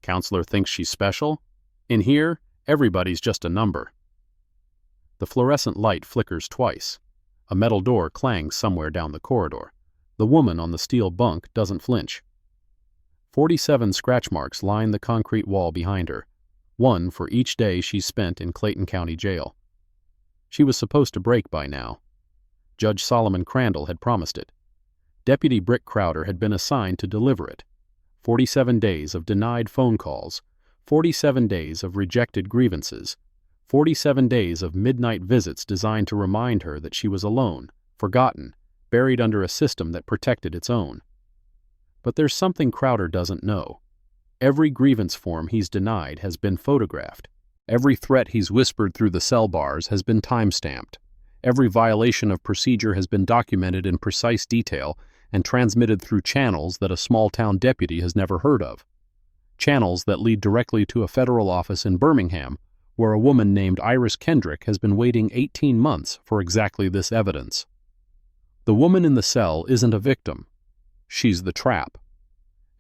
Counselor thinks she's special? In here, everybody's just a number. The fluorescent light flickers twice. A metal door clangs somewhere down the corridor. The woman on the steel bunk doesn't flinch. 47 scratch marks line the concrete wall behind her, one for each day she spent in Clayton County Jail. She was supposed to break by now. Judge Solomon Crandall had promised it. Deputy Brick Crowder had been assigned to deliver it. 47 days of denied phone calls, 47 days of rejected grievances, 47 days of midnight visits designed to remind her that she was alone, forgotten, buried under a system that protected its own. But there's something Crowder doesn't know. Every grievance form he's denied has been photographed. Every threat he's whispered through the cell bars has been time-stamped. Every violation of procedure has been documented in precise detail and transmitted through channels that a small-town deputy has never heard of. Channels that lead directly to a federal office in Birmingham, where a woman named Iris Kendrick has been waiting 18 months for exactly this evidence. The woman in the cell isn't a victim. She's the trap.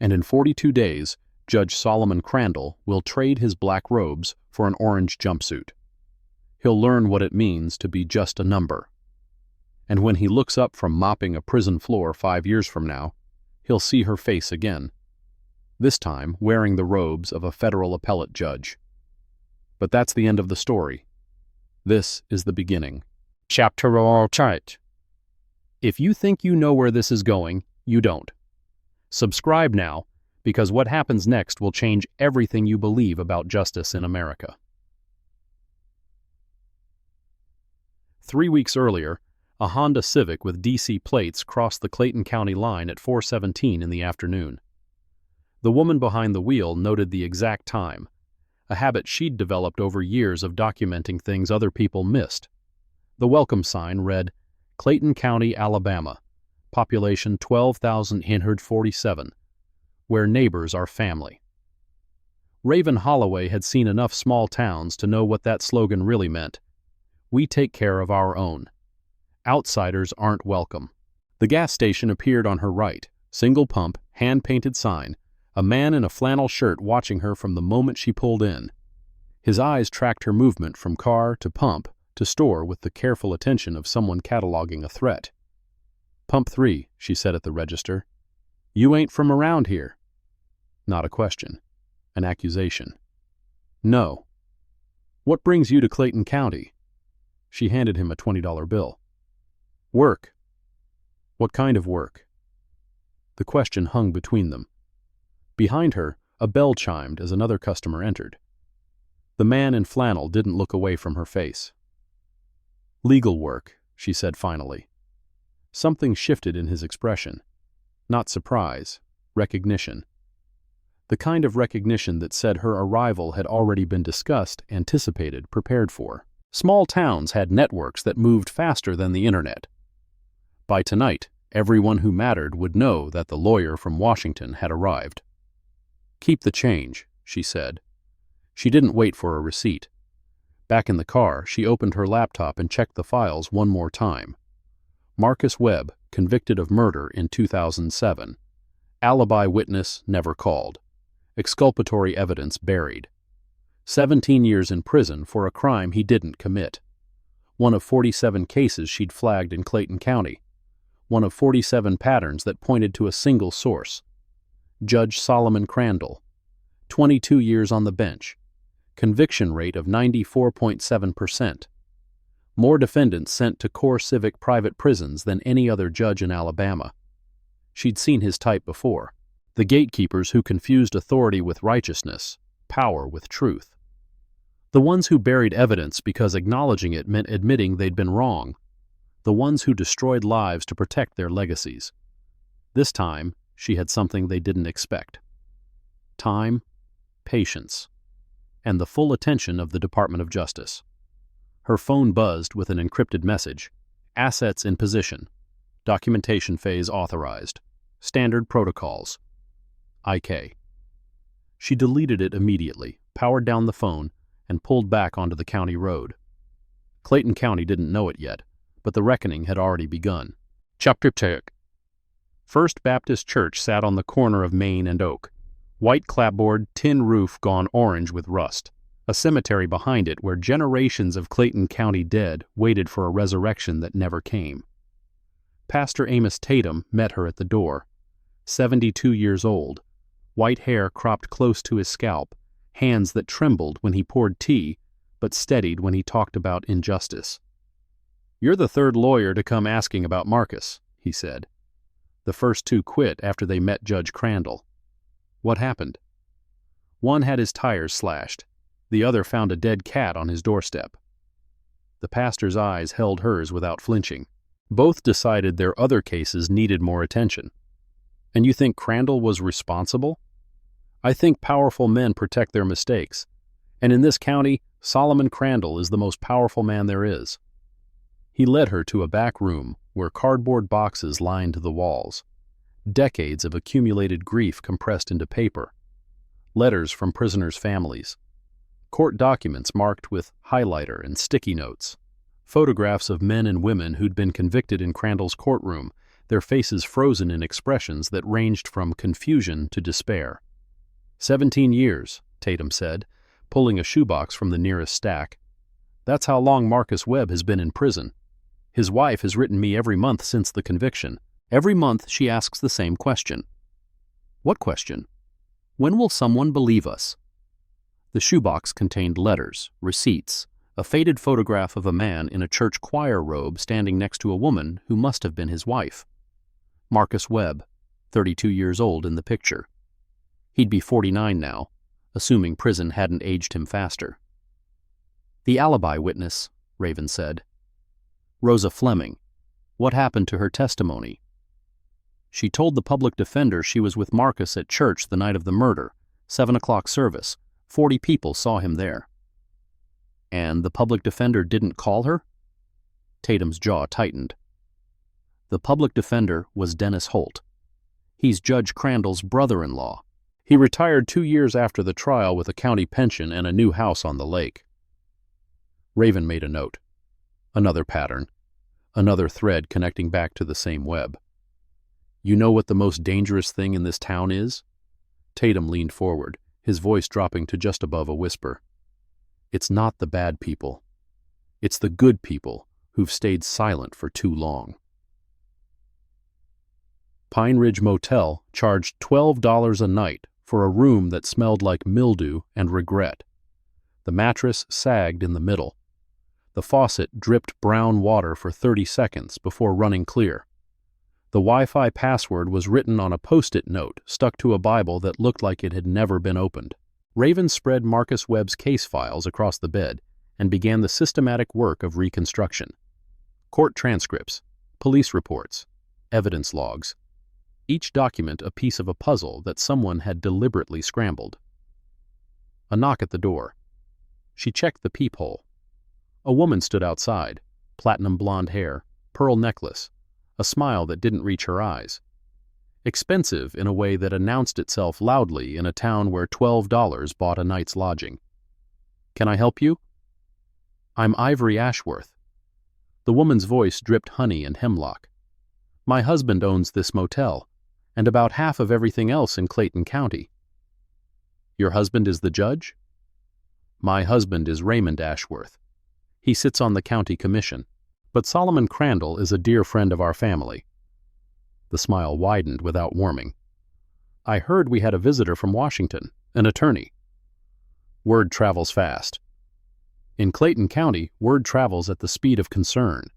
And in 42 days, Judge Solomon Crandall will trade his black robes for an orange jumpsuit. He'll learn what it means to be just a number. And when he looks up from mopping a prison floor 5 years from now, he'll see her face again, this time wearing the robes of a federal appellate judge. But that's the end of the story. This is the beginning. Chapter 8. If you think you know where this is going, you don't. Subscribe now, because what happens next will change everything you believe about justice in America. 3 weeks earlier, a Honda Civic with DC plates crossed the Clayton County line at 4:17 in the afternoon. The woman behind the wheel noted the exact time, a habit she'd developed over years of documenting things other people missed. The welcome sign read, Clayton County, Alabama, population 12,147, where neighbors are family. Raven Holloway had seen enough small towns to know what that slogan really meant. We take care of our own. Outsiders aren't welcome. The gas station appeared on her right, single pump, hand-painted sign, a man in a flannel shirt watching her from the moment she pulled in. His eyes tracked her movement from car to pump to store with the careful attention of someone cataloging a threat. Pump 3, she said at the register. You ain't from around here. Not a question. An accusation. No. What brings you to Clayton County? She handed him a $20 bill. Work. What kind of work? The question hung between them. Behind her, a bell chimed as another customer entered. The man in flannel didn't look away from her face. Legal work, she said finally. Something shifted in his expression. Not surprise, recognition. The kind of recognition that said her arrival had already been discussed, anticipated, prepared for. Small towns had networks that moved faster than the internet. By tonight, everyone who mattered would know that the lawyer from Washington had arrived. Keep the change, she said. She didn't wait for a receipt. Back in the car, she opened her laptop and checked the files one more time. Marcus Webb, convicted of murder in 2007. Alibi witness never called. Exculpatory evidence buried. 17 years in prison for a crime he didn't commit. One of 47 cases she'd flagged in Clayton County. One of 47 patterns that pointed to a single source. Judge Solomon Crandall. 22 years on the bench. Conviction rate of 94.7%. More defendants sent to core civic private prisons than any other judge in Alabama. She'd seen his type before. The gatekeepers who confused authority with righteousness, power with truth. The ones who buried evidence because acknowledging it meant admitting they'd been wrong. The ones who destroyed lives to protect their legacies. This time, she had something they didn't expect. Time, patience, and the full attention of the Department of Justice. Her phone buzzed with an encrypted message. Assets in position. Documentation phase authorized. Standard protocols. IK. She deleted it immediately, powered down the phone, and pulled back onto the county road. Clayton County didn't know it yet, but the reckoning had already begun. Chapter 2. First Baptist Church sat on the corner of Main and Oak. White clapboard, tin roof gone orange with rust. A cemetery behind it where generations of Clayton County dead waited for a resurrection that never came. Pastor Amos Tatum met her at the door. 72 years old, white hair cropped close to his scalp, hands that trembled when he poured tea, but steadied when he talked about injustice. "You're the third lawyer to come asking about Marcus," he said. The first two quit after they met Judge Crandall. "What happened?" "One had his tires slashed. The other found a dead cat on his doorstep." The pastor's eyes held hers without flinching. Both decided their other cases needed more attention. "And you think Crandall was responsible?" "I think powerful men protect their mistakes. And in this county, Solomon Crandall is the most powerful man there is." He led her to a back room where cardboard boxes lined the walls. Decades of accumulated grief compressed into paper. Letters from prisoners' families. Court documents marked with highlighter and sticky notes. Photographs of men and women who'd been convicted in Crandall's courtroom, their faces frozen in expressions that ranged from confusion to despair. 17 years, Tatum said, pulling a shoebox from the nearest stack. "That's how long Marcus Webb has been in prison. His wife has written me every month since the conviction. Every month she asks the same question." "What question?" "When will someone believe us?" The shoebox contained letters, receipts, a faded photograph of a man in a church choir robe standing next to a woman who must have been his wife. Marcus Webb, 32 years old in the picture. He'd be 49 now, assuming prison hadn't aged him faster. "The alibi witness," Raven said. "Rosa Fleming. What happened to her testimony?" "She told the public defender she was with Marcus at church the night of the murder, 7 o'clock service. 40 people saw him there." "And the public defender didn't call her?" Tatum's jaw tightened. "The public defender was Dennis Holt. He's Judge Crandall's brother-in-law. He retired 2 years after the trial with a county pension and a new house on the lake." Raven made a note. Another pattern. Another thread connecting back to the same web. "You know what the most dangerous thing in this town is?" Tatum leaned forward, his voice dropping to just above a whisper. "It's not the bad people. It's the good people who've stayed silent for too long." Pine Ridge Motel charged $12 a night for a room that smelled like mildew and regret. The mattress sagged in the middle. The faucet dripped brown water for 30 seconds before running clear. The Wi-Fi password was written on a Post-it note stuck to a Bible that looked like it had never been opened. Raven spread Marcus Webb's case files across the bed and began the systematic work of reconstruction. Court transcripts, police reports, evidence logs. Each document a piece of a puzzle that someone had deliberately scrambled. A knock at the door. She checked the peephole. A woman stood outside, platinum blonde hair, pearl necklace, a smile that didn't reach her eyes. Expensive in a way that announced itself loudly in a town where $12 bought a night's lodging. "Can I help you?" "I'm Ivory Ashworth." The woman's voice dripped honey and hemlock. "My husband owns this motel, and about half of everything else in Clayton County." "Your husband is the judge?" "My husband is Raymond Ashworth. He sits on the county commission. But Solomon Crandall is a dear friend of our family." The smile widened without warming. "I heard we had a visitor from Washington, an attorney." "Word travels fast." "In Clayton County, word travels at the speed of concern."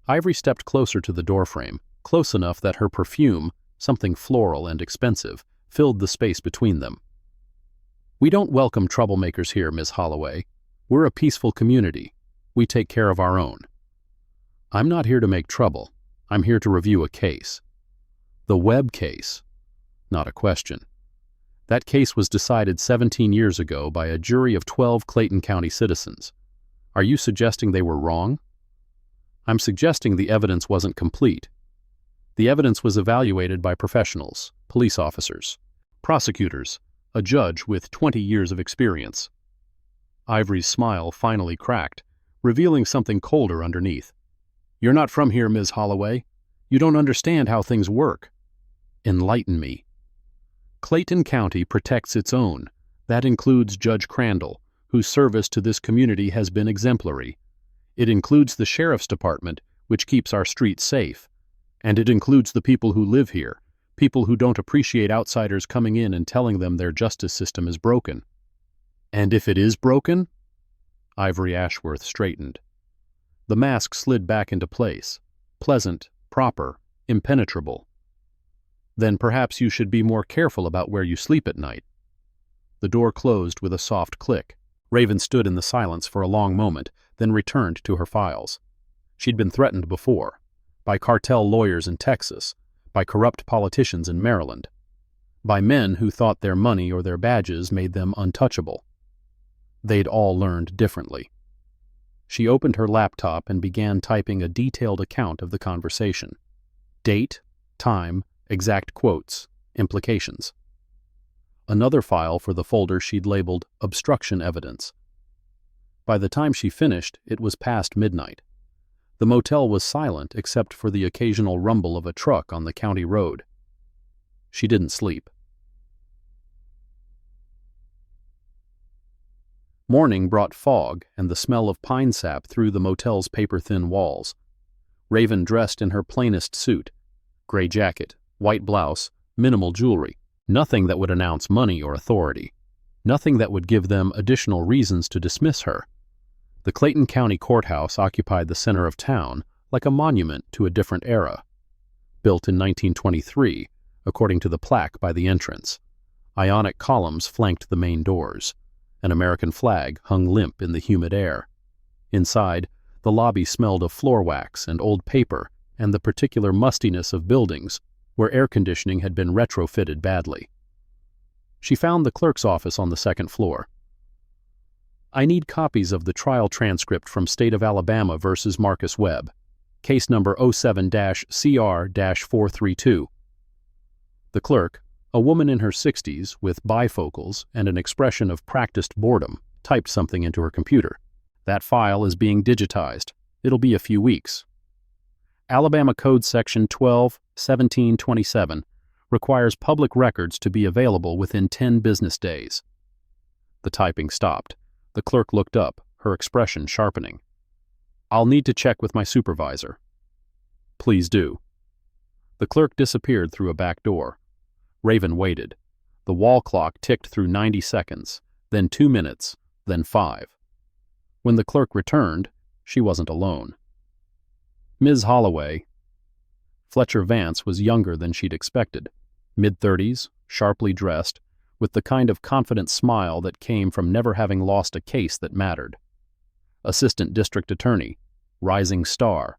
Ivory stepped closer to the doorframe, close enough that her perfume, something floral and expensive, filled the space between them. "We don't welcome troublemakers here, Miss Holloway. We're a peaceful community. We take care of our own." "I'm not here to make trouble. I'm here to review a case." "The Webb case." "Not a question. That case was decided 17 years ago by a jury of 12 Clayton County citizens. Are you suggesting they were wrong?" "I'm suggesting the evidence wasn't complete. The evidence was evaluated by professionals, police officers, prosecutors, a judge with 20 years of experience." Ivory's smile finally cracked, revealing something colder underneath. "You're not from here, Ms. Holloway. You don't understand how things work." "Enlighten me." Clayton County protects its own. That includes Judge Crandall, whose service to this community has been exemplary. It includes the Sheriff's Department, which keeps our streets safe. And it includes the people who live here, people who don't appreciate outsiders coming in and telling them their justice system is broken. And if it is broken? Ivory Ashworth straightened. The mask slid back into place, pleasant, proper, impenetrable. Then perhaps you should be more careful about where you sleep at night. The door closed with a soft click. Raven stood in the silence for a long moment, then returned to her files. She'd been threatened before, by cartel lawyers in Texas, by corrupt politicians in Maryland, by men who thought their money or their badges made them untouchable. They'd all learned differently. She opened her laptop and began typing a detailed account of the conversation. Date, time, exact quotes, implications. Another file for the folder she'd labeled obstruction evidence. By the time she finished, it was past midnight. The motel was silent except for the occasional rumble of a truck on the county road. She didn't sleep. Morning brought fog and the smell of pine sap through the motel's paper-thin walls. Raven dressed in her plainest suit, gray jacket, white blouse, minimal jewelry, nothing that would announce money or authority, nothing that would give them additional reasons to dismiss her. The Clayton County Courthouse occupied the center of town like a monument to a different era. Built in 1923, according to the plaque by the entrance. Ionic columns flanked the main doors. An American flag hung limp in the humid air. Inside, the lobby smelled of floor wax and old paper and the particular mustiness of buildings where air conditioning had been retrofitted badly. She found the clerk's office on the second floor. I need copies of the trial transcript from State of Alabama versus Marcus Webb, case number 07-CR-432. The clerk, a woman in her 60s with bifocals and an expression of practiced boredom, typed something into her computer. That file is being digitized. It'll be a few weeks. Alabama Code Section 12-1727 requires public records to be available within 10 business days. The typing stopped. The clerk looked up, her expression sharpening. I'll need to check with my supervisor. Please do. The clerk disappeared through a back door. Raven waited. The wall clock ticked through 90 seconds, then 2 minutes, then 5. When the clerk returned, she wasn't alone. Ms. Holloway. Fletcher Vance was younger than she'd expected, mid-30s, sharply dressed, with the kind of confident smile that came from never having lost a case that mattered. Assistant District Attorney, rising star,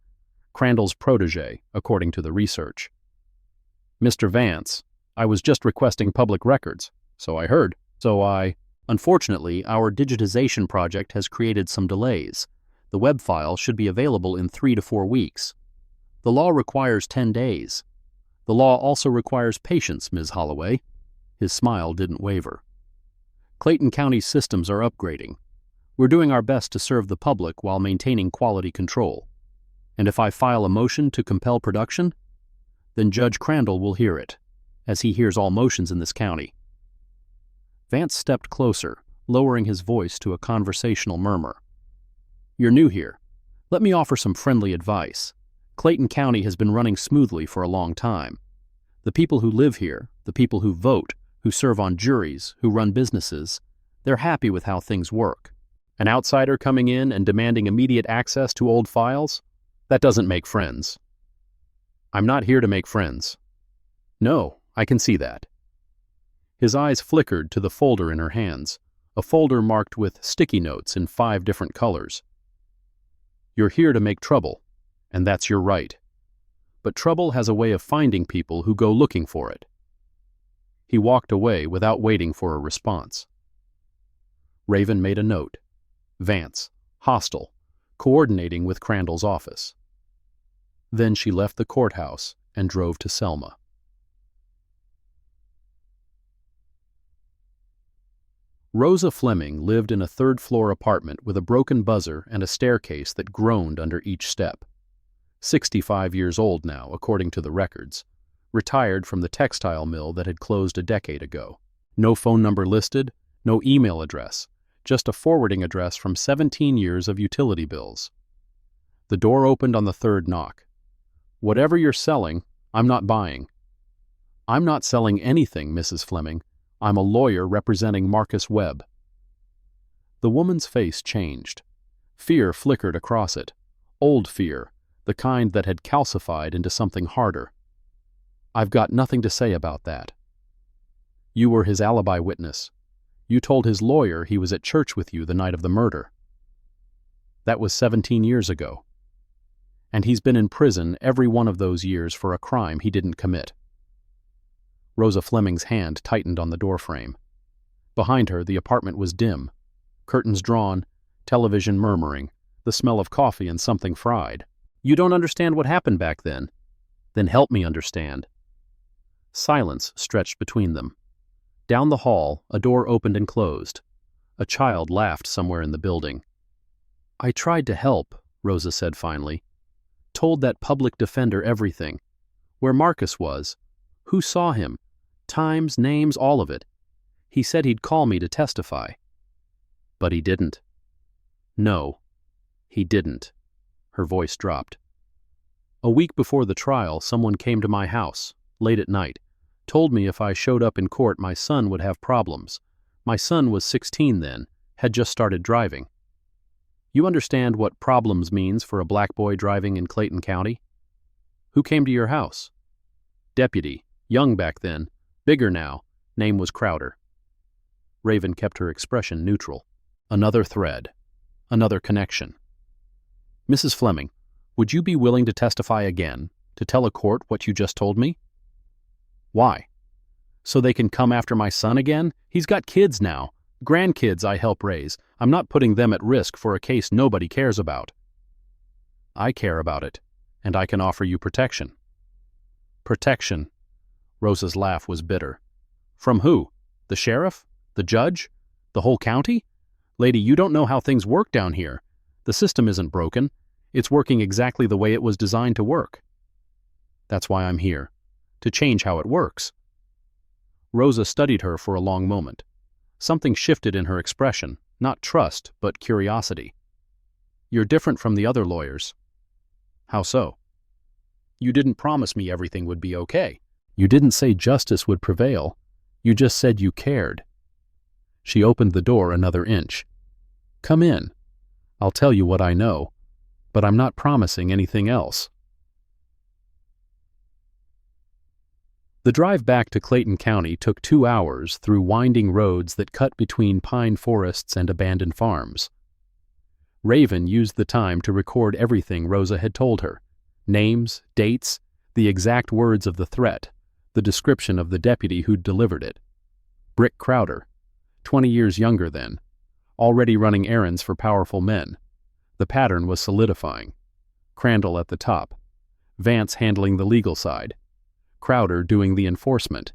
Crandall's protege, according to the research. Mr. Vance, I was just requesting public records, so I heard. Unfortunately, our digitization project has created some delays. The web file should be available in 3 to 4 weeks. The law requires 10 days. The law also requires patience, Ms. Holloway. His smile didn't waver. Clayton County's systems are upgrading. We're doing our best to serve the public while maintaining quality control. And if I file a motion to compel production, then Judge Crandall will hear it, as he hears all motions in this county. Vance stepped closer, lowering his voice to a conversational murmur. You're new here. Let me offer some friendly advice. Clayton County has been running smoothly for a long time. The people who live here, the people who vote, who serve on juries, who run businesses, they're happy with how things work. An outsider coming in and demanding immediate access to old files? That doesn't make friends. I'm not here to make friends. No, I can see that. His eyes flickered to the folder in her hands, a folder marked with sticky notes in 5 different colors. You're here to make trouble, and that's your right. But trouble has a way of finding people who go looking for it. He walked away without waiting for a response. Raven made a note. Vance, hostile, coordinating with Crandall's office. Then she left the courthouse and drove to Selma. Rosa Fleming lived in a 3rd-floor apartment with a broken buzzer and a staircase that groaned under each step. 65 years old now, according to the records. retired from the textile mill that had closed a decade ago. No phone number listed, no email address, just a forwarding address from 17 years of utility bills. The door opened on the third knock. "Whatever you're selling, I'm not buying." "I'm not selling anything, Mrs. Fleming. I'm a lawyer representing Marcus Webb." The woman's face changed. Fear flickered across it. Old fear, the kind that had calcified into something harder. "I've got nothing to say about that." "You were his alibi witness. You told his lawyer he was at church with you the night of the murder." "That was 17 years ago. And he's been in prison every one of those years for a crime he didn't commit." Rosa Fleming's hand tightened on the doorframe. Behind her, the apartment was dim. Curtains drawn, television murmuring, the smell of coffee and something fried. "You don't understand what happened back then? Then help me understand." Silence stretched between them. Down the hall, a door opened and closed. A child laughed somewhere in the building. "I tried to help," Rosa said finally. "Told that public defender everything. Where Marcus was. Who saw him. Times, names, all of it. He said he'd call me to testify." "But he didn't." "No, he didn't." Her voice dropped. "A week before the trial, someone came to my house, late at night, told me if I showed up in court my son would have problems. My son was 16 then, had just started driving. You understand what problems means for a black boy driving in Clayton County? Who came to your house?" "Deputy, young back then, bigger now, name was Crowder." Raven kept her expression neutral. Another thread. Another connection. "Mrs. Fleming, would you be willing to testify again, to tell a court what you just told me?" "Why? So they can come after my son again? He's got kids now. Grandkids I help raise. I'm not putting them at risk for a case nobody cares about." "I care about it, and I can offer you protection." "Protection." Rosa's laugh was bitter. "From who? The sheriff? The judge? The whole county? Lady, you don't know how things work down here. The system isn't broken. It's working exactly the way it was designed to work." "That's why I'm here. To change how it works." Rosa studied her for a long moment. Something shifted in her expression, not trust, but curiosity. "You're different from the other lawyers." "How so?" "You didn't promise me everything would be okay. You didn't say justice would prevail. You just said you cared." She opened the door another inch. "Come in. I'll tell you what I know, but I'm not promising anything else." The drive back to Clayton County took 2 hours through winding roads that cut between pine forests and abandoned farms. Raven used the time to record everything Rosa had told her. Names, dates, the exact words of the threat, the description of the deputy who'd delivered it. Brick Crowder, 20 years younger then, already running errands for powerful men. The pattern was solidifying. Crandall at the top. Vance handling the legal side. Crowder doing the enforcement.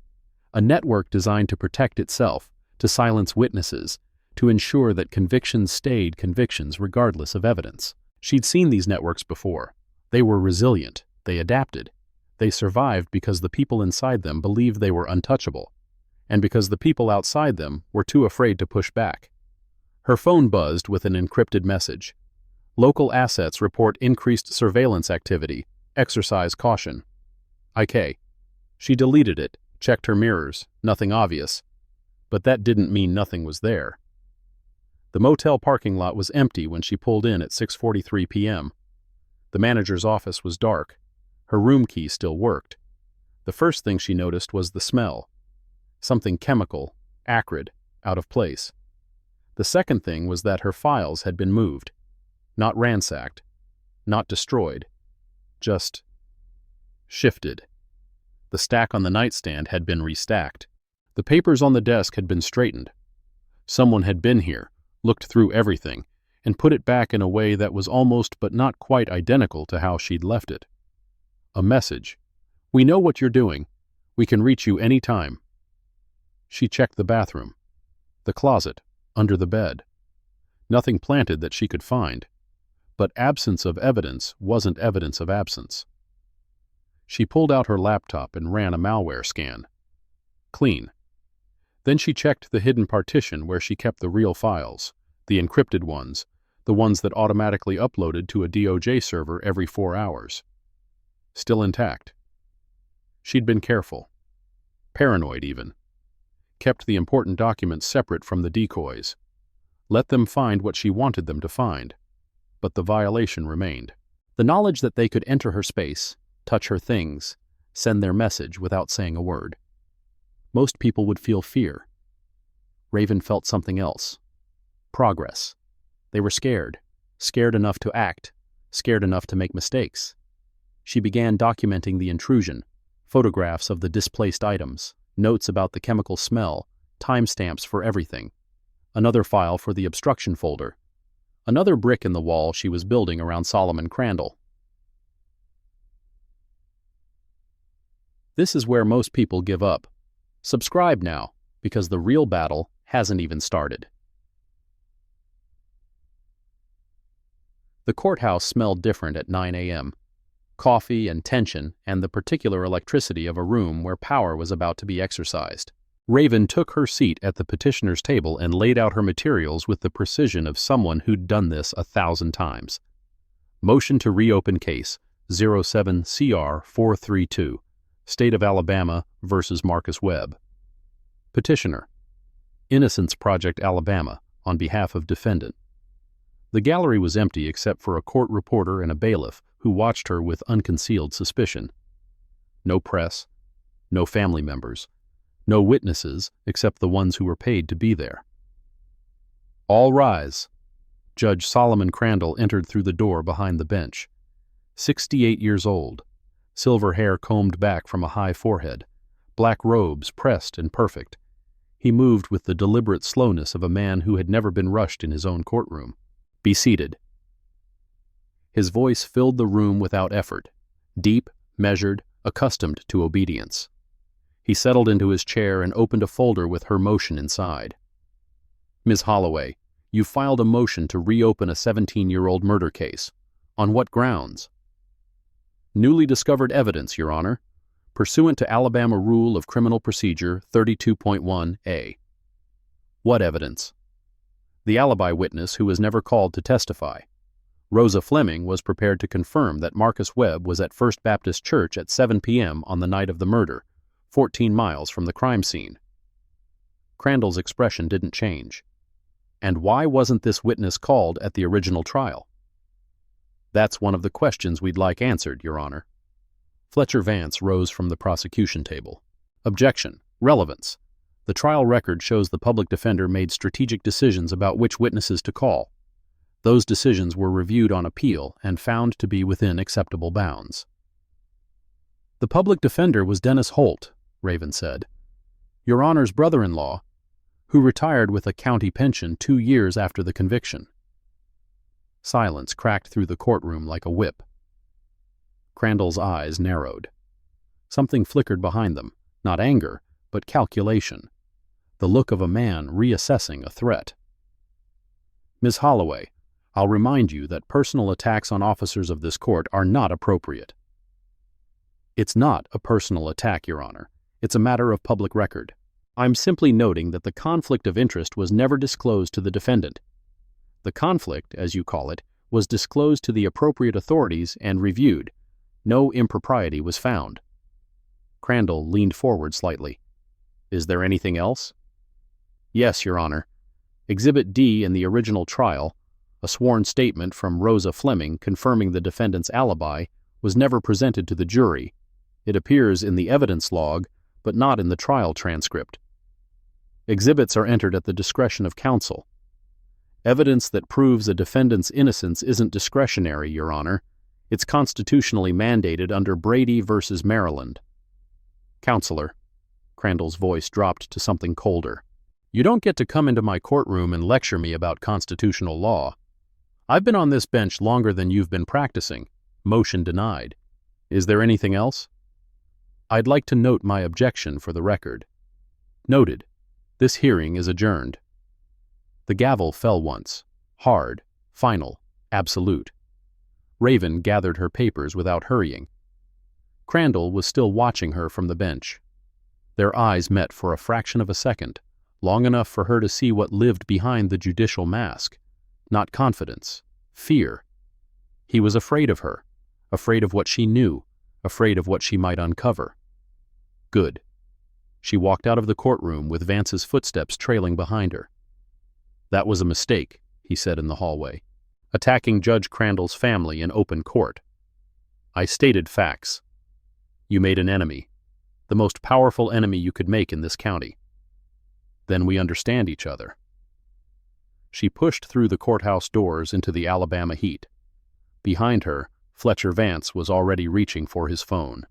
A network designed to protect itself, to silence witnesses, to ensure that convictions stayed convictions regardless of evidence. She'd seen these networks before. They were resilient. They adapted. They survived because the people inside them believed they were untouchable, and because the people outside them were too afraid to push back. Her phone buzzed with an encrypted message. "Local assets report increased surveillance activity. Exercise caution." IK. She deleted it, checked her mirrors, nothing obvious. But that didn't mean nothing was there. The motel parking lot was empty when she pulled in at 6:43 p.m. The manager's office was dark. Her room key still worked. The first thing she noticed was the smell. Something chemical, acrid, out of place. The second thing was that her files had been moved. Not ransacked. Not destroyed. Just shifted. The stack on the nightstand had been restacked. The papers on the desk had been straightened. Someone had been here, looked through everything, and put it back in a way that was almost but not quite identical to how she'd left it. A message. "We know what you're doing. We can reach you any time." She checked the bathroom. The closet, under the bed. Nothing planted that she could find. But absence of evidence wasn't evidence of absence. She pulled out her laptop and ran a malware scan. Clean. Then she checked the hidden partition where she kept the real files, the encrypted ones, the ones that automatically uploaded to a DOJ server every 4 hours. Still intact. She'd been careful. Paranoid, even. Kept the important documents separate from the decoys. Let them find what she wanted them to find. But the violation remained. The knowledge that they could enter her space, touch her things, send their message without saying a word. Most people would feel fear. Raven felt something else. Progress. They were scared. Scared enough to act. Scared enough to make mistakes. She began documenting the intrusion. Photographs of the displaced items, notes about the chemical smell, timestamps for everything. Another file for the obstruction folder. Another brick in the wall she was building around Solomon Crandall. This is where most people give up. Subscribe now, because the real battle hasn't even started. The courthouse smelled different at 9 a.m. Coffee and tension and the particular electricity of a room where power was about to be exercised. Raven took her seat at the petitioner's table and laid out her materials with the precision of someone who'd done this 1,000 times. Motion to reopen case 07-CR-432, State of Alabama versus Marcus Webb. Petitioner, Innocence Project Alabama, on behalf of defendant. The gallery was empty except for a court reporter and a bailiff who watched her with unconcealed suspicion. No press, no family members, no witnesses except the ones who were paid to be there. All rise. Judge Solomon Crandall entered through the door behind the bench. 68 years old, silver hair combed back from a high forehead, black robes pressed and perfect. He moved with the deliberate slowness of a man who had never been rushed in his own courtroom. Be seated. His voice filled the room without effort, deep, measured, accustomed to obedience. He settled into his chair and opened a folder with her motion inside. Ms. Holloway, you filed a motion to reopen a 17-year-old murder case. On what grounds? Newly discovered evidence, Your Honor, pursuant to Alabama Rule of Criminal Procedure 32.1a. What evidence? The alibi witness who was never called to testify. Rosa Fleming was prepared to confirm that Marcus Webb was at First Baptist Church at 7 p.m. on the night of the murder, 14 miles from the crime scene. Crandall's expression didn't change. And why wasn't this witness called at the original trial? That's one of the questions we'd like answered, Your Honor. Fletcher Vance rose from the prosecution table. Objection. Relevance. The trial record shows the public defender made strategic decisions about which witnesses to call. Those decisions were reviewed on appeal and found to be within acceptable bounds. The public defender was Dennis Holt, Raven said, Your Honor's brother-in-law, who retired with a county pension 2 years after the conviction. Silence cracked through the courtroom like a whip. Crandall's eyes narrowed. Something flickered behind them, not anger, but calculation. The look of a man reassessing a threat. Ms. Holloway, I'll remind you that personal attacks on officers of this court are not appropriate. It's not a personal attack, Your Honor. It's a matter of public record. I'm simply noting that the conflict of interest was never disclosed to the defendant. The conflict, as you call it, was disclosed to the appropriate authorities and reviewed. No impropriety was found. Crandall leaned forward slightly. Is there anything else? Yes, Your Honor. Exhibit D in the original trial, a sworn statement from Rosa Fleming confirming the defendant's alibi, was never presented to the jury. It appears in the evidence log, but not in the trial transcript. Exhibits are entered at the discretion of counsel. Evidence that proves a defendant's innocence isn't discretionary, Your Honor. It's constitutionally mandated under Brady v. Maryland. Counselor, Crandall's voice dropped to something colder. You don't get to come into my courtroom and lecture me about constitutional law. I've been on this bench longer than you've been practicing. Motion denied. Is there anything else? I'd like to note my objection for the record. Noted. This hearing is adjourned. The gavel fell once. Hard, final, absolute. Raven gathered her papers without hurrying. Crandall was still watching her from the bench. Their eyes met for a fraction of a second, long enough for her to see what lived behind the judicial mask. Not confidence, fear. He was afraid of her, afraid of what she knew, afraid of what she might uncover. Good. She walked out of the courtroom with Vance's footsteps trailing behind her. "That was a mistake," he said in the hallway, "attacking Judge Crandall's family in open court. I stated facts. You made an enemy, the most powerful enemy you could make in this county. Then we understand each other." She pushed through the courthouse doors into the Alabama heat. Behind her, Fletcher Vance was already reaching for his phone.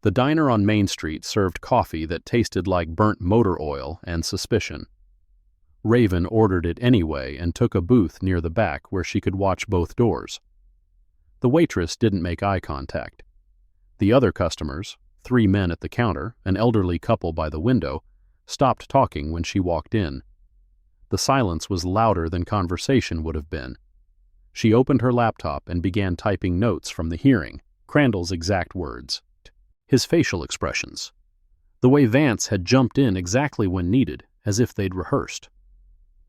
The diner on Main Street served coffee that tasted like burnt motor oil and suspicion. Raven ordered it anyway and took a booth near the back where she could watch both doors. The waitress didn't make eye contact. The other customers, 3 men at the counter, an elderly couple by the window, stopped talking when she walked in. The silence was louder than conversation would have been. She opened her laptop and began typing notes from the hearing, Crandall's exact words. His facial expressions. The way Vance had jumped in exactly when needed, as if they'd rehearsed.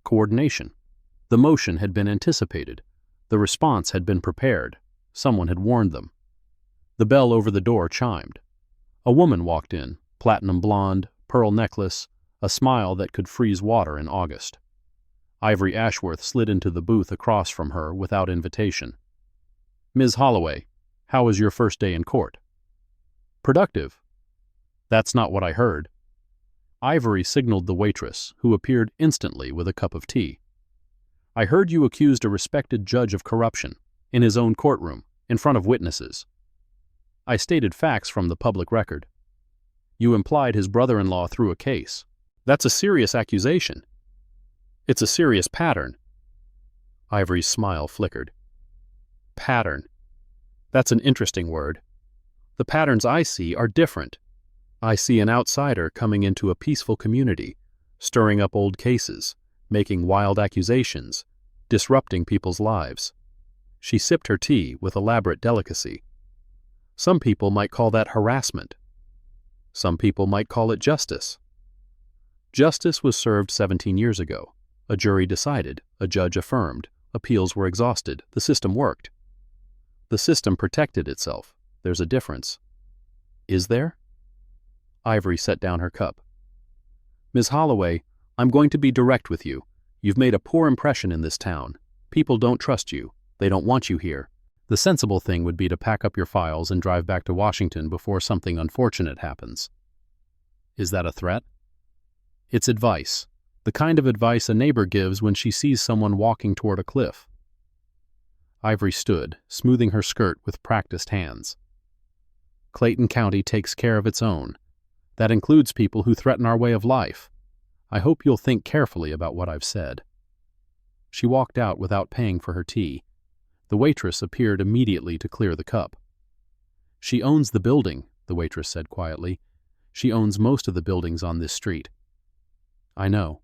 Coordination. The motion had been anticipated. The response had been prepared. Someone had warned them. The bell over the door chimed. A woman walked in, platinum blonde, pearl necklace, a smile that could freeze water in August. Ivory Ashworth slid into the booth across from her without invitation. "Ms. Holloway, how was your first day in court?" "Productive." "That's not what I heard." Ivory signaled the waitress, who appeared instantly with a cup of tea. "I heard you accused a respected judge of corruption, in his own courtroom, in front of witnesses." "I stated facts from the public record." "You implied his brother-in-law threw a case. That's a serious accusation." "It's a serious pattern." Ivory's smile flickered. "Pattern. That's an interesting word. The patterns I see are different. I see an outsider coming into a peaceful community, stirring up old cases, making wild accusations, disrupting people's lives." She sipped her tea with elaborate delicacy. "Some people might call that harassment. Some people might call it justice." Justice was served 17 years ago. A jury decided, a judge affirmed, appeals were exhausted, the system worked. The system protected itself. There's a difference. Is there? Ivory set down her cup. "Ms. Holloway, I'm going to be direct with you. You've made a poor impression in this town. People don't trust you. They don't want you here. The sensible thing would be to pack up your files and drive back to Washington before something unfortunate happens." "Is that a threat?" "It's advice. The kind of advice a neighbor gives when she sees someone walking toward a cliff." Ivory stood, smoothing her skirt with practiced hands. "Clayton County takes care of its own. That includes people who threaten our way of life. I hope you'll think carefully about what I've said." She walked out without paying for her tea. The waitress appeared immediately to clear the cup. "She owns the building," the waitress said quietly. "She owns most of the buildings on this street." "I know."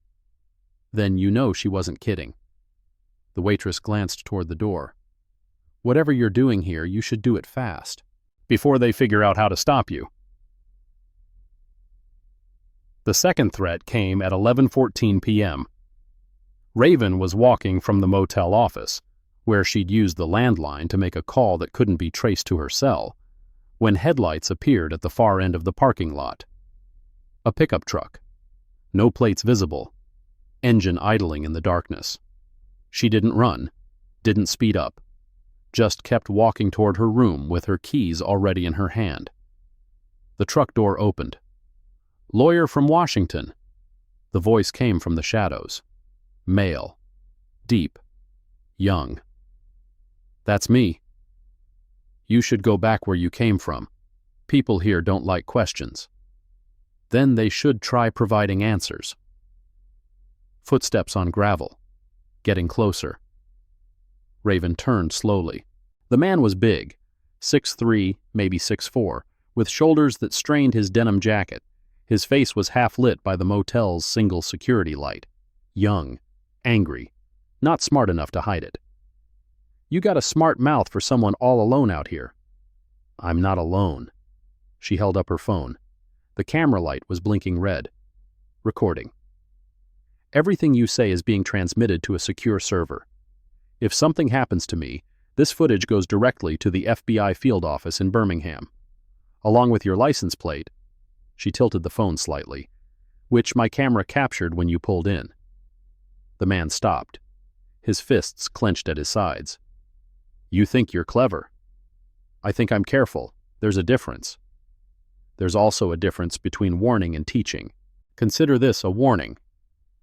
"Then you know she wasn't kidding." The waitress glanced toward the door. "Whatever you're doing here, you should do it fast, before they figure out how to stop you." The second threat came at 11:14 p.m. Raven was walking from the motel office, where she'd used the landline to make a call that couldn't be traced to her cell, when headlights appeared at the far end of the parking lot. A pickup truck. No plates visible. Engine idling in the darkness. She didn't run, didn't speed up, just kept walking toward her room with her keys already in her hand. The truck door opened. "Lawyer from Washington." The voice came from the shadows. Male. Deep. Young. "That's me." "You should go back where you came from. People here don't like questions." "Then they should try providing answers." Footsteps on gravel. Getting closer. Raven turned slowly. The man was big, 6'3", maybe 6'4", with shoulders that strained his denim jacket. His face was half lit by the motel's single security light. Young. Angry. Not smart enough to hide it. You got a smart mouth for someone all alone out here. I'm not alone. She held up her phone. The camera light was blinking red. Recording. Everything you say is being transmitted to a secure server. If something happens to me, this footage goes directly to the FBI field office in Birmingham, along with your license plate, she tilted the phone slightly, which my camera captured when you pulled in. The man stopped, his fists clenched at his sides. You think you're clever. I think I'm careful. There's a difference. There's also a difference between warning and teaching. Consider this a warning.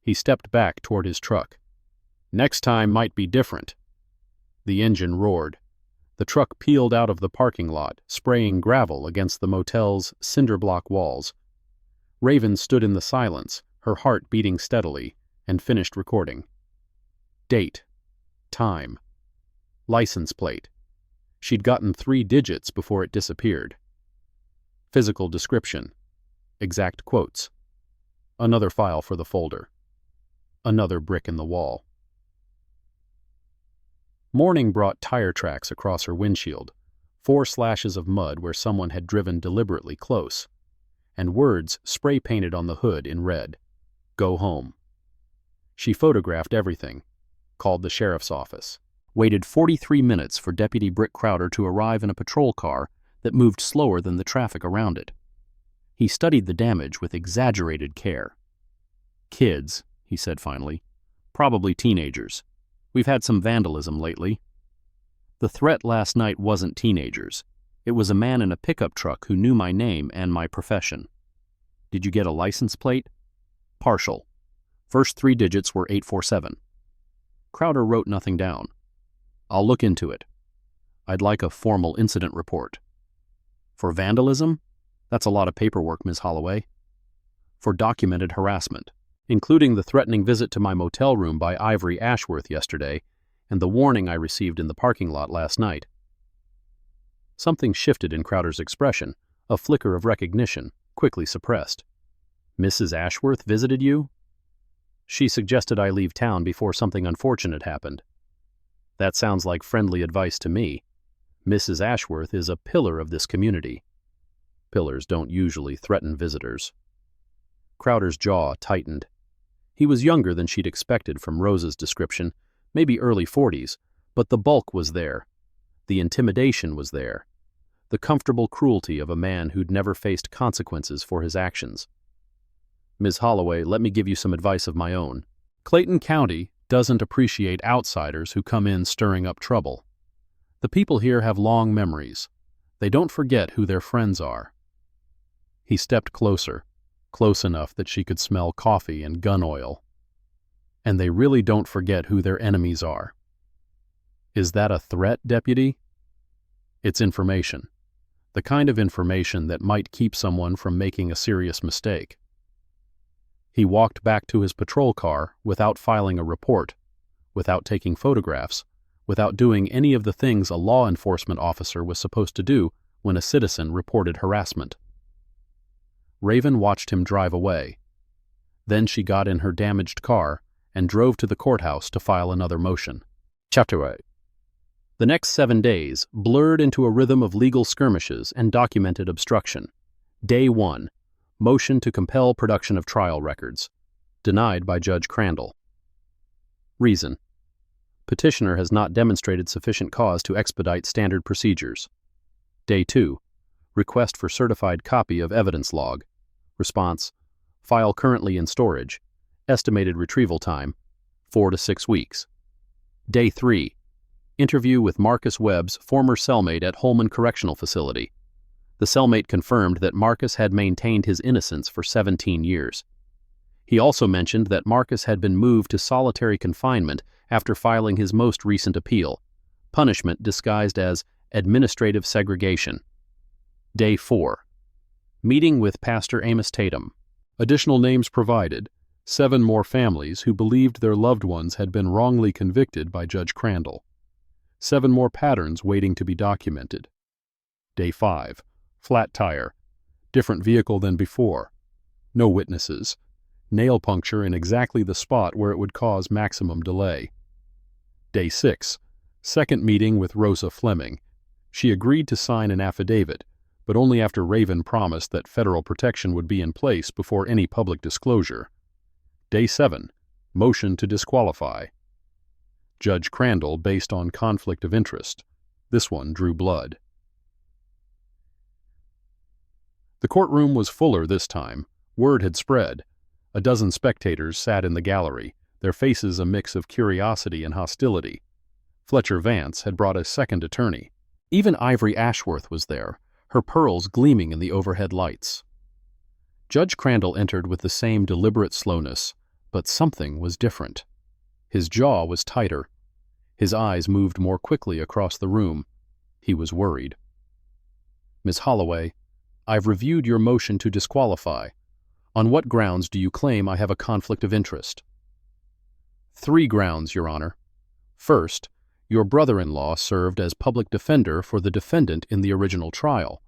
He stepped back toward his truck. Next time might be different. The engine roared. The truck peeled out of the parking lot, spraying gravel against the motel's cinder-block walls. Raven stood in the silence, her heart beating steadily, and finished recording. Date. Time. License plate. She'd gotten 3 digits before it disappeared. Physical description. Exact quotes. Another file for the folder. Another brick in the wall. Morning brought tire tracks across her windshield, 4 slashes of mud where someone had driven deliberately close, and words spray-painted on the hood in red. Go home. She photographed everything, called the sheriff's office, waited 43 minutes for Deputy Brick Crowder to arrive in a patrol car that moved slower than the traffic around it. He studied the damage with exaggerated care. Kids, he said finally. Probably teenagers. We've had some vandalism lately. The threat last night wasn't teenagers. It was a man in a pickup truck who knew my name and my profession. Did you get a license plate? Partial. First 3 digits were 847. Crowder wrote nothing down. I'll look into it. I'd like a formal incident report. For vandalism? That's a lot of paperwork, Ms. Holloway. For documented harassment, including the threatening visit to my motel room by Ivory Ashworth yesterday and the warning I received in the parking lot last night. Something shifted in Crowder's expression, a flicker of recognition, quickly suppressed. Mrs. Ashworth visited you? She suggested I leave town before something unfortunate happened. That sounds like friendly advice to me. Mrs. Ashworth is a pillar of this community. Pillars don't usually threaten visitors. Crowder's jaw tightened. He was younger than she'd expected from Rose's description, maybe early 40s, but the bulk was there. The intimidation was there. The comfortable cruelty of a man who'd never faced consequences for his actions. Ms. Holloway, let me give you some advice of my own. Clayton County doesn't appreciate outsiders who come in stirring up trouble. The people here have long memories. They don't forget who their friends are. He stepped closer, close enough that she could smell coffee and gun oil. And they really don't forget who their enemies are. Is that a threat, Deputy? It's information. The kind of information that might keep someone from making a serious mistake. He walked back to his patrol car without filing a report, without taking photographs, without doing any of the things a law enforcement officer was supposed to do when a citizen reported harassment. Raven watched him drive away. Then she got in her damaged car and drove to the courthouse to file another motion. Chapter 8. The next 7 days blurred into a rhythm of legal skirmishes and documented obstruction. Day 1. Motion to compel production of trial records. Denied by Judge Crandall. Reason. Petitioner has not demonstrated sufficient cause to expedite standard procedures. Day 2. Request for certified copy of evidence log. Response. File currently in storage. Estimated retrieval time, 4 to 6 weeks. Day 3. Interview with Marcus Webb's former cellmate at Holman Correctional Facility. The cellmate confirmed that Marcus had maintained his innocence for 17 years. He also mentioned that Marcus had been moved to solitary confinement after filing his most recent appeal, punishment disguised as administrative segregation. Day 4. Meeting with Pastor Amos Tatum. Additional names provided, 7 more families who believed their loved ones had been wrongly convicted by Judge Crandall. 7 more patterns waiting to be documented. Day 5. Flat tire. Different vehicle than before. No witnesses. Nail puncture in exactly the spot where it would cause maximum delay. Day 6. Second meeting with Rosa Fleming. She agreed to sign an affidavit, but only after Raven promised that federal protection would be in place before any public disclosure. Day 7. Motion to disqualify. Judge Crandall based on conflict of interest. This one drew blood. The courtroom was fuller this time. Word had spread. A dozen spectators sat in the gallery, their faces a mix of curiosity and hostility. Fletcher Vance had brought a second attorney. Even Ivory Ashworth was there, her pearls gleaming in the overhead lights. Judge Crandall entered with the same deliberate slowness, but something was different. His jaw was tighter. His eyes moved more quickly across the room. He was worried. Miss Holloway, I've reviewed your motion to disqualify. On what grounds do you claim I have a conflict of interest? 3 grounds, Your Honor. First, your brother-in-law served as public defender for the defendant in the original trial.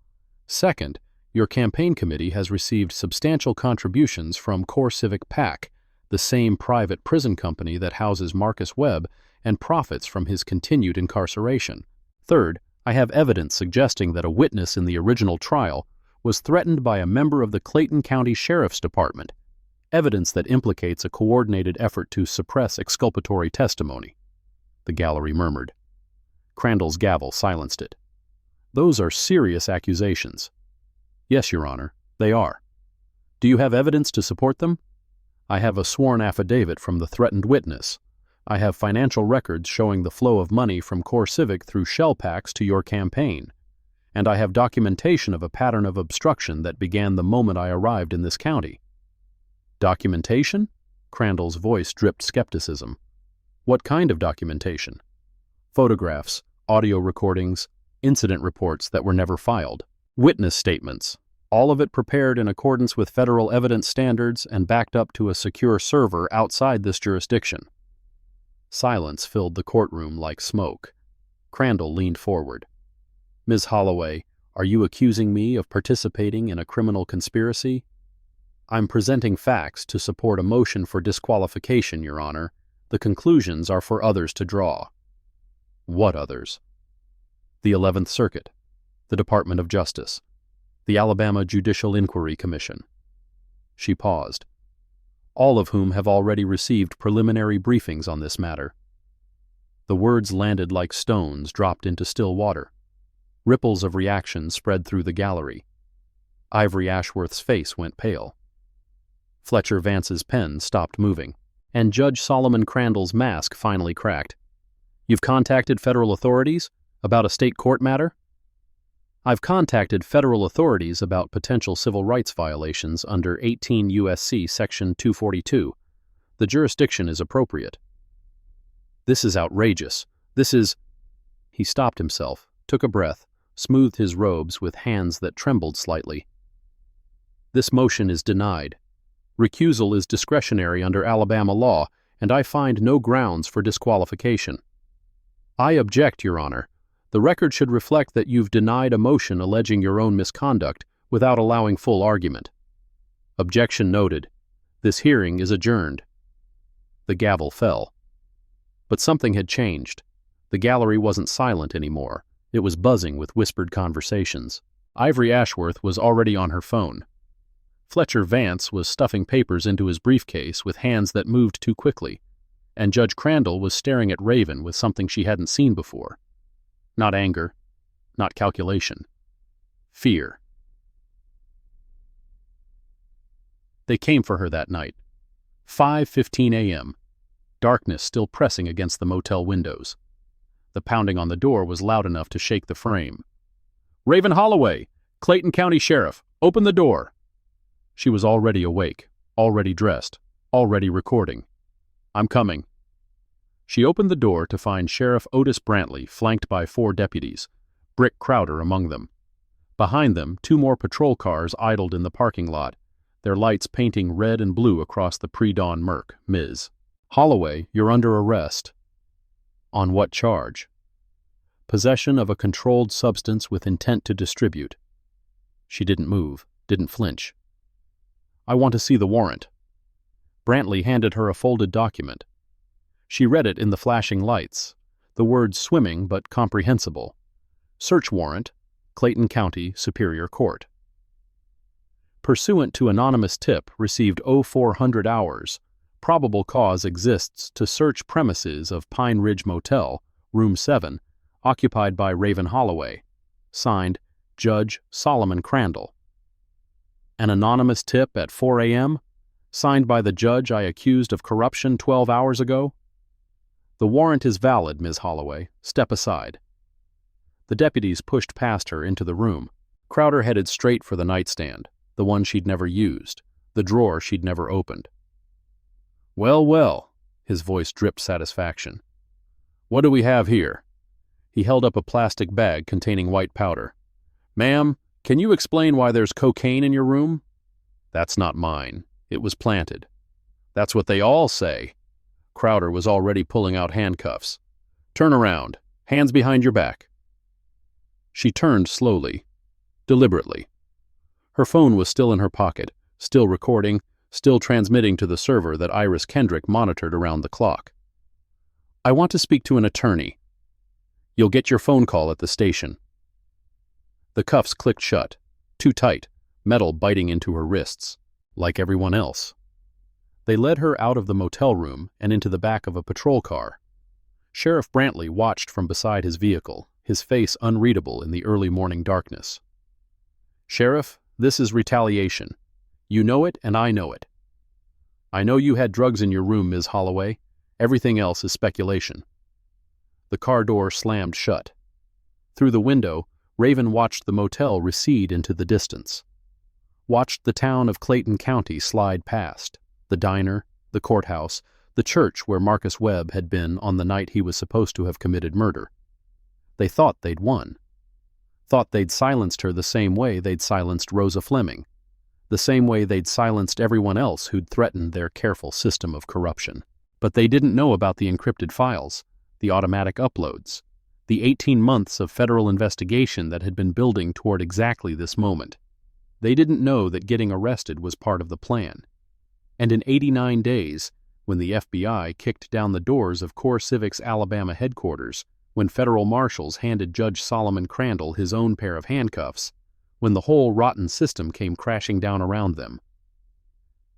Second, your campaign committee has received substantial contributions from CoreCivic PAC, the same private prison company that houses Marcus Webb and profits from his continued incarceration. Third, I have evidence suggesting that a witness in the original trial was threatened by a member of the Clayton County Sheriff's Department, evidence that implicates a coordinated effort to suppress exculpatory testimony. The gallery murmured. Crandall's gavel silenced it. Those are serious accusations. Yes, Your Honor, they are. Do you have evidence to support them? I have a sworn affidavit from the threatened witness. I have financial records showing the flow of money from CoreCivic through shell packs to your campaign. And I have documentation of a pattern of obstruction that began the moment I arrived in this county. Documentation? Crandall's voice dripped skepticism. What kind of documentation? Photographs, audio recordings, incident reports that were never filed. Witness statements, all of it prepared in accordance with federal evidence standards and backed up to a secure server outside this jurisdiction. Silence filled the courtroom like smoke. Crandall leaned forward. Ms. Holloway, are you accusing me of participating in a criminal conspiracy? I'm presenting facts to support a motion for disqualification, Your Honor. The conclusions are for others to draw. What others? The 11th Circuit, the Department of Justice, the Alabama Judicial Inquiry Commission. She paused. All of whom have already received preliminary briefings on this matter. The words landed like stones dropped into still water. Ripples of reaction spread through the gallery. Ivory Ashworth's face went pale. Fletcher Vance's pen stopped moving, and Judge Solomon Crandall's mask finally cracked. You've contacted federal authorities about a state court matter? I've contacted federal authorities about potential civil rights violations under 18 U.S.C. Section 242. The jurisdiction is appropriate. This is outrageous. This is... He stopped himself, took a breath, smoothed his robes with hands that trembled slightly. This motion is denied. Recusal is discretionary under Alabama law, and I find no grounds for disqualification. I object, Your Honor. The record should reflect that you've denied a motion alleging your own misconduct without allowing full argument. Objection noted. This hearing is adjourned. The gavel fell. But something had changed. The gallery wasn't silent anymore. It was buzzing with whispered conversations. Ivory Ashworth was already on her phone. Fletcher Vance was stuffing papers into his briefcase with hands that moved too quickly, and Judge Crandall was staring at Raven with something she hadn't seen before. Not anger, not calculation. Fear. They came for her that night. 5:15 a.m. Darkness still pressing against the motel windows. The pounding on the door was loud enough to shake the frame. Raven Holloway, Clayton County Sheriff, open the door. She was already awake, already dressed, already recording. I'm coming. She opened the door to find Sheriff Otis Brantley flanked by 4 deputies, Brick Crowder among them. Behind them, 2 more patrol cars idled in the parking lot, their lights painting red and blue across the pre-dawn murk. Ms. Holloway, you're under arrest. On what charge? Possession of a controlled substance with intent to distribute. She didn't move, didn't flinch. I want to see the warrant. Brantley handed her a folded document. She read it in the flashing lights. The words swimming but comprehensible. Search warrant, Clayton County Superior Court. Pursuant to anonymous tip received 0400 hours, probable cause exists to search premises of Pine Ridge Motel, Room 7, occupied by Raven Holloway. Signed, Judge Solomon Crandall. An anonymous tip at 4 a.m., signed by the judge I accused of corruption 12 hours ago. The warrant is valid, Ms. Holloway. Step aside. The deputies pushed past her into the room. Crowder headed straight for the nightstand, the one she'd never used, the drawer she'd never opened. Well, well, his voice dripped satisfaction. What do we have here? He held up a plastic bag containing white powder. Ma'am, can you explain why there's cocaine in your room? That's not mine. It was planted. That's what they all say. Crowder was already pulling out handcuffs. Turn around. Hands behind your back. She turned slowly, deliberately. Her phone was still in her pocket, still recording, still transmitting to the server that Iris Kendrick monitored around the clock. I want to speak to an attorney. You'll get your phone call at the station. The cuffs clicked shut, too tight, metal biting into her wrists, like everyone else. They led her out of the motel room and into the back of a patrol car. Sheriff Brantley watched from beside his vehicle, his face unreadable in the early morning darkness. Sheriff, this is retaliation. You know it and I know it. I know you had drugs in your room, Ms. Holloway. Everything else is speculation. The car door slammed shut. Through the window, Raven watched the motel recede into the distance. Watched the town of Clayton County slide past, the diner, the courthouse, the church where Marcus Webb had been on the night he was supposed to have committed murder. They thought they'd won. Thought they'd silenced her the same way they'd silenced Rosa Fleming, the same way they'd silenced everyone else who'd threatened their careful system of corruption. But they didn't know about the encrypted files, the automatic uploads, the 18 months of federal investigation that had been building toward exactly this moment. They didn't know that getting arrested was part of the plan. And in 89 days, when the FBI kicked down the doors of Core Civic's Alabama headquarters, when federal marshals handed Judge Solomon Crandall his own pair of handcuffs, when the whole rotten system came crashing down around them,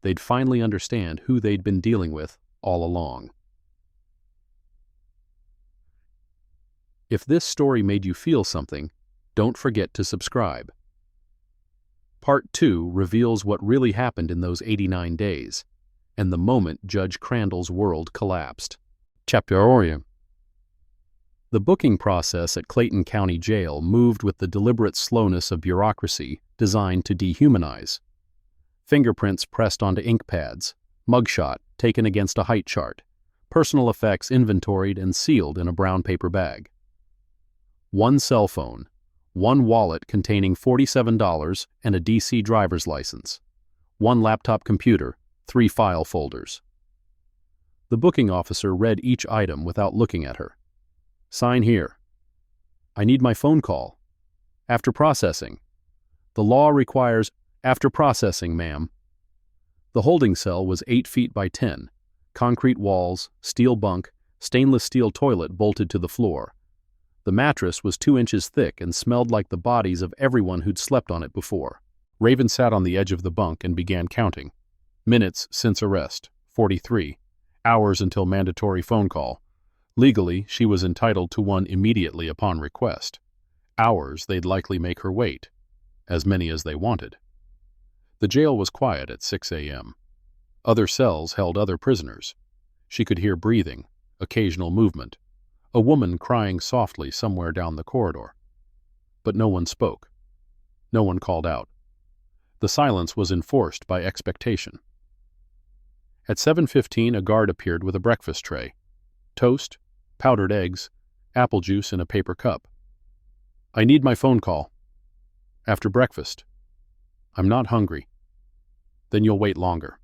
they'd finally understand who they'd been dealing with all along. If this story made you feel something, don't forget to subscribe. Part 2 reveals what really happened in those 89 days, and the moment Judge Crandall's world collapsed. Chapter Orium. The booking process at Clayton County Jail moved with the deliberate slowness of bureaucracy designed to dehumanize. Fingerprints pressed onto ink pads, mugshot taken against a height chart, personal effects inventoried and sealed in a brown paper bag. One cell phone, one wallet containing $47 and a DC driver's license, one laptop computer, 3 file folders. The booking officer read each item without looking at her. Sign here. I need my phone call. After processing. The law requires after processing, ma'am. The holding cell was 8 feet by 10, concrete walls, steel bunk, stainless steel toilet bolted to the floor. The mattress was 2 inches thick and smelled like the bodies of everyone who'd slept on it before. Raven sat on the edge of the bunk and began counting. Minutes since arrest, 43. Hours until mandatory phone call. Legally, she was entitled to one immediately upon request. Hours they'd likely make her wait, as many as they wanted. The jail was quiet at 6 a.m. Other cells held other prisoners. She could hear breathing, occasional movement, a woman crying softly somewhere down the corridor. But no one spoke. No one called out. The silence was enforced by expectation. At 7:15, a guard appeared with a breakfast tray. Toast, powdered eggs, apple juice in a paper cup. I need my phone call. After breakfast. I'm not hungry. Then you'll wait longer.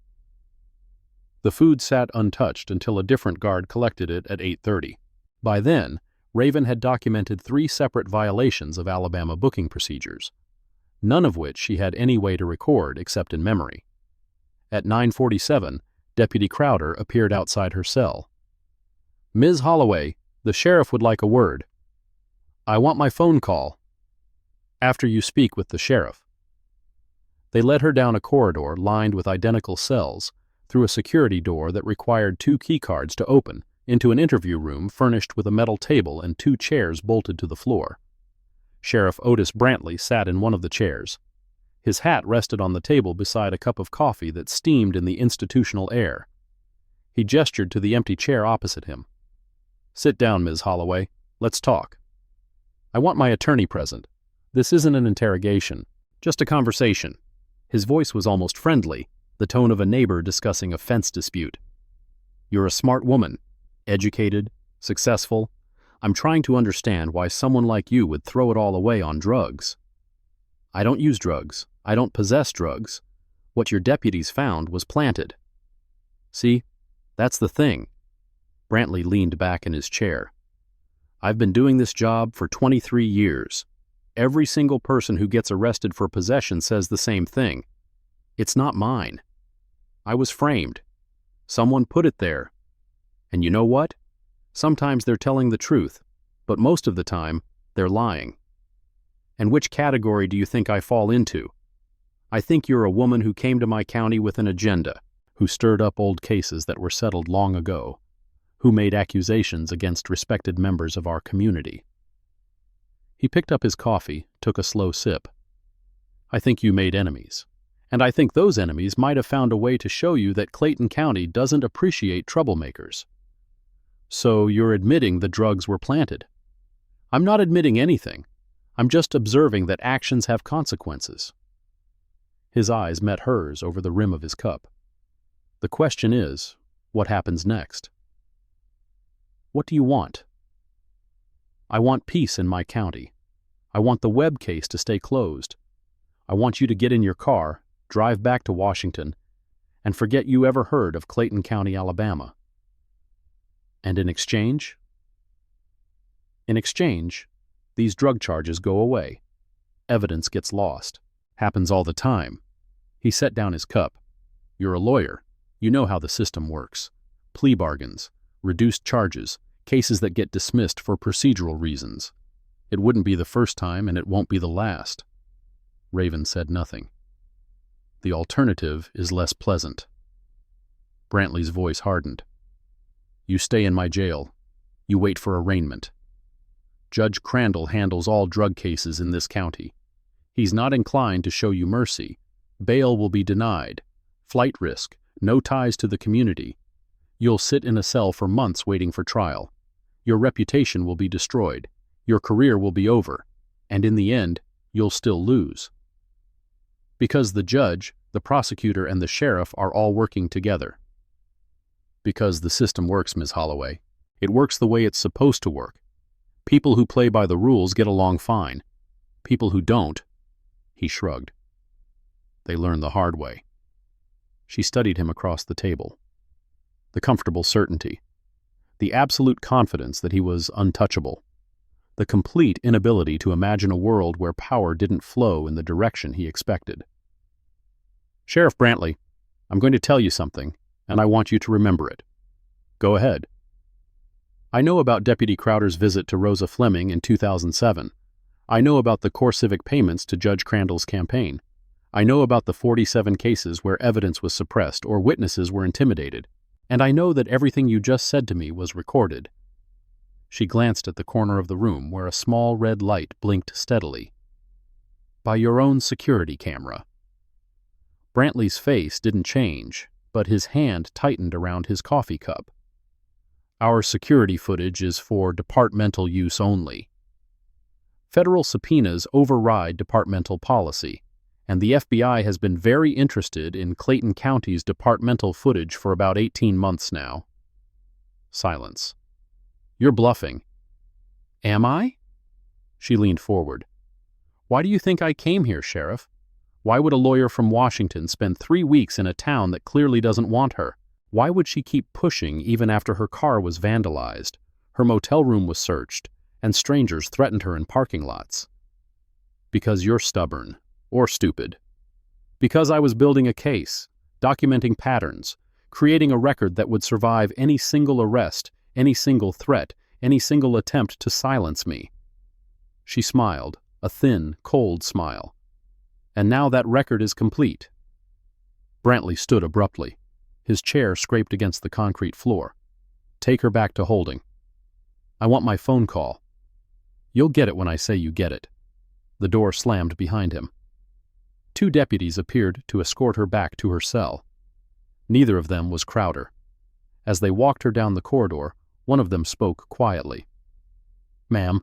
The food sat untouched until a different guard collected it at 8:30. By then, Raven had documented 3 separate violations of Alabama booking procedures, none of which she had any way to record except in memory. At 9:47, Deputy Crowder appeared outside her cell. Ms. Holloway, The sheriff would like a word. I want my phone call. After you speak with the sheriff. They led her down a corridor lined with identical cells, through a security door that required 2 keycards to open, into an interview room furnished with a metal table and 2 chairs bolted to the floor. Sheriff Otis Brantley sat in one of the chairs. His hat rested on the table beside a cup of coffee that steamed in the institutional air. He gestured to the empty chair opposite him. Sit down, Ms. Holloway. Let's talk. I want my attorney present. This isn't an interrogation, just a conversation. His voice was almost friendly, the tone of a neighbor discussing a fence dispute. You're a smart woman, educated, successful. I'm trying to understand why someone like you would throw it all away on drugs. I don't use drugs. I don't possess drugs. What your deputies found was planted. See, that's the thing. Brantley leaned back in his chair. I've been doing this job for 23 years. Every single person who gets arrested for possession says the same thing. It's not mine. I was framed. Someone put it there. And you know what? Sometimes they're telling the truth, but most of the time, they're lying. And which category do you think I fall into? I think you're a woman who came to my county with an agenda, who stirred up old cases that were settled long ago, who made accusations against respected members of our community. He picked up his coffee, took a slow sip. I think you made enemies. And I think those enemies might have found a way to show you that Clayton County doesn't appreciate troublemakers. So you're admitting the drugs were planted. I'm not admitting anything. I'm just observing that actions have consequences. His eyes met hers over the rim of his cup. The question is, what happens next? What do you want? I want peace in my county. I want the Webb case to stay closed. I want you to get in your car, drive back to Washington, and forget you ever heard of Clayton County, Alabama. And in exchange? In exchange, these drug charges go away. Evidence gets lost. Happens all the time. He set down his cup. You're a lawyer. You know how the system works. Plea bargains, reduced charges, cases that get dismissed for procedural reasons. It wouldn't be the first time, and it won't be the last. Raven said nothing. The alternative is less pleasant. Brantley's voice hardened. You stay in my jail. You wait for arraignment. Judge Crandall handles all drug cases in this county. He's not inclined to show you mercy. Bail will be denied. Flight risk. No ties to the community. You'll sit in a cell for months waiting for trial. Your reputation will be destroyed. Your career will be over. And in the end, you'll still lose. Because the judge, the prosecutor, and the sheriff are all working together. Because the system works, Ms. Holloway. It works the way it's supposed to work. People who play by the rules get along fine. People who don't, he shrugged. They learn the hard way. She studied him across the table. The comfortable certainty. The absolute confidence that he was untouchable. The complete inability to imagine a world where power didn't flow in the direction he expected. Sheriff Brantley, I'm going to tell you something, and I want you to remember it. Go ahead. I know about Deputy Crowder's visit to Rosa Fleming in 2007. I know about the CoreCivic payments to Judge Crandall's campaign. I know about the 47 cases where evidence was suppressed or witnesses were intimidated. And I know that everything you just said to me was recorded. She glanced at the corner of the room where a small red light blinked steadily. By your own security camera. Brantley's face didn't change, but his hand tightened around his coffee cup. Our security footage is for departmental use only. Federal subpoenas override departmental policy, and the FBI has been very interested in Clayton County's departmental footage for about 18 months now. Silence. You're bluffing. Am I? She leaned forward. Why do you think I came here, Sheriff? Why would a lawyer from Washington spend 3 weeks in a town that clearly doesn't want her? Why would she keep pushing even after her car was vandalized, her motel room was searched, and strangers threatened her in parking lots? Because you're stubborn. Or stupid. Because I was building a case, documenting patterns, creating a record that would survive any single arrest, any single threat, any single attempt to silence me. She smiled, a thin, cold smile. And now that record is complete. Brantley stood abruptly. His chair scraped against the concrete floor. Take her back to holding. I want my phone call. You'll get it when I say you get it. The door slammed behind him. 2 deputies appeared to escort her back to her cell. Neither of them was Crowder. As they walked her down the corridor, one of them spoke quietly. Ma'am,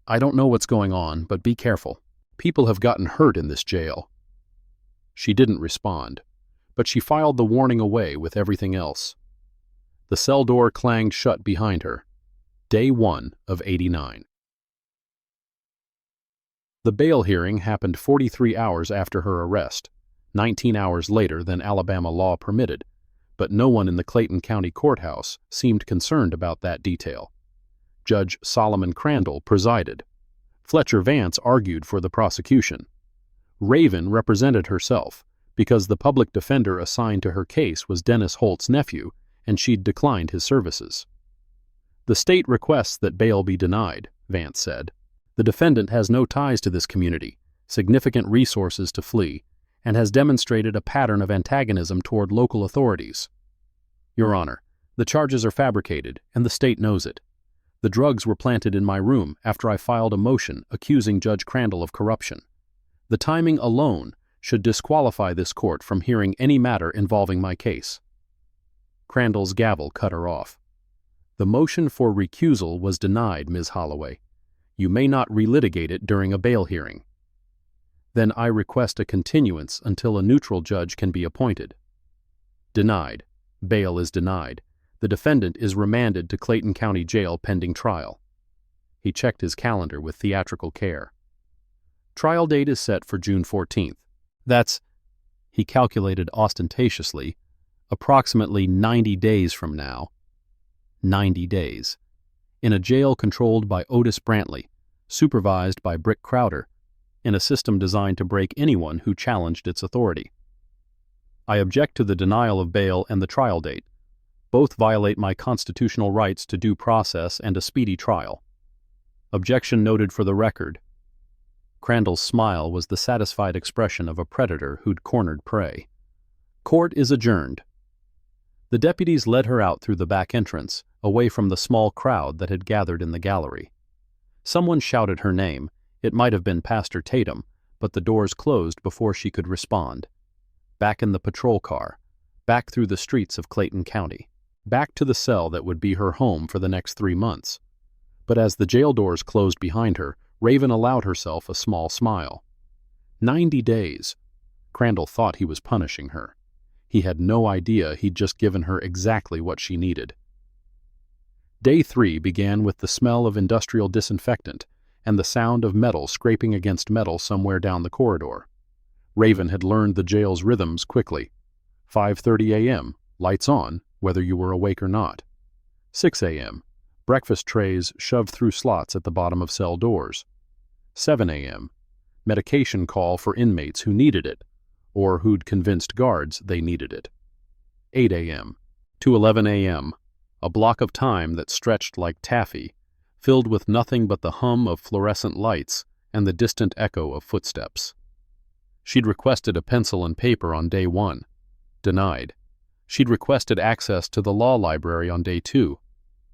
I don't know what's going on, but be careful. People have gotten hurt in this jail. She didn't respond, but she filed the warning away with everything else. The cell door clanged shut behind her. Day 1 of 89. The bail hearing happened 43 hours after her arrest, 19 hours later than Alabama law permitted, but no one in the Clayton County Courthouse seemed concerned about that detail. Judge Solomon Crandall presided. Fletcher Vance argued for the prosecution. Raven represented herself because the public defender assigned to her case was Dennis Holt's nephew, and she'd declined his services. The state requests that bail be denied, Vance said. The defendant has no ties to this community, significant resources to flee, and has demonstrated a pattern of antagonism toward local authorities. Your Honor, the charges are fabricated, and the state knows it. The drugs were planted in my room after I filed a motion accusing Judge Crandall of corruption. The timing alone should disqualify this court from hearing any matter involving my case. Crandall's gavel cut her off. The motion for recusal was denied, Ms. Holloway. You may not relitigate it during a bail hearing. Then I request a continuance until a neutral judge can be appointed. Denied. Bail is denied. The defendant is remanded to Clayton County Jail pending trial. He checked his calendar with theatrical care. Trial date is set for June 14th. That's, he calculated ostentatiously, approximately 90 days from now. 90 days. In a jail controlled by Otis Brantley, supervised by Brick Crowder, in a system designed to break anyone who challenged its authority. I object to the denial of bail and the trial date. Both violate my constitutional rights to due process and a speedy trial. Objection noted for the record. Crandall's smile was the satisfied expression of a predator who'd cornered prey. Court is adjourned. The deputies led her out through the back entrance, away from the small crowd that had gathered in the gallery. Someone shouted her name. It might have been Pastor Tatum, but the doors closed before she could respond. Back in the patrol car, back through the streets of Clayton County, back to the cell that would be her home for the next 3 months. But as the jail doors closed behind her, Raven allowed herself a small smile. 90 days. Crandall thought he was punishing her. He had no idea he'd just given her exactly what she needed. Day 3 began with the smell of industrial disinfectant and the sound of metal scraping against metal somewhere down the corridor. Raven had learned the jail's rhythms quickly. 5:30 a.m., lights on, whether you were awake or not. 6 a.m., breakfast trays shoved through slots at the bottom of cell doors. 7 a.m., medication call for inmates who needed it, or who'd convinced guards they needed it. 8 a.m. to 11 a.m., a block of time that stretched like taffy, filled with nothing but the hum of fluorescent lights and the distant echo of footsteps. She'd requested a pencil and paper on day 1. Denied. She'd requested access to the law library on day 2.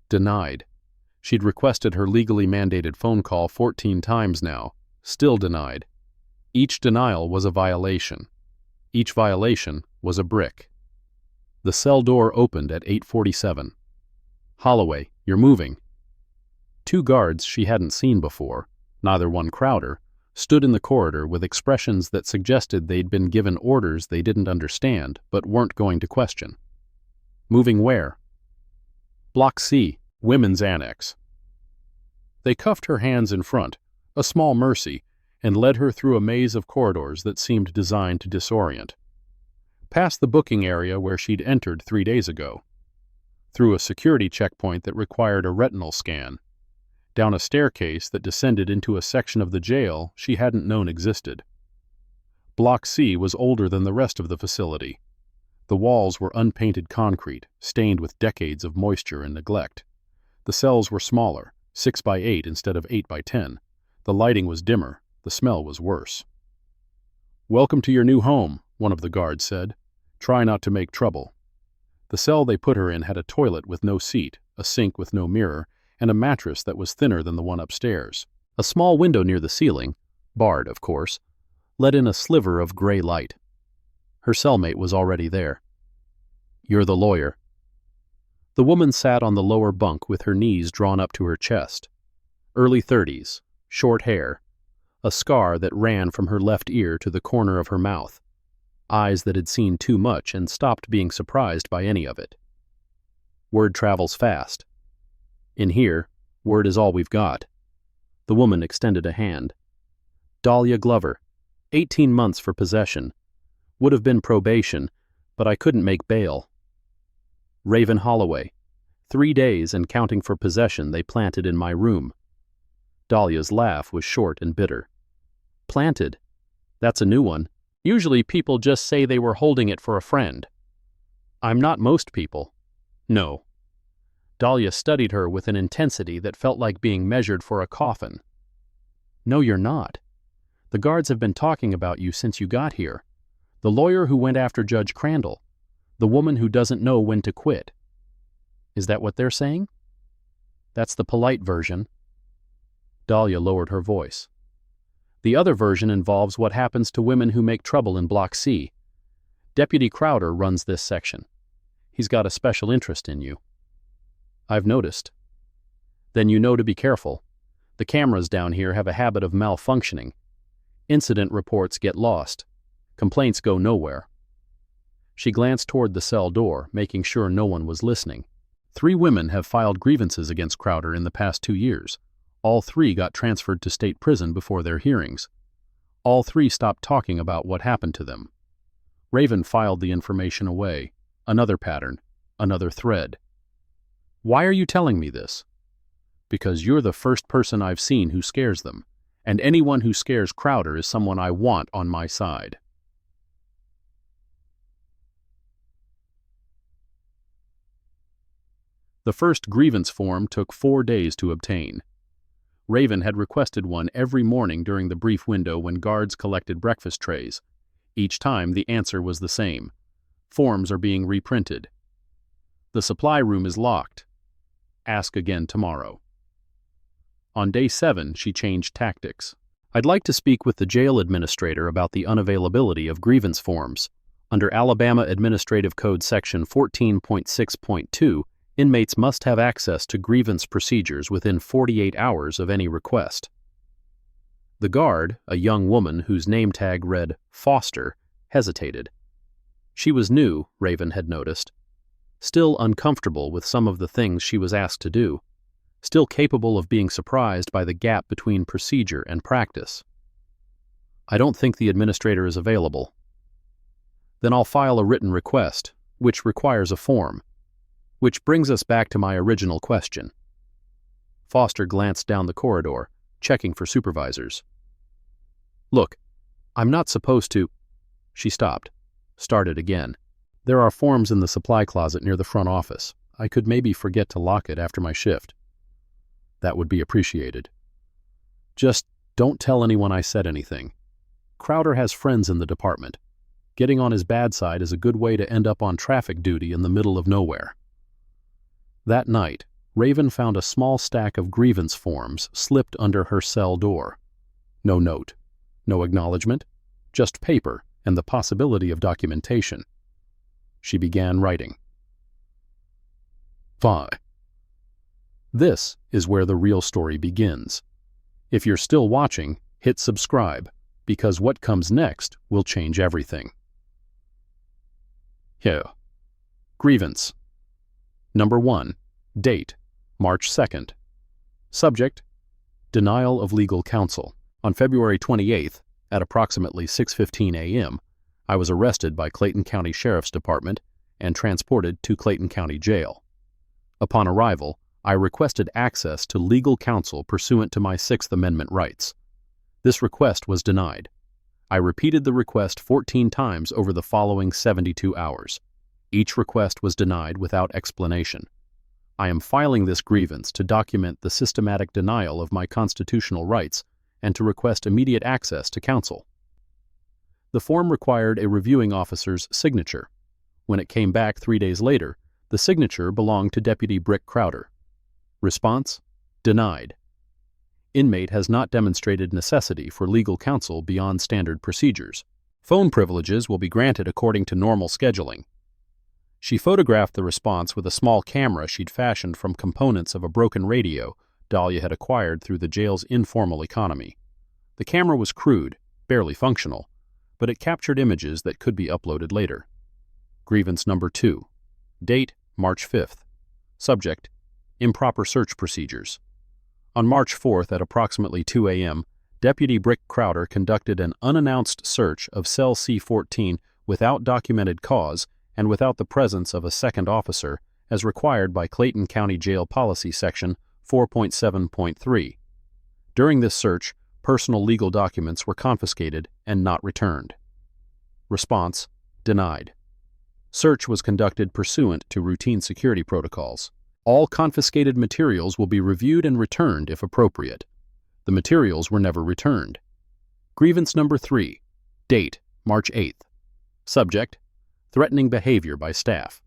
Denied. She'd requested her legally mandated phone call 14 times now. Still denied. Each denial was a violation. Each violation was a brick. The cell door opened at 8:47. Holloway, you're moving. 2 guards she hadn't seen before, neither one Crowder, stood in the corridor with expressions that suggested they'd been given orders they didn't understand but weren't going to question. Moving where? Block C, Women's Annex. They cuffed her hands in front, a small mercy, and led her through a maze of corridors that seemed designed to disorient. Past the booking area where she'd entered 3 days ago. Through a security checkpoint that required a retinal scan. Down a staircase that descended into a section of the jail she hadn't known existed. Block C was older than the rest of the facility. The walls were unpainted concrete, stained with decades of moisture and neglect. The cells were smaller, 6 by 8 instead of 8 by 10. The lighting was dimmer, the smell was worse. "Welcome to your new home," one of the guards said. "Try not to make trouble." The cell they put her in had a toilet with no seat, a sink with no mirror, and a mattress that was thinner than the one upstairs. A small window near the ceiling, barred of course, let in a sliver of gray light. Her cellmate was already there. "You're the lawyer." The woman sat on the lower bunk with her knees drawn up to her chest. Early 30s, short hair, a scar that ran from her left ear to the corner of her mouth, eyes that had seen too much and stopped being surprised by any of it. Word travels fast. In here, word is all we've got. The woman extended a hand. "Dahlia Glover, 18 months for possession. Would have been probation, but I couldn't make bail. Raven Holloway, 3 days and counting for possession they planted in my room." Dahlia's laugh was short and bitter. "Planted? That's a new one. Usually people just say they were holding it for a friend." "I'm not most people." "No." Dahlia studied her with an intensity that felt like being measured for a coffin. "No, you're not. The guards have been talking about you since you got here. The lawyer who went after Judge Crandall. The woman who doesn't know when to quit." "Is that what they're saying?" "That's the polite version." Dahlia lowered her voice. "The other version involves what happens to women who make trouble in Block C. Deputy Crowder runs this section. He's got a special interest in you." "I've noticed." "Then you know to be careful. The cameras down here have a habit of malfunctioning. Incident reports get lost. Complaints go nowhere." She glanced toward the cell door, making sure no one was listening. 3 women have filed grievances against Crowder in the past 2 years. All 3 got transferred to state prison before their hearings. All 3 stopped talking about what happened to them. Raven filed the information away. Another pattern, another thread. "Why are you telling me this?" "Because you're the first person I've seen who scares them, and anyone who scares Crowder is someone I want on my side." The first grievance form took 4 days to obtain. Raven had requested one every morning during the brief window when guards collected breakfast trays. Each time the answer was the same. Forms are being reprinted. The supply room is locked. Ask again tomorrow. On day 7, she changed tactics. "I'd like to speak with the jail administrator about the unavailability of grievance forms. Under Alabama Administrative Code Section 14.6.2, inmates must have access to grievance procedures within 48 hours of any request." The guard, a young woman whose name tag read Foster, hesitated. She was new, Raven had noticed. Still uncomfortable with some of the things she was asked to do. Still capable of being surprised by the gap between procedure and practice. "I don't think the administrator is available." "Then I'll file a written request, which requires a form. Which brings us back to my original question." Foster glanced down the corridor, checking for supervisors. "Look, I'm not supposed to—" She stopped, started again. "There are forms in the supply closet near the front office. I could maybe forget to lock it after my shift." "That would be appreciated. Just don't tell anyone I said anything. Crowder has friends in the department. Getting on his bad side is a good way to end up on traffic duty in the middle of nowhere." That night, Raven found a small stack of grievance forms slipped under her cell door. No note, no acknowledgement, just paper and the possibility of documentation. She began writing. 5. This is where the real story begins. If you're still watching, hit subscribe, because what comes next will change everything. Here. Grievance. Number 1. Date, March 2nd. Subject, denial of legal counsel. On February 28th, at approximately 6:15 a.m., I was arrested by Clayton County Sheriff's Department and transported to Clayton County Jail. Upon arrival, I requested access to legal counsel pursuant to my Sixth Amendment rights. This request was denied. I repeated the request 14 times over the following 72 hours. Each request was denied without explanation. I am filing this grievance to document the systematic denial of my constitutional rights and to request immediate access to counsel. The form required a reviewing officer's signature. When it came back 3 days later, the signature belonged to Deputy Brick Crowder. Response: denied. Inmate has not demonstrated necessity for legal counsel beyond standard procedures. Phone privileges will be granted according to normal scheduling. She photographed the response with a small camera she'd fashioned from components of a broken radio Dahlia had acquired through the jail's informal economy. The camera was crude, barely functional, but it captured images that could be uploaded later. Grievance number 2. Date: March 5th. Subject: improper search procedures. On March 4th at approximately 2 a.m., Deputy Brick Crowder conducted an unannounced search of cell C14 without documented cause and without the presence of a second officer, as required by Clayton County Jail Policy Section 4.7.3. During this search, personal legal documents were confiscated and not returned. Response: denied. Search was conducted pursuant to routine security protocols. All confiscated materials will be reviewed and returned if appropriate. The materials were never returned. Grievance number 3. Date: March 8th. Subject: threatening behavior by staff.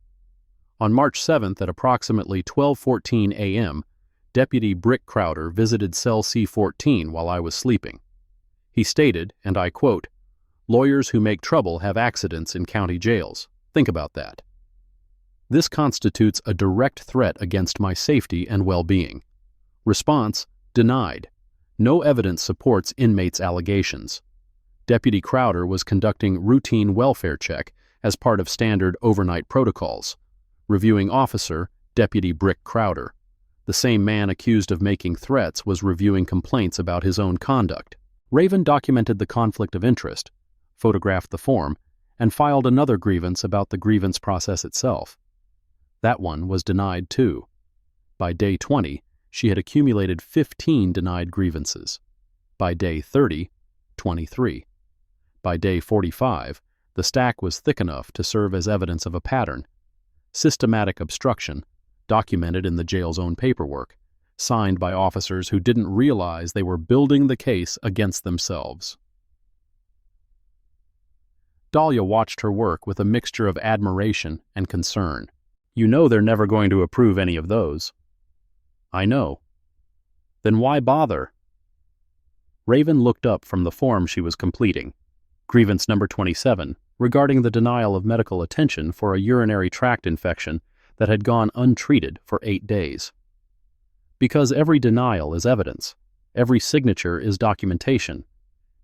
On March 7th at approximately 12:14 a.m., Deputy Brick Crowder visited cell C14 while I was sleeping. He stated, and I quote, "Lawyers who make trouble have accidents in county jails. Think about that." This constitutes a direct threat against my safety and well-being. Response: denied. No evidence supports inmates' allegations. Deputy Crowder was conducting routine welfare check as part of standard overnight protocols. Reviewing officer: Deputy Brick Crowder. The same man accused of making threats was reviewing complaints about his own conduct. Raven documented the conflict of interest, photographed the form, and filed another grievance about the grievance process itself. That one was denied too. By day 20, she had accumulated 15 denied grievances. By day 30, 23. By day 45, the stack was thick enough to serve as evidence of a pattern. Systematic obstruction, documented in the jail's own paperwork, signed by officers who didn't realize they were building the case against themselves. Dahlia watched her work with a mixture of admiration and concern. "You know they're never going to approve any of those." "I know." "Then why bother?" Raven looked up from the form she was completing. Grievance number 27, regarding the denial of medical attention for a urinary tract infection that had gone untreated for 8 days. Because every denial is evidence, every signature is documentation,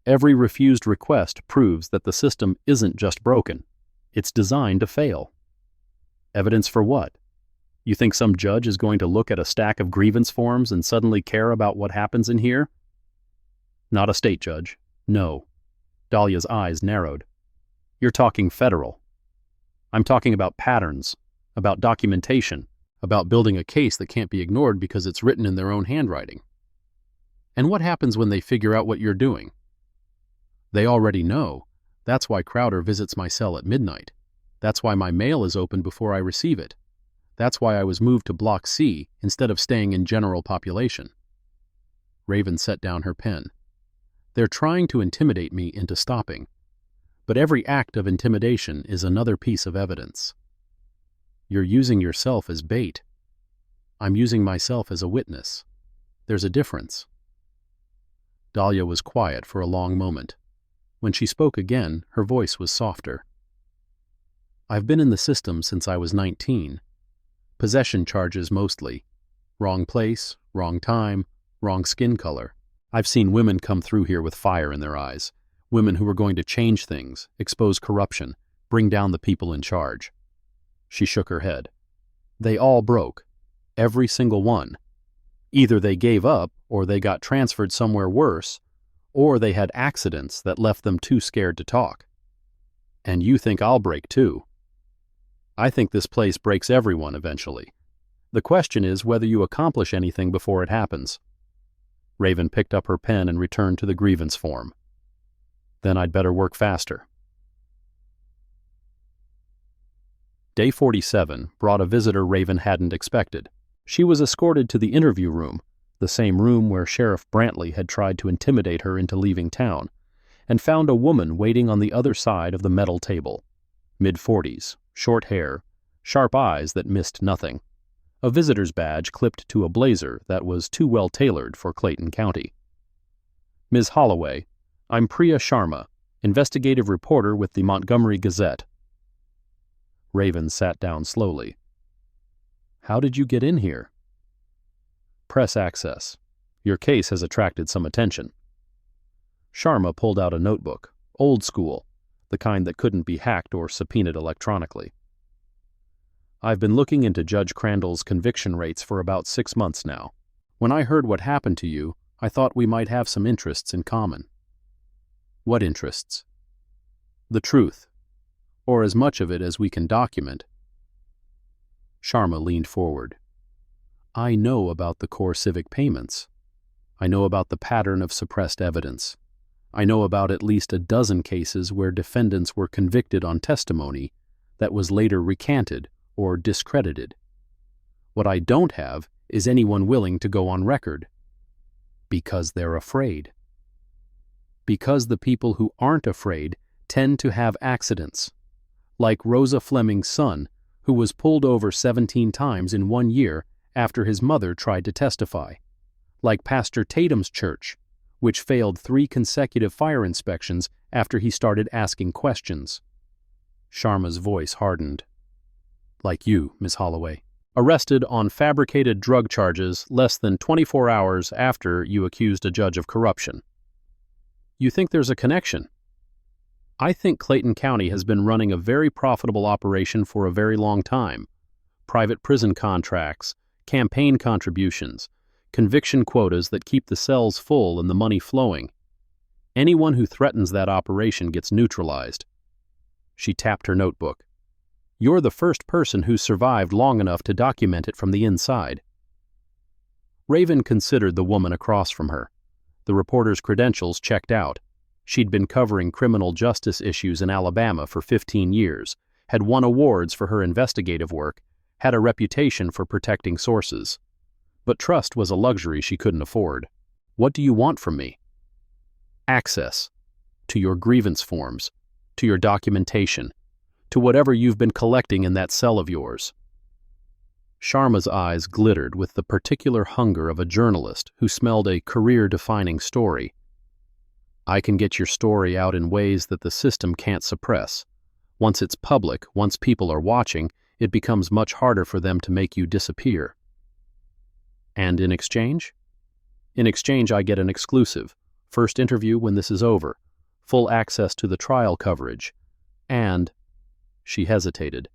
every refused request proves that the system isn't just broken, it's designed to fail. Evidence for what? You think some judge is going to look at a stack of grievance forms and suddenly care about what happens in here? Not a state judge. No. Dahlia's eyes narrowed. You're talking federal. I'm talking about patterns, about documentation, about building a case that can't be ignored because it's written in their own handwriting. And what happens when they figure out what you're doing? They already know. That's why Crowder visits my cell at midnight. That's why my mail is opened before I receive it. That's why I was moved to Block C instead of staying in general population. Raven set down her pen. They're trying to intimidate me into stopping. But every act of intimidation is another piece of evidence. You're using yourself as bait. I'm using myself as a witness. There's a difference. Dahlia was quiet for a long moment. When she spoke again, her voice was softer. I've been in the system since I was 19. Possession charges mostly. Wrong place, wrong time, wrong skin color. I've seen women come through here with fire in their eyes. Women who were going to change things, expose corruption, bring down the people in charge. She shook her head. They all broke. Every single one. Either they gave up, or they got transferred somewhere worse, or they had accidents that left them too scared to talk. And you think I'll break too. I think this place breaks everyone eventually. The question is whether you accomplish anything before it happens. Raven picked up her pen and returned to the grievance form. Then I'd better work faster. Day 47 brought a visitor Raven hadn't expected. She was escorted to the interview room, the same room where Sheriff Brantley had tried to intimidate her into leaving town, and found a woman waiting on the other side of the metal table. Mid-40s, short hair, sharp eyes that missed nothing. A visitor's badge clipped to a blazer that was too well tailored for Clayton County. Ms. Holloway, I'm Priya Sharma, investigative reporter with the Montgomery Gazette. Raven sat down slowly. How did you get in here? Press access. Your case has attracted some attention. Sharma pulled out a notebook, old school, the kind that couldn't be hacked or subpoenaed electronically. I've been looking into Judge Crandall's conviction rates for about 6 months now. When I heard what happened to you, I thought we might have some interests in common. What interests? The truth, or as much of it as we can document. Sharma leaned forward. I know about the core civic payments. I know about the pattern of suppressed evidence. I know about at least a dozen cases where defendants were convicted on testimony that was later recanted or discredited. What I don't have is anyone willing to go on record. Because they're afraid. Because the people who aren't afraid tend to have accidents. Like Rosa Fleming's son, who was pulled over 17 times in 1 year after his mother tried to testify. Like Pastor Tatum's church, which failed 3 consecutive fire inspections after he started asking questions. Sharma's voice hardened. Like you, Ms. Holloway. Arrested on fabricated drug charges less than 24 hours after you accused a judge of corruption. You think there's a connection? I think Clayton County has been running a very profitable operation for a very long time. Private prison contracts, campaign contributions, conviction quotas that keep the cells full and the money flowing. Anyone who threatens that operation gets neutralized. She tapped her notebook. You're the first person who's survived long enough to document it from the inside. Raven considered the woman across from her. The reporter's credentials checked out. She'd been covering criminal justice issues in Alabama for 15 years, had won awards for her investigative work, had a reputation for protecting sources. But trust was a luxury she couldn't afford. What do you want from me? Access. To your grievance forms. To your documentation. To whatever you've been collecting in that cell of yours. Sharma's eyes glittered with the particular hunger of a journalist who smelled a career-defining story. I can get your story out in ways that the system can't suppress. Once it's public, once people are watching, it becomes much harder for them to make you disappear. And in exchange? In exchange, I get an exclusive, first interview when this is over, full access to the trial coverage, and... She hesitated.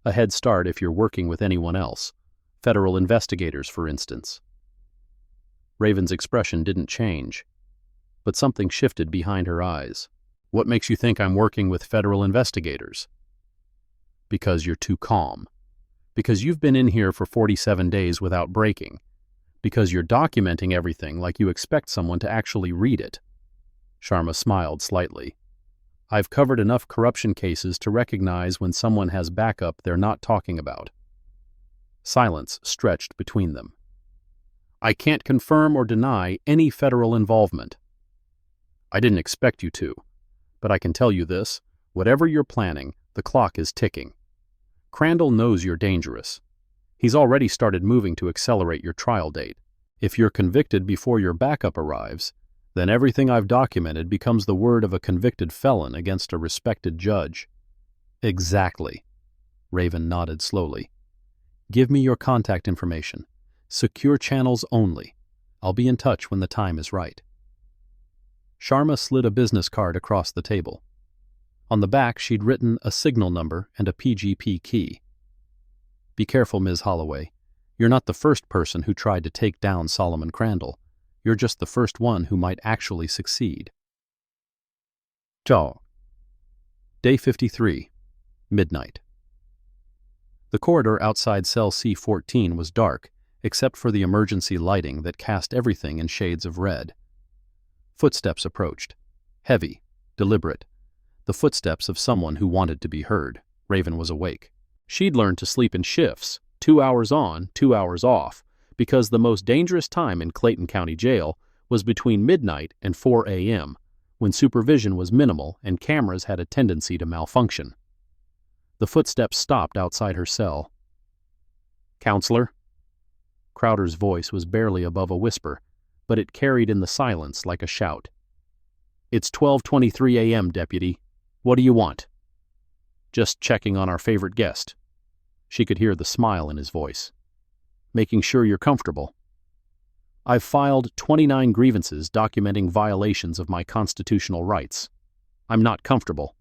A head start if you're working with anyone else. Federal investigators, for instance. Raven's expression didn't change, but something shifted behind her eyes. What makes you think I'm working with federal investigators? Because you're too calm. Because you've been in here for 47 days without breaking. Because you're documenting everything like you expect someone to actually read it. Sharma smiled slightly. I've covered enough corruption cases to recognize when someone has backup they're not talking about. Silence stretched between them. I can't confirm or deny any federal involvement. I didn't expect you to, but I can tell you this, whatever you're planning, the clock is ticking. Crandall knows you're dangerous. He's already started moving to accelerate your trial date. If you're convicted before your backup arrives, then everything I've documented becomes the word of a convicted felon against a respected judge. Exactly. Raven nodded slowly. Give me your contact information. Secure channels only. I'll be in touch when the time is right. Sharma slid a business card across the table. On the back, she'd written a signal number and a PGP key. Be careful, Ms. Holloway. You're not the first person who tried to take down Solomon Crandall. You're just the first one who might actually succeed. Ciao. Day 53. Midnight. The corridor outside cell C-14 was dark, except for the emergency lighting that cast everything in shades of red. Footsteps approached. Heavy, deliberate. The footsteps of someone who wanted to be heard. Raven was awake. She'd learned to sleep in shifts, 2 hours on, 2 hours off, because the most dangerous time in Clayton County Jail was between midnight and 4 a.m., when supervision was minimal and cameras had a tendency to malfunction. The footsteps stopped outside her cell. "Counselor?" Crowder's voice was barely above a whisper, but it carried in the silence like a shout. "It's 12:23 a.m., Deputy. What do you want?" "Just checking on our favorite guest." She could hear the smile in his voice. "Making sure you're comfortable." "I've filed 29 grievances documenting violations of my constitutional rights. I'm not comfortable."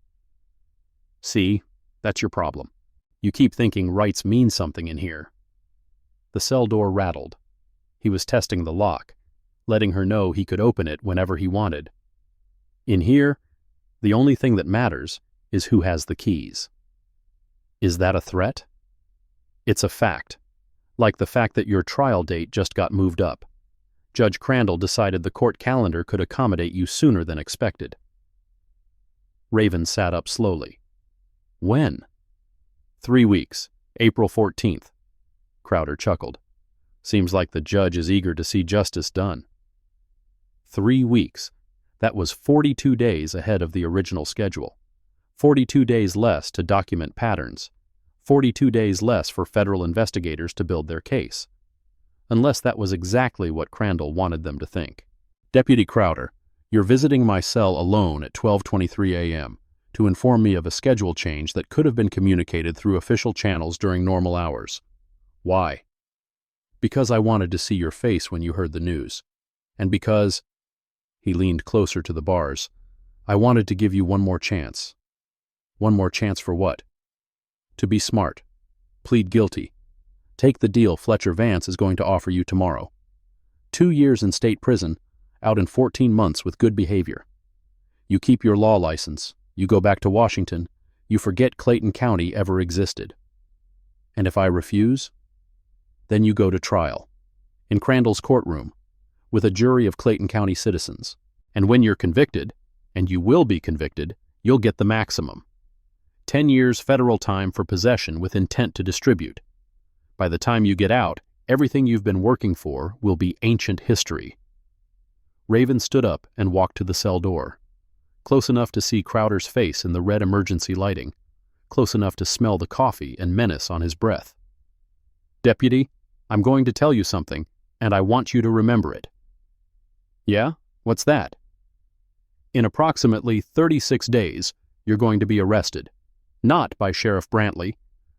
"See, that's your problem. You keep thinking rights mean something in here." The cell door rattled. He was testing the lock, letting her know he could open it whenever he wanted. In here, the only thing that matters is who has the keys. Is that a threat? It's a fact, like the fact that your trial date just got moved up. Judge Crandall decided the court calendar could accommodate you sooner than expected. Raven sat up slowly. "When?" 3 weeks, April 14th. Crowder chuckled. "Seems like the judge is eager to see justice done." 3 weeks. That was 42 days ahead of the original schedule. 42 days less to document patterns. 42 days less for federal investigators to build their case. Unless that was exactly what Crandall wanted them to think. "Deputy Crowder, you're visiting my cell alone at 12:23 a.m. to inform me of a schedule change that could have been communicated through official channels during normal hours. Why?" "Because I wanted to see your face when you heard the news. And because," he leaned closer to the bars, "I wanted to give you one more chance." "One more chance for what?" "To be smart. Plead guilty. Take the deal Fletcher Vance is going to offer you tomorrow. 2 years in state prison, out in 14 months with good behavior. You keep your law license, you go back to Washington, you forget Clayton County ever existed. And if I refuse? Then you go to trial. In Crandall's courtroom, with a jury of Clayton County citizens. And when you're convicted, and you will be convicted, you'll get the maximum. 10 years federal time for possession with intent to distribute. By the time you get out, everything you've been working for will be ancient history." Raven stood up and walked to the cell door, close enough to see Crowder's face in the red emergency lighting, close enough to smell the coffee and menace on his breath. "Deputy, I'm going to tell you something, and I want you to remember it." "Yeah? What's that?" "In approximately 36 days, you're going to be arrested. Not by Sheriff Brantley,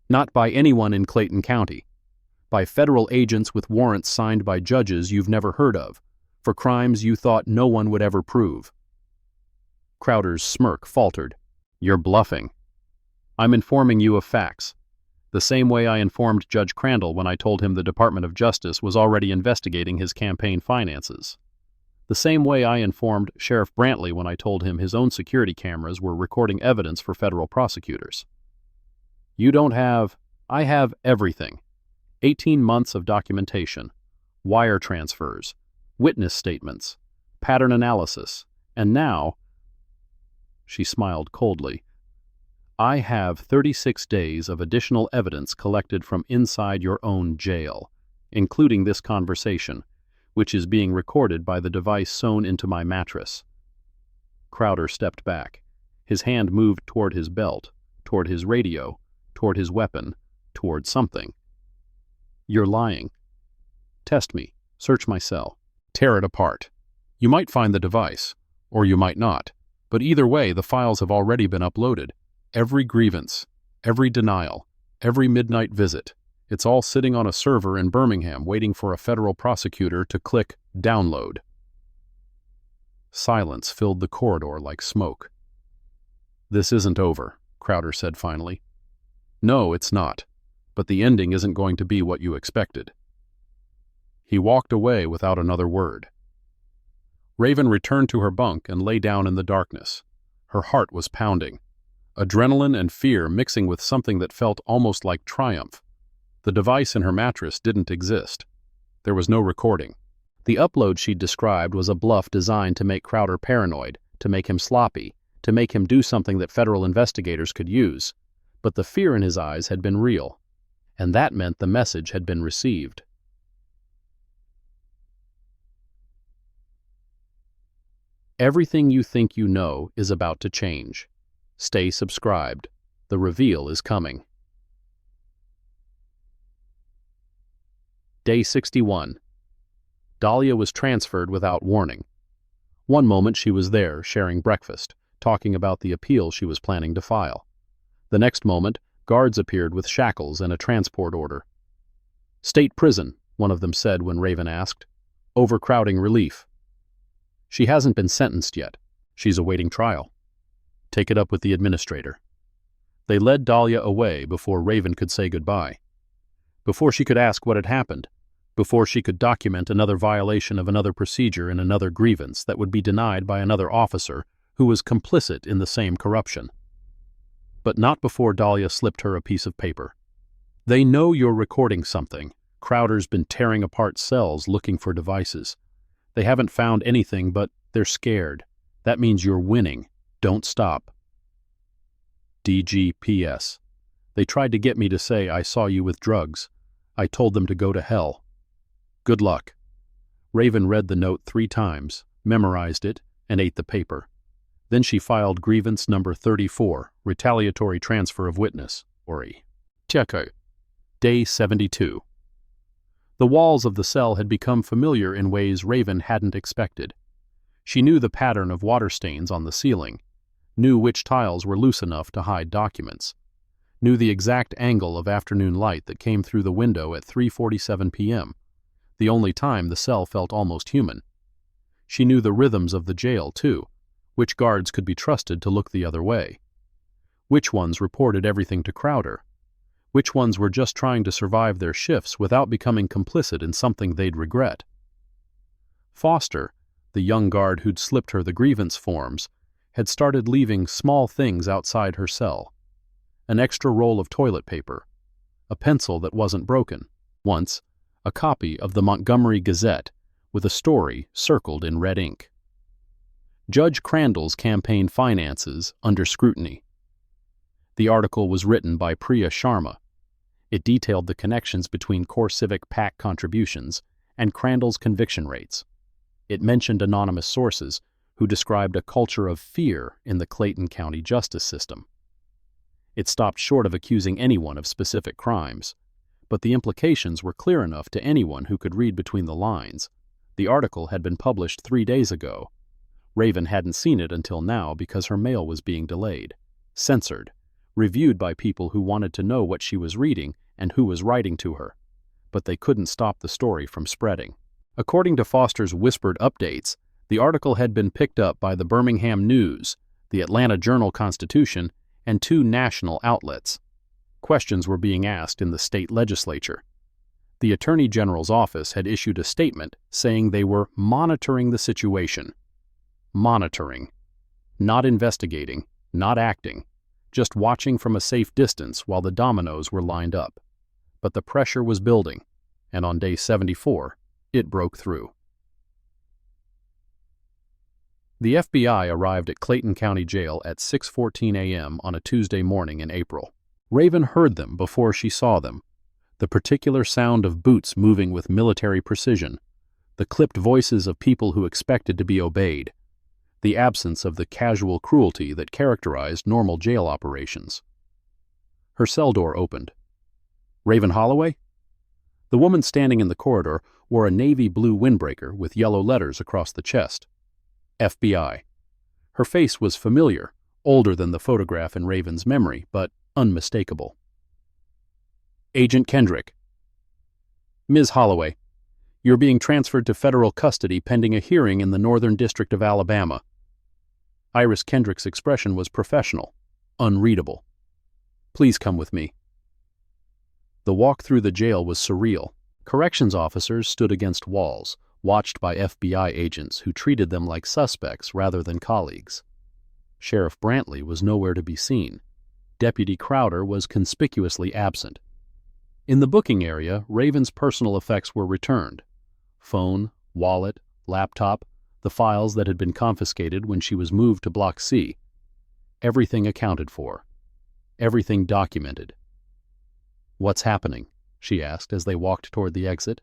not by anyone in Clayton County, by federal agents with warrants signed by judges you've never heard of, for crimes you thought no one would ever prove." Crowder's smirk faltered. "You're bluffing." "I'm informing you of facts. The same way I informed Judge Crandall when I told him the Department of Justice was already investigating his campaign finances. The same way I informed Sheriff Brantley when I told him his own security cameras were recording evidence for federal prosecutors. You don't have, I have everything. 18 months of documentation, wire transfers, witness statements, pattern analysis, and now," she smiled coldly, "I have 36 days of additional evidence collected from inside your own jail, including this conversation, which is being recorded by the device sewn into my mattress." Crowder stepped back. His hand moved toward his belt, toward his radio, toward his weapon, toward something. "You're lying. Test me. Search my cell. Tear it apart. You might find the device, or you might not, but either way the files have already been uploaded. Every grievance, every denial, every midnight visit. It's all sitting on a server in Birmingham waiting for a federal prosecutor to click download." Silence filled the corridor like smoke. "This isn't over," Crowder said finally. "No, it's not. But the ending isn't going to be what you expected." He walked away without another word. Raven returned to her bunk and lay down in the darkness. Her heart was pounding. Adrenaline and fear mixing with something that felt almost like triumph. The device in her mattress didn't exist. There was no recording. The upload she'd described was a bluff designed to make Crowder paranoid, to make him sloppy, to make him do something that federal investigators could use. But the fear in his eyes had been real. and that meant the message had been received. Everything you think you know is about to change. Stay subscribed. The reveal is coming. Day 61. Dahlia was transferred without warning. One moment she was there, sharing breakfast, talking about the appeal she was planning to file. The next moment, guards appeared with shackles and a transport order. "State prison," one of them said when Raven asked. "Overcrowding relief." "She hasn't been sentenced yet. She's awaiting trial." "Take it up with the administrator." They led Dahlia away before Raven could say goodbye. Before she could ask what had happened, before she could document another violation of another procedure in another grievance that would be denied by another officer who was complicit in the same corruption. But not before Dahlia slipped her a piece of paper. "They know you're recording something. Crowder's been tearing apart cells looking for devices. They haven't found anything, but they're scared. That means you're winning. Don't stop. DGPS. They tried to get me to say I saw you with drugs. I told them to go to hell. Good luck." Raven read the note 3 times, memorized it, and ate the paper. Then she filed grievance number 34, retaliatory transfer of witness, or Checo. Day 72. The walls of the cell had become familiar in ways Raven hadn't expected. She knew the pattern of water stains on the ceiling, knew which tiles were loose enough to hide documents, knew the exact angle of afternoon light that came through the window at 3:47 p.m., the only time the cell felt almost human. She knew the rhythms of the jail, too, which guards could be trusted to look the other way, which ones reported everything to Crowder, which ones were just trying to survive their shifts without becoming complicit in something they'd regret. Foster, the young guard who'd slipped her the grievance forms, had started leaving small things outside her cell. An extra roll of toilet paper, a pencil that wasn't broken, once, a copy of the Montgomery Gazette with a story circled in red ink. Judge Crandall's campaign finances under scrutiny. The article was written by Priya Sharma. It detailed the connections between CoreCivic PAC contributions and Crandall's conviction rates. It mentioned anonymous sources who described a culture of fear in the Clayton County justice system. It stopped short of accusing anyone of specific crimes, but the implications were clear enough to anyone who could read between the lines. The article had been published 3 days ago. Raven hadn't seen it until now because her mail was being delayed, censored, reviewed by people who wanted to know what she was reading and who was writing to her, but they couldn't stop the story from spreading. According to Foster's whispered updates, the article had been picked up by the Birmingham News, the Atlanta Journal-Constitution, and 2 national outlets. Questions were being asked in the state legislature. The Attorney General's office had issued a statement saying they were monitoring the situation. Monitoring. Not investigating, not acting, just watching from a safe distance while the dominoes were lined up. But the pressure was building, and on day 74, it broke through. The FBI arrived at Clayton County Jail at 6:14 a.m. on a Tuesday morning in April. Raven heard them before she saw them. The particular sound of boots moving with military precision, the clipped voices of people who expected to be obeyed, the absence of the casual cruelty that characterized normal jail operations. Her cell door opened. "Raven Holloway?" The woman standing in the corridor wore a navy blue windbreaker with yellow letters across the chest. FBI. Her face was familiar, older than the photograph in Raven's memory, but unmistakable. "Agent Kendrick." "Ms. Holloway, you're being transferred to federal custody pending a hearing in the Northern District of Alabama." Iris Kendrick's expression was professional, unreadable. "Please come with me." The walk through the jail was surreal. Corrections officers stood against walls, watched by FBI agents who treated them like suspects rather than colleagues. Sheriff Brantley was nowhere to be seen. Deputy Crowder was conspicuously absent. In the booking area, Raven's personal effects were returned. Phone, wallet, laptop, the files that had been confiscated when she was moved to Block C. Everything accounted for. Everything documented. "What's happening?" she asked as they walked toward the exit.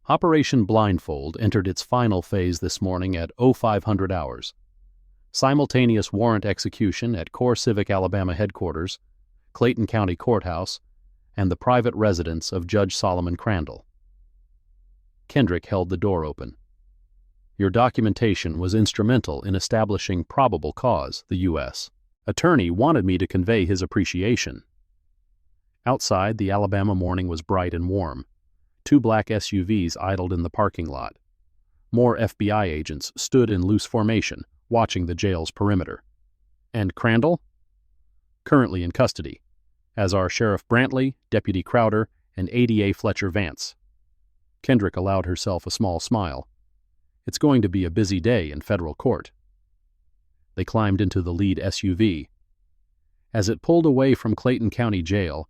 Operation Blindfold entered its final phase this morning at 0500 hours. Simultaneous warrant execution at Core Civic Alabama headquarters, Clayton County Courthouse, and the private residence of Judge Solomon Crandall. Kendrick held the door open. "Your documentation was instrumental in establishing probable cause," the U.S. attorney wanted me to convey his appreciation. Outside, the Alabama morning was bright and warm. 2 black SUVs idled in the parking lot. More FBI agents stood in loose formation, watching the jail's perimeter. "And Crandall?" "Currently in custody, as are Sheriff Brantley, Deputy Crowder, and ADA Fletcher Vance." Kendrick allowed herself a small smile. "It's going to be a busy day in federal court." They climbed into the lead SUV. As it pulled away from Clayton County Jail,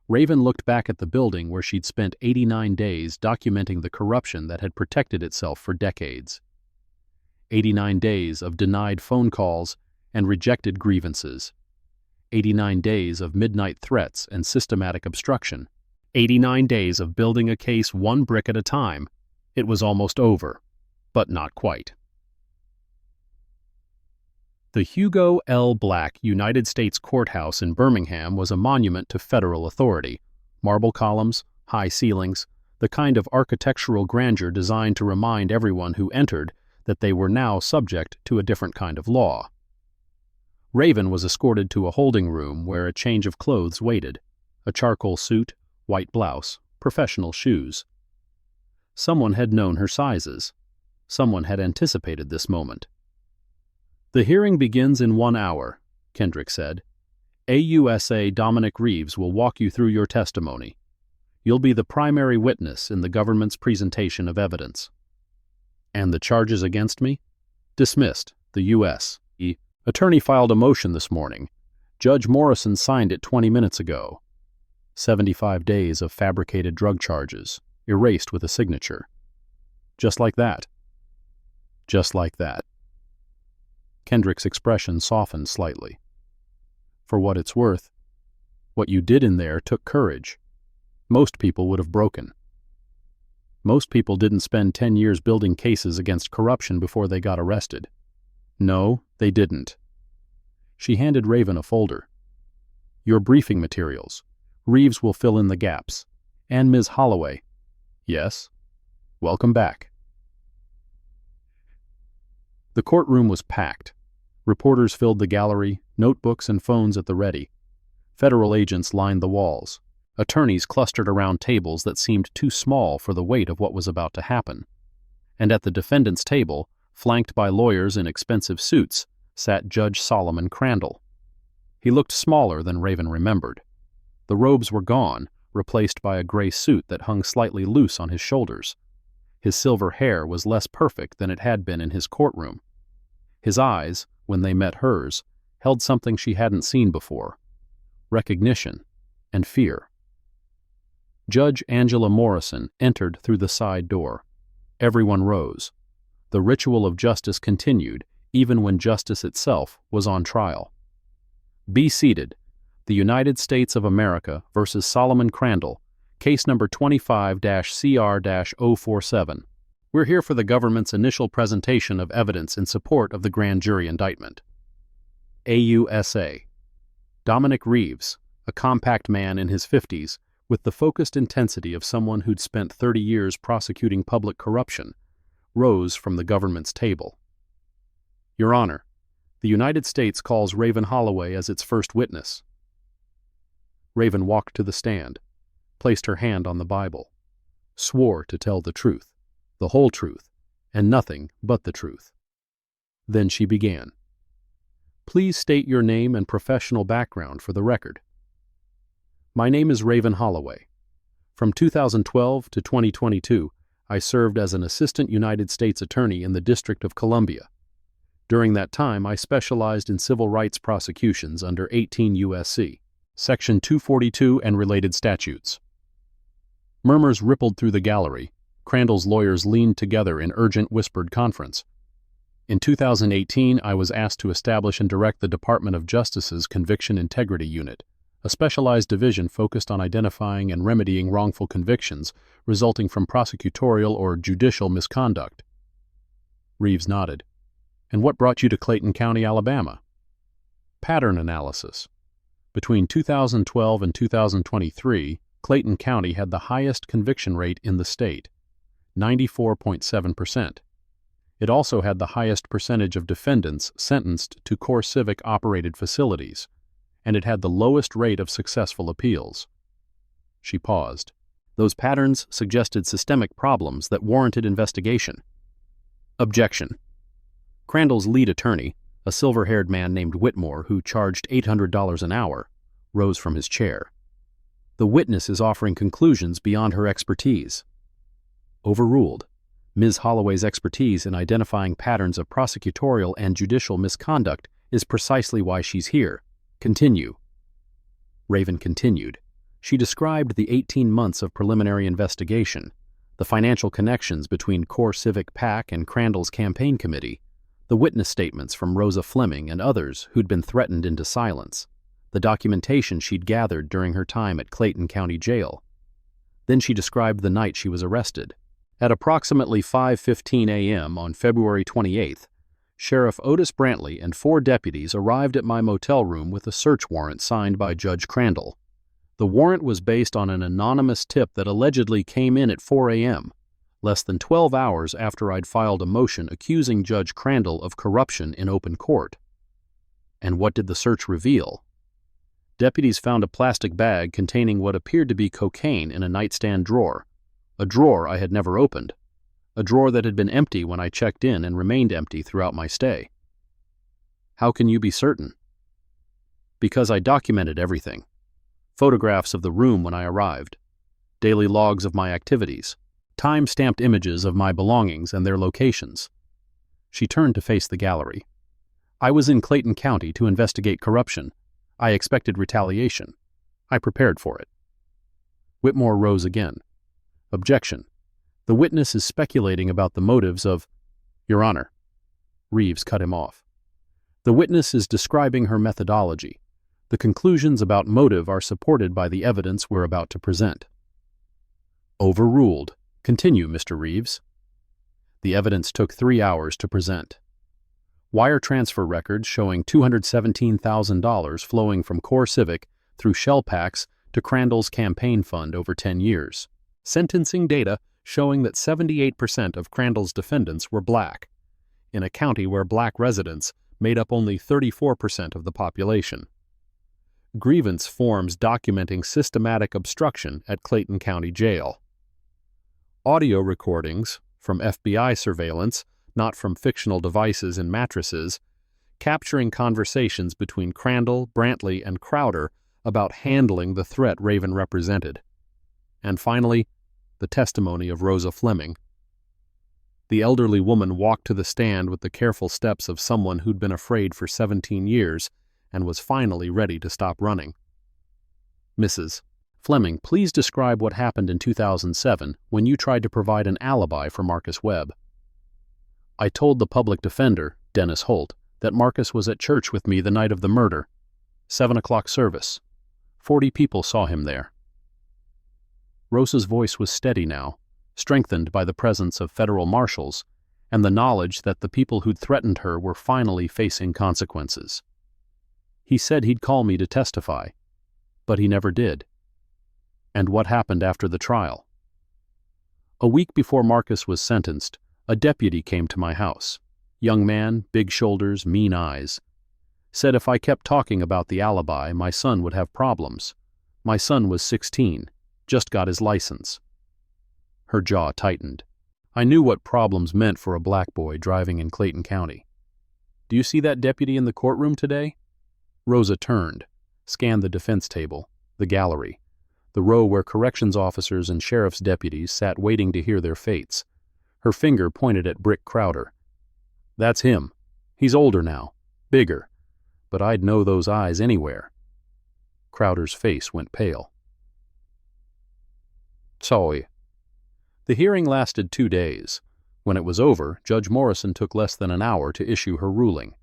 Raven looked back at the building where she'd spent 89 days documenting the corruption that had protected itself for decades. 89 days of denied phone calls and rejected grievances. 89 days of midnight threats and systematic obstruction. 89 days of building a case one brick at a time. It was almost over, but not quite. The Hugo L. Black United States Courthouse in Birmingham was a monument to federal authority. Marble columns, high ceilings, the kind of architectural grandeur designed to remind everyone who entered that they were now subject to a different kind of law. Raven was escorted to a holding room where a change of clothes waited: a charcoal suit, white blouse, professional shoes. Someone had known her sizes. Someone had anticipated this moment. "The hearing begins in 1 hour," Kendrick said. "AUSA Dominic Reeves will walk you through your testimony. You'll be the primary witness in the government's presentation of evidence." "And the charges against me?" "Dismissed," the U.S. attorney filed a motion this morning. Judge Morrison signed it 20 minutes ago. 75 days of fabricated drug charges, erased with a signature. Just like that. Just like that. Kendrick's expression softened slightly. "For what it's worth, what you did in there took courage. Most people would have broken. Most people didn't spend 10 years building cases against corruption before they got arrested. No, they didn't." She handed Raven a folder. "Your briefing materials. Reeves will fill in the gaps. And Ms. Holloway." "Yes." "Welcome back." The courtroom was packed. Reporters filled the gallery, notebooks and phones at the ready. Federal agents lined the walls. Attorneys clustered around tables that seemed too small for the weight of what was about to happen. And at the defendant's table, flanked by lawyers in expensive suits, sat Judge Solomon Crandall. He looked smaller than Raven remembered. The robes were gone, replaced by a gray suit that hung slightly loose on his shoulders. His silver hair was less perfect than it had been in his courtroom. His eyes, when they met hers, held something she hadn't seen before: recognition and fear. Judge Angela Morrison entered through the side door. Everyone rose. The ritual of justice continued, even when justice itself was on trial. "Be seated. The United States of America versus Solomon Crandall, case number 25-CR-047. We're here for the government's initial presentation of evidence in support of the grand jury indictment." AUSA. Dominic Reeves, a compact man in his 50s, with the focused intensity of someone who'd spent 30 years prosecuting public corruption, rose from the government's table. "Your Honor, the United States calls Raven Holloway as its first witness." Raven walked to the stand, placed her hand on the Bible, swore to tell the truth, the whole truth, and nothing but the truth. Then she began. "Please state your name and professional background for the record." "My name is Raven Holloway. From 2012 to 2022, I served as an assistant United States attorney in the District of Columbia. During that time, I specialized in civil rights prosecutions under 18 U.S.C. Section 242 and related statutes." Murmurs rippled through the gallery. Crandall's lawyers leaned together in urgent whispered conference. "In 2018, I was asked to establish and direct the Department of Justice's Conviction Integrity Unit, a specialized division focused on identifying and remedying wrongful convictions resulting from prosecutorial or judicial misconduct. Reeves nodded. And what brought you to Clayton County, Alabama? Pattern analysis. Between 2012 and 2023, Clayton County had the highest conviction rate in the state, 94.7%. It also had the highest percentage of defendants sentenced to CoreCivic-operated facilities, and it had the lowest rate of successful appeals. She paused. Those patterns suggested systemic problems that warranted investigation. Objection. Crandall's lead attorney, a silver-haired man named Whitmore who charged $800 an hour, rose from his chair. The witness is offering conclusions beyond her expertise. Overruled. Ms. Holloway's expertise in identifying patterns of prosecutorial and judicial misconduct is precisely why she's here. Continue. Raven continued. She described the 18 months of preliminary investigation, the financial connections between CoreCivic PAC and Crandall's campaign committee, the witness statements from Rosa Fleming and others who'd been threatened into silence, the documentation she'd gathered during her time at Clayton County Jail. Then she described the night she was arrested. At approximately 5:15 a.m. on February 28th, Sheriff Otis Brantley and 4 deputies arrived at my motel room with a search warrant signed by Judge Crandall. The warrant was based on an anonymous tip that allegedly came in at 4 a.m., less than 12 hours after I'd filed a motion accusing Judge Crandall of corruption in open court. And what did the search reveal? Deputies found a plastic bag containing what appeared to be cocaine in a nightstand drawer, a drawer I had never opened, a drawer that had been empty when I checked in and remained empty throughout my stay. How can you be certain? Because I documented everything. Photographs of the room when I arrived, daily logs of my activities, time-stamped images of my belongings and their locations. She turned to face the gallery. I was in Clayton County to investigate corruption. I expected retaliation. I prepared for it. Whitmore rose again. Objection. The witness is speculating about the motives of... Your Honor. Reeves cut him off. The witness is describing her methodology. The conclusions about motive are supported by the evidence we're about to present. Overruled. Continue, Mr. Reeves. The evidence took 3 hours to present. Wire transfer records showing $217,000 flowing from CoreCivic through shell packs to Crandall's campaign fund over 10 years. Sentencing data showing that 78% of Crandall's defendants were black, in a county where black residents made up only 34% of the population. Grievance forms documenting systematic obstruction at Clayton County Jail. Audio recordings from FBI surveillance, not from fictional devices in mattresses, capturing conversations between Crandall, Brantley, and Crowder about handling the threat Raven represented. And finally, the testimony of Rosa Fleming. The elderly woman walked to the stand with the careful steps of someone who'd been afraid for 17 years and was finally ready to stop running. Mrs. Fleming, please describe what happened in 2007 when you tried to provide an alibi for Marcus Webb. I told the public defender, Dennis Holt, that Marcus was at church with me the night of the murder. 7 o'clock service. 40 people saw him there. Rosa's voice was steady now, strengthened by the presence of federal marshals and the knowledge that the people who'd threatened her were finally facing consequences. He said he'd call me to testify, but he never did. And what happened after the trial? A week before Marcus was sentenced, a deputy came to my house. Young man, big shoulders, mean eyes. Said if I kept talking about the alibi, my son would have problems. My son was 16, just got his license. Her jaw tightened. I knew what problems meant for a black boy driving in Clayton County. Do you see that deputy in the courtroom today? Rosa turned, scanned the defense table, the gallery, the row where corrections officers and sheriff's deputies sat waiting to hear their fates. Her finger pointed at Brick Crowder. That's him. He's older now, bigger, but I'd know those eyes anywhere. Crowder's face went pale. Sorry. The hearing lasted 2 days. When it was over, Judge Morrison took less than an hour to issue her ruling.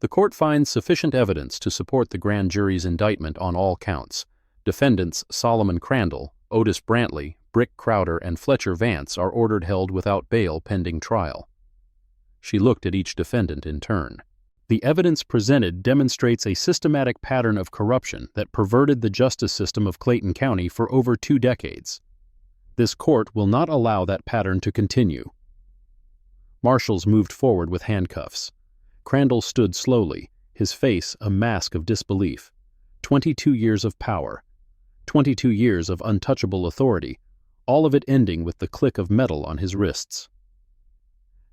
The court finds sufficient evidence to support the grand jury's indictment on all counts. Defendants Solomon Crandall, Otis Brantley, Brick Crowder, and Fletcher Vance are ordered held without bail pending trial. She looked at each defendant in turn. The evidence presented demonstrates a systematic pattern of corruption that perverted the justice system of Clayton County for over 2 decades. This court will not allow that pattern to continue. Marshals moved forward with handcuffs. Crandall stood slowly, his face a mask of disbelief. 22 years of power. 22 years of untouchable authority, all of it ending with the click of metal on his wrists.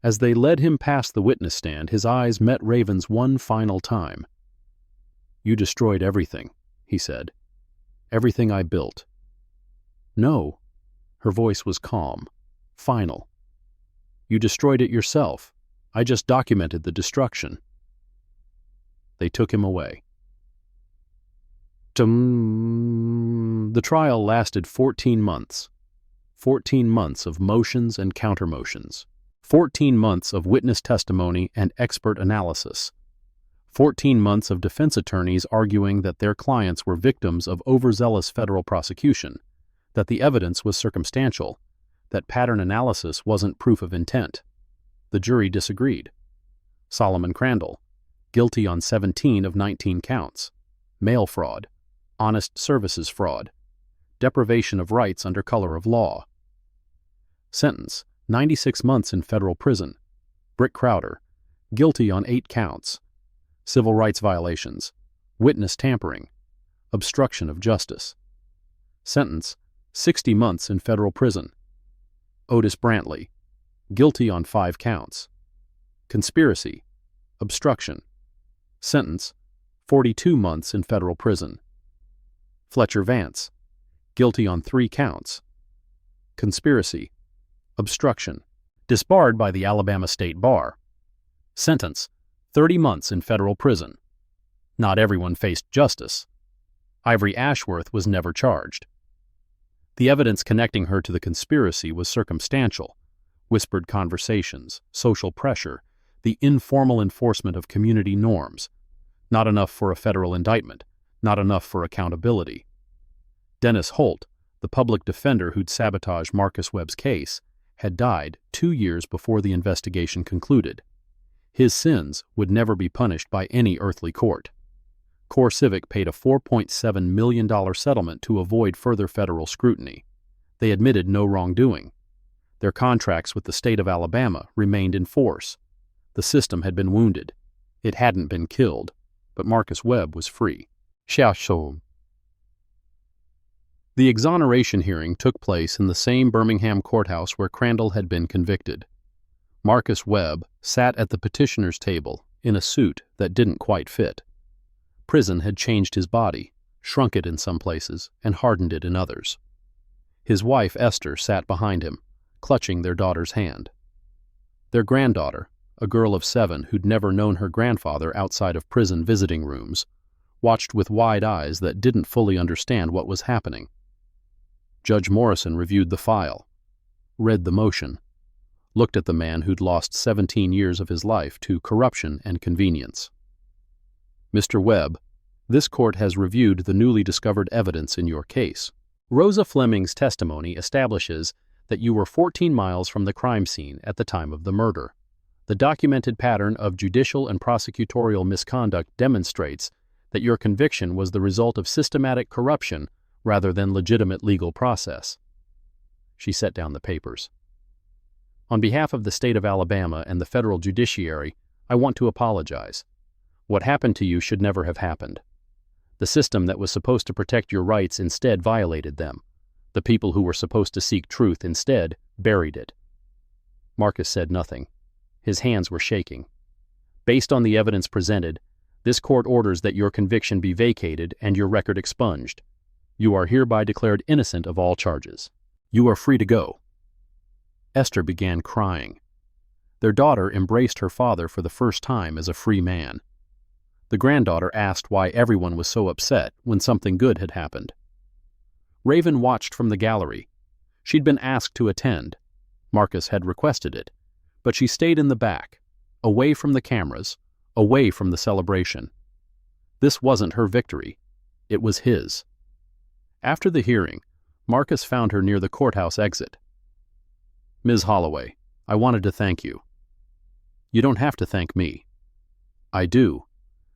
As they led him past the witness stand, his eyes met Raven's one final time. "You destroyed everything," he said. "Everything I built." "No." Her voice was calm, final. "You destroyed it yourself. I just documented the destruction." They took him away. The trial lasted 14 months. 14 months of motions and countermotions. 14 months of witness testimony and expert analysis. 14 months of defense attorneys arguing that their clients were victims of overzealous federal prosecution, that the evidence was circumstantial, that pattern analysis wasn't proof of intent. The jury disagreed. Solomon Crandall, guilty on 17 of 19 counts. Mail fraud, honest services fraud, deprivation of rights under color of law. Sentence, 96 months in federal prison. Brick Crowder, guilty on 8 counts. Civil rights violations, witness tampering, obstruction of justice. Sentence, 60 months in federal prison. Otis Brantley, guilty on 5 counts. Conspiracy, obstruction. Sentence, 42 months in federal prison. Fletcher Vance, guilty on 3 counts. Conspiracy, obstruction. Disbarred by the Alabama State Bar. Sentence, 30 months in federal prison. Not everyone faced justice. Ivory Ashworth was never charged. The evidence connecting her to the conspiracy was circumstantial. Whispered conversations, social pressure, the informal enforcement of community norms. Not enough for a federal indictment, not enough for accountability. Dennis Holt, the public defender who'd sabotaged Marcus Webb's case, had died 2 years before the investigation concluded. His sins would never be punished by any earthly court. CoreCivic paid a $4.7 million settlement to avoid further federal scrutiny. They admitted no wrongdoing. Their contracts with the state of Alabama remained in force. The system had been wounded. It hadn't been killed, but Marcus Webb was free. The exoneration hearing took place in the same Birmingham courthouse where Crandall had been convicted. Marcus Webb sat at the petitioner's table in a suit that didn't quite fit. Prison had changed his body, shrunk it in some places, and hardened it in others. His wife, Esther, sat behind him, clutching their daughter's hand. Their granddaughter, a girl of 7 who'd never known her grandfather outside of prison visiting rooms, watched with wide eyes that didn't fully understand what was happening. Judge Morrison reviewed the file, read the motion, looked at the man who'd lost 17 years of his life to corruption and convenience. "Mr. Webb, this court has reviewed the newly discovered evidence in your case. Rosa Fleming's testimony establishes that you were 14 miles from the crime scene at the time of the murder. The documented pattern of judicial and prosecutorial misconduct demonstrates that your conviction was the result of systematic corruption rather than legitimate legal process." She set down the papers. "On behalf of the state of Alabama and the federal judiciary, I want to apologize. What happened to you should never have happened. The system that was supposed to protect your rights instead violated them. The people who were supposed to seek truth instead buried it." Marcus said nothing. His hands were shaking. "Based on the evidence presented, this court orders that your conviction be vacated and your record expunged. You are hereby declared innocent of all charges. You are free to go." Esther began crying. Their daughter embraced her father for the first time as a free man. The granddaughter asked why everyone was so upset when something good had happened. Raven watched from the gallery. She'd been asked to attend. Marcus had requested it, but she stayed in the back, away from the cameras, away from the celebration. This wasn't her victory. It was his. After the hearing, Marcus found her near the courthouse exit. "Ms. Holloway, I wanted to thank you." "You don't have to thank me." "I do.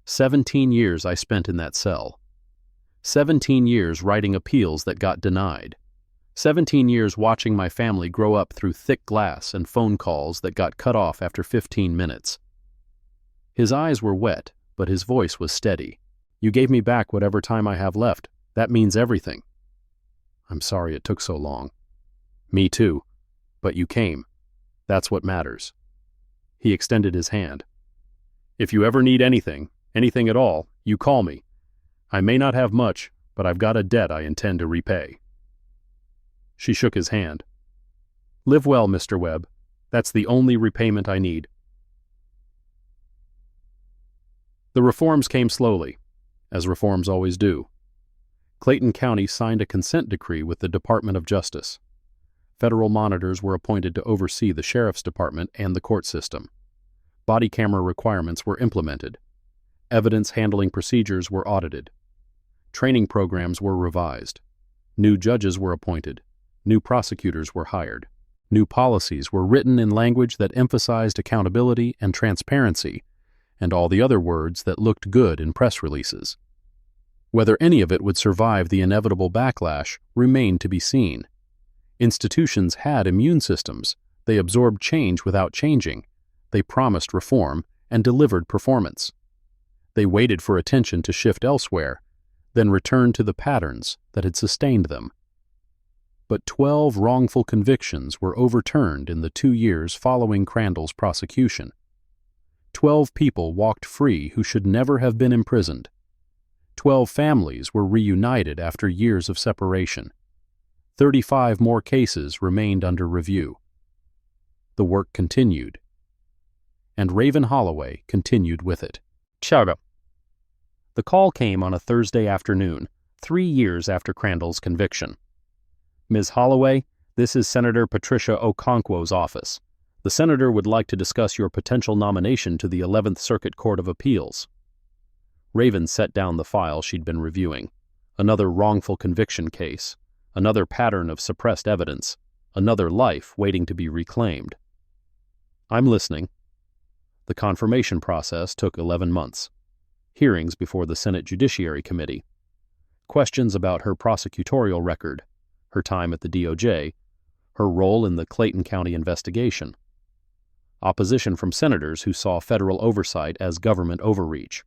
17 years I spent in that cell. 17 years writing appeals that got denied. 17 years watching my family grow up through thick glass and phone calls that got cut off after 15 minutes. His eyes were wet, but his voice was steady. "You gave me back whatever time I have left. That means everything." "I'm sorry it took so long." "Me too. But you came. That's what matters." He extended his hand. "If you ever need anything at all, you call me. I may not have much, but I've got a debt I intend to repay." She shook his hand. "Live well, Mr. Webb. That's the only repayment I need." The reforms came slowly, as reforms always do. Clayton County signed a consent decree with the Department of Justice. Federal monitors were appointed to oversee the sheriff's department and the court system. Body camera requirements were implemented. Evidence handling procedures were audited. Training programs were revised. New judges were appointed. New prosecutors were hired. New policies were written in language that emphasized accountability and transparency, and all the other words that looked good in press releases. Whether any of it would survive the inevitable backlash remained to be seen. Institutions had immune systems. They absorbed change without changing. They promised reform and delivered performance. They waited for attention to shift elsewhere, then returned to the patterns that had sustained them. But 12 wrongful convictions were overturned in the 2 years following Crandall's prosecution. 12 people walked free who should never have been imprisoned. 12 families were reunited after years of separation. 35 more cases remained under review. The work continued. And Raven Holloway continued with it. Chicago. The call came on a Thursday afternoon, 3 years after Crandall's conviction. "Ms. Holloway, this is Senator Patricia Okonkwo's office. The senator would like to discuss your potential nomination to the 11th Circuit Court of Appeals." Raven set down the file she'd been reviewing. Another wrongful conviction case. Another pattern of suppressed evidence. Another life waiting to be reclaimed. "I'm listening." The confirmation process took 11 months. Hearings before the Senate Judiciary Committee. Questions about her prosecutorial record, her time at the DOJ, her role in the Clayton County investigation. Opposition from senators who saw federal oversight as government overreach.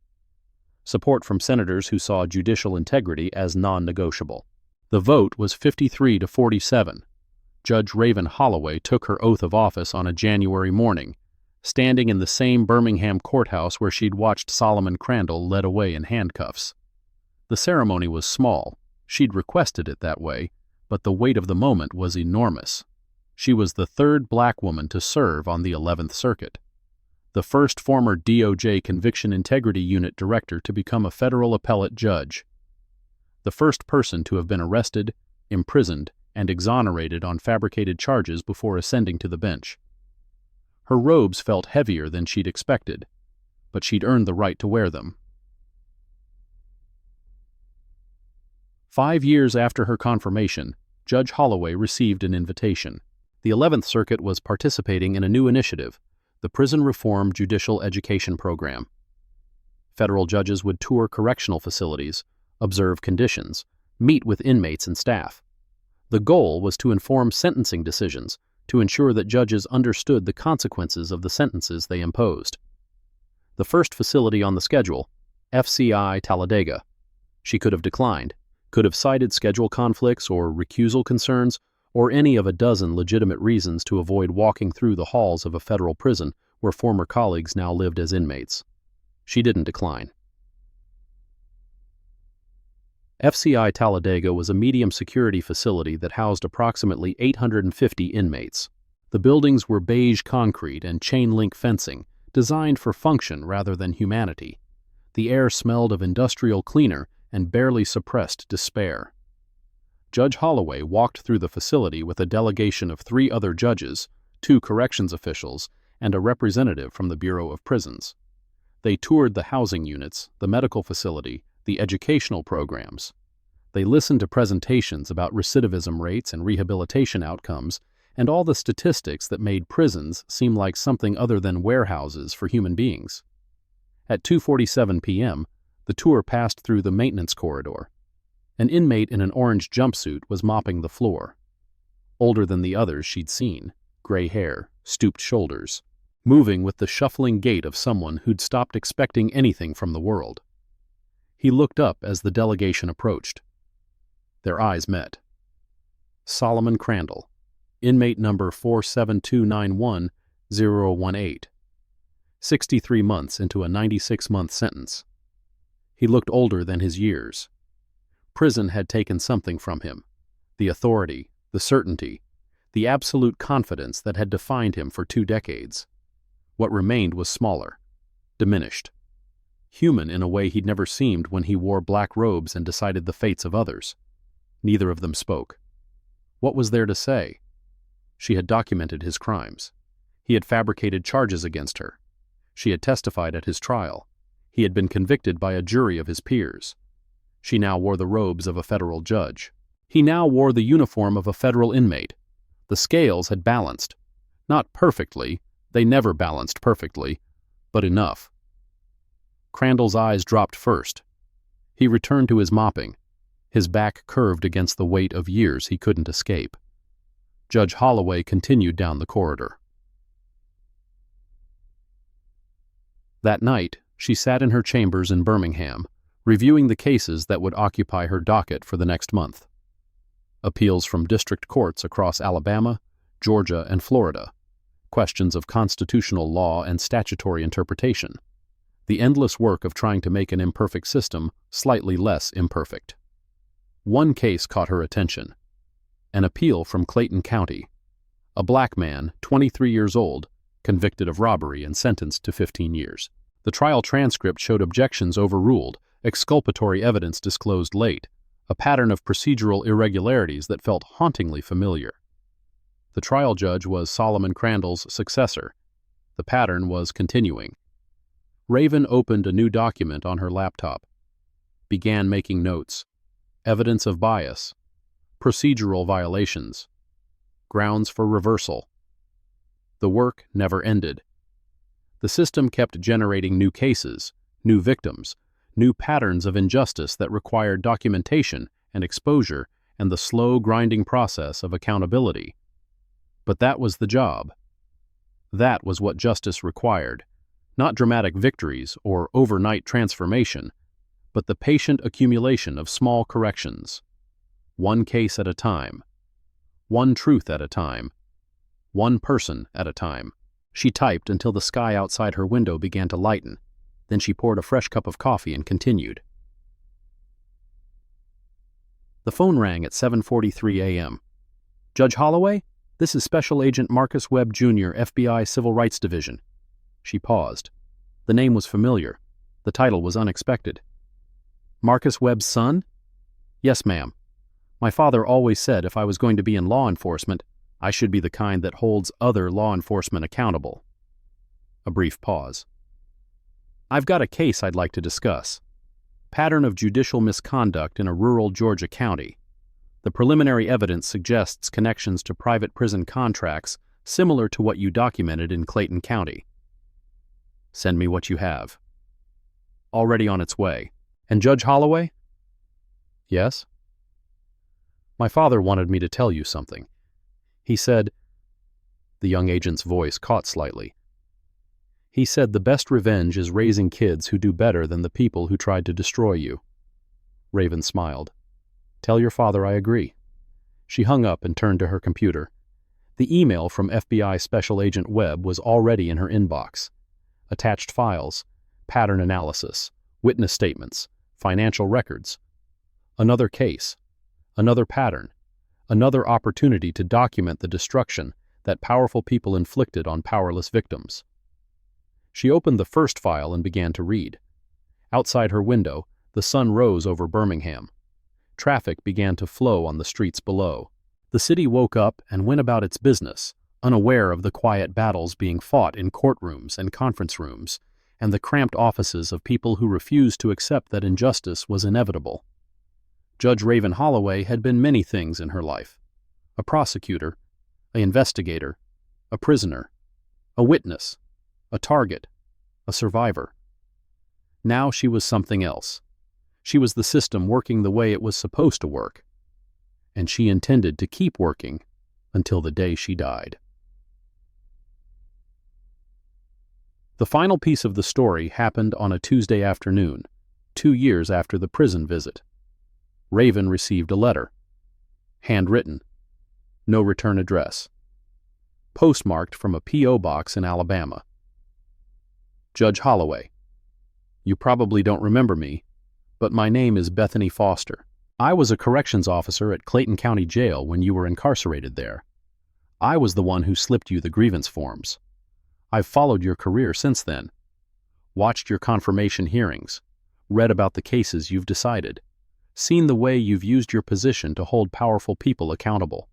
Support from senators who saw judicial integrity as non-negotiable. The vote was 53 to 47. Judge Raven Holloway took her oath of office on a January morning, standing in the same Birmingham courthouse where she'd watched Solomon Crandall led away in handcuffs. The ceremony was small. She'd requested it that way, but the weight of the moment was enormous. She was the third black woman to serve on the 11th Circuit, the first former DOJ Conviction Integrity Unit director to become a federal appellate judge, the first person to have been arrested, imprisoned, and exonerated on fabricated charges before ascending to the bench. Her robes felt heavier than she'd expected, but she'd earned the right to wear them. 5 years after her confirmation, Judge Holloway received an invitation. The 11th Circuit was participating in a new initiative, the Prison Reform Judicial Education Program. Federal judges would tour correctional facilities, observe conditions, meet with inmates and staff. The goal was to inform sentencing decisions, to ensure that judges understood the consequences of the sentences they imposed. The first facility on the schedule, FCI Talladega. She could have declined, could have cited schedule conflicts or recusal concerns, or any of a dozen legitimate reasons to avoid walking through the halls of a federal prison where former colleagues now lived as inmates. She didn't decline. FCI Talladega was a medium-security facility that housed approximately 850 inmates. The buildings were beige concrete and chain-link fencing, designed for function rather than humanity. The air smelled of industrial cleaner and barely suppressed despair. Judge Holloway walked through the facility with a delegation of 3 other judges, 2 corrections officials, and a representative from the Bureau of Prisons. They toured the housing units, the medical facility, the educational programs. They listened to presentations about recidivism rates and rehabilitation outcomes, and all the statistics that made prisons seem like something other than warehouses for human beings. At 2:47 p.m., the tour passed through the maintenance corridor. An inmate in an orange jumpsuit was mopping the floor. Older than the others she'd seen, gray hair, stooped shoulders, moving with the shuffling gait of someone who'd stopped expecting anything from the world. He looked up as the delegation approached. Their eyes met. Solomon Crandall, inmate number 47291-018, 63 months into a 96-month sentence. He looked older than his years. Prison had taken something from him, the authority, the certainty, the absolute confidence that had defined him for 2 decades. What remained was smaller, diminished, human in a way he'd never seemed when he wore black robes and decided the fates of others. Neither of them spoke. What was there to say? She had documented his crimes. He had fabricated charges against her. She had testified at his trial. He had been convicted by a jury of his peers. She now wore the robes of a federal judge. He now wore the uniform of a federal inmate. The scales had balanced. Not perfectly, they never balanced perfectly, but enough. Crandall's eyes dropped first. He returned to his mopping, his back curved against the weight of years he couldn't escape. Judge Holloway continued down the corridor. That night, she sat in her chambers in Birmingham, reviewing the cases that would occupy her docket for the next month. Appeals from district courts across Alabama, Georgia, and Florida, questions of constitutional law and statutory interpretation, the endless work of trying to make an imperfect system slightly less imperfect. One case caught her attention. An appeal from Clayton County. A black man, 23 years old, convicted of robbery and sentenced to 15 years. The trial transcript showed objections overruled, exculpatory evidence disclosed late, a pattern of procedural irregularities that felt hauntingly familiar. The trial judge was Solomon Crandall's successor. The pattern was continuing. Raven opened a new document on her laptop, began making notes. Evidence of bias, procedural violations, grounds for reversal. The work never ended. The system kept generating new cases, new victims, new patterns of injustice that required documentation and exposure and the slow grinding process of accountability. But that was the job. That was what justice required, not dramatic victories or overnight transformation, but the patient accumulation of small corrections. One case at a time. One truth at a time. One person at a time. She typed until the sky outside her window began to lighten. Then she poured a fresh cup of coffee and continued. The phone rang at 7:43 a.m. Judge Holloway, this is Special Agent Marcus Webb, Jr., FBI Civil Rights Division. She paused. The name was familiar. The title was unexpected. Marcus Webb's son? Yes, ma'am. My father always said if I was going to be in law enforcement, I should be the kind that holds other law enforcement accountable. A brief pause. I've got a case I'd like to discuss. Pattern of judicial misconduct in a rural Georgia county. The preliminary evidence suggests connections to private prison contracts similar to what you documented in Clayton County. Send me what you have. Already on its way. And Judge Holloway? Yes? My father wanted me to tell you something. He said, the young agent's voice caught slightly. He said the best revenge is raising kids who do better than the people who tried to destroy you. Raven smiled. Tell your father I agree. She hung up and turned to her computer. The email from FBI Special Agent Webb was already in her inbox. Attached files, pattern analysis, witness statements, financial records. Another case, another pattern, another opportunity to document the destruction that powerful people inflicted on powerless victims. She opened the first file and began to read. Outside her window, the sun rose over Birmingham. Traffic began to flow on the streets below. The city woke up and went about its business, unaware of the quiet battles being fought in courtrooms and conference rooms, and the cramped offices of people who refused to accept that injustice was inevitable. Judge Raven Holloway had been many things in her life: a prosecutor, an investigator, a prisoner, a witness, a target, a survivor. Now she was something else. She was the system working the way it was supposed to work, and she intended to keep working until the day she died. The final piece of the story happened on a Tuesday afternoon, 2 years after the prison visit. Raven received a letter. Handwritten. No return address. Postmarked from a P.O. box in Alabama. Judge Holloway, you probably don't remember me, but my name is Bethany Foster. I was a corrections officer at Clayton County Jail when you were incarcerated there. I was the one who slipped you the grievance forms. I've followed your career since then, watched your confirmation hearings, read about the cases you've decided, seen the way you've used your position to hold powerful people accountable.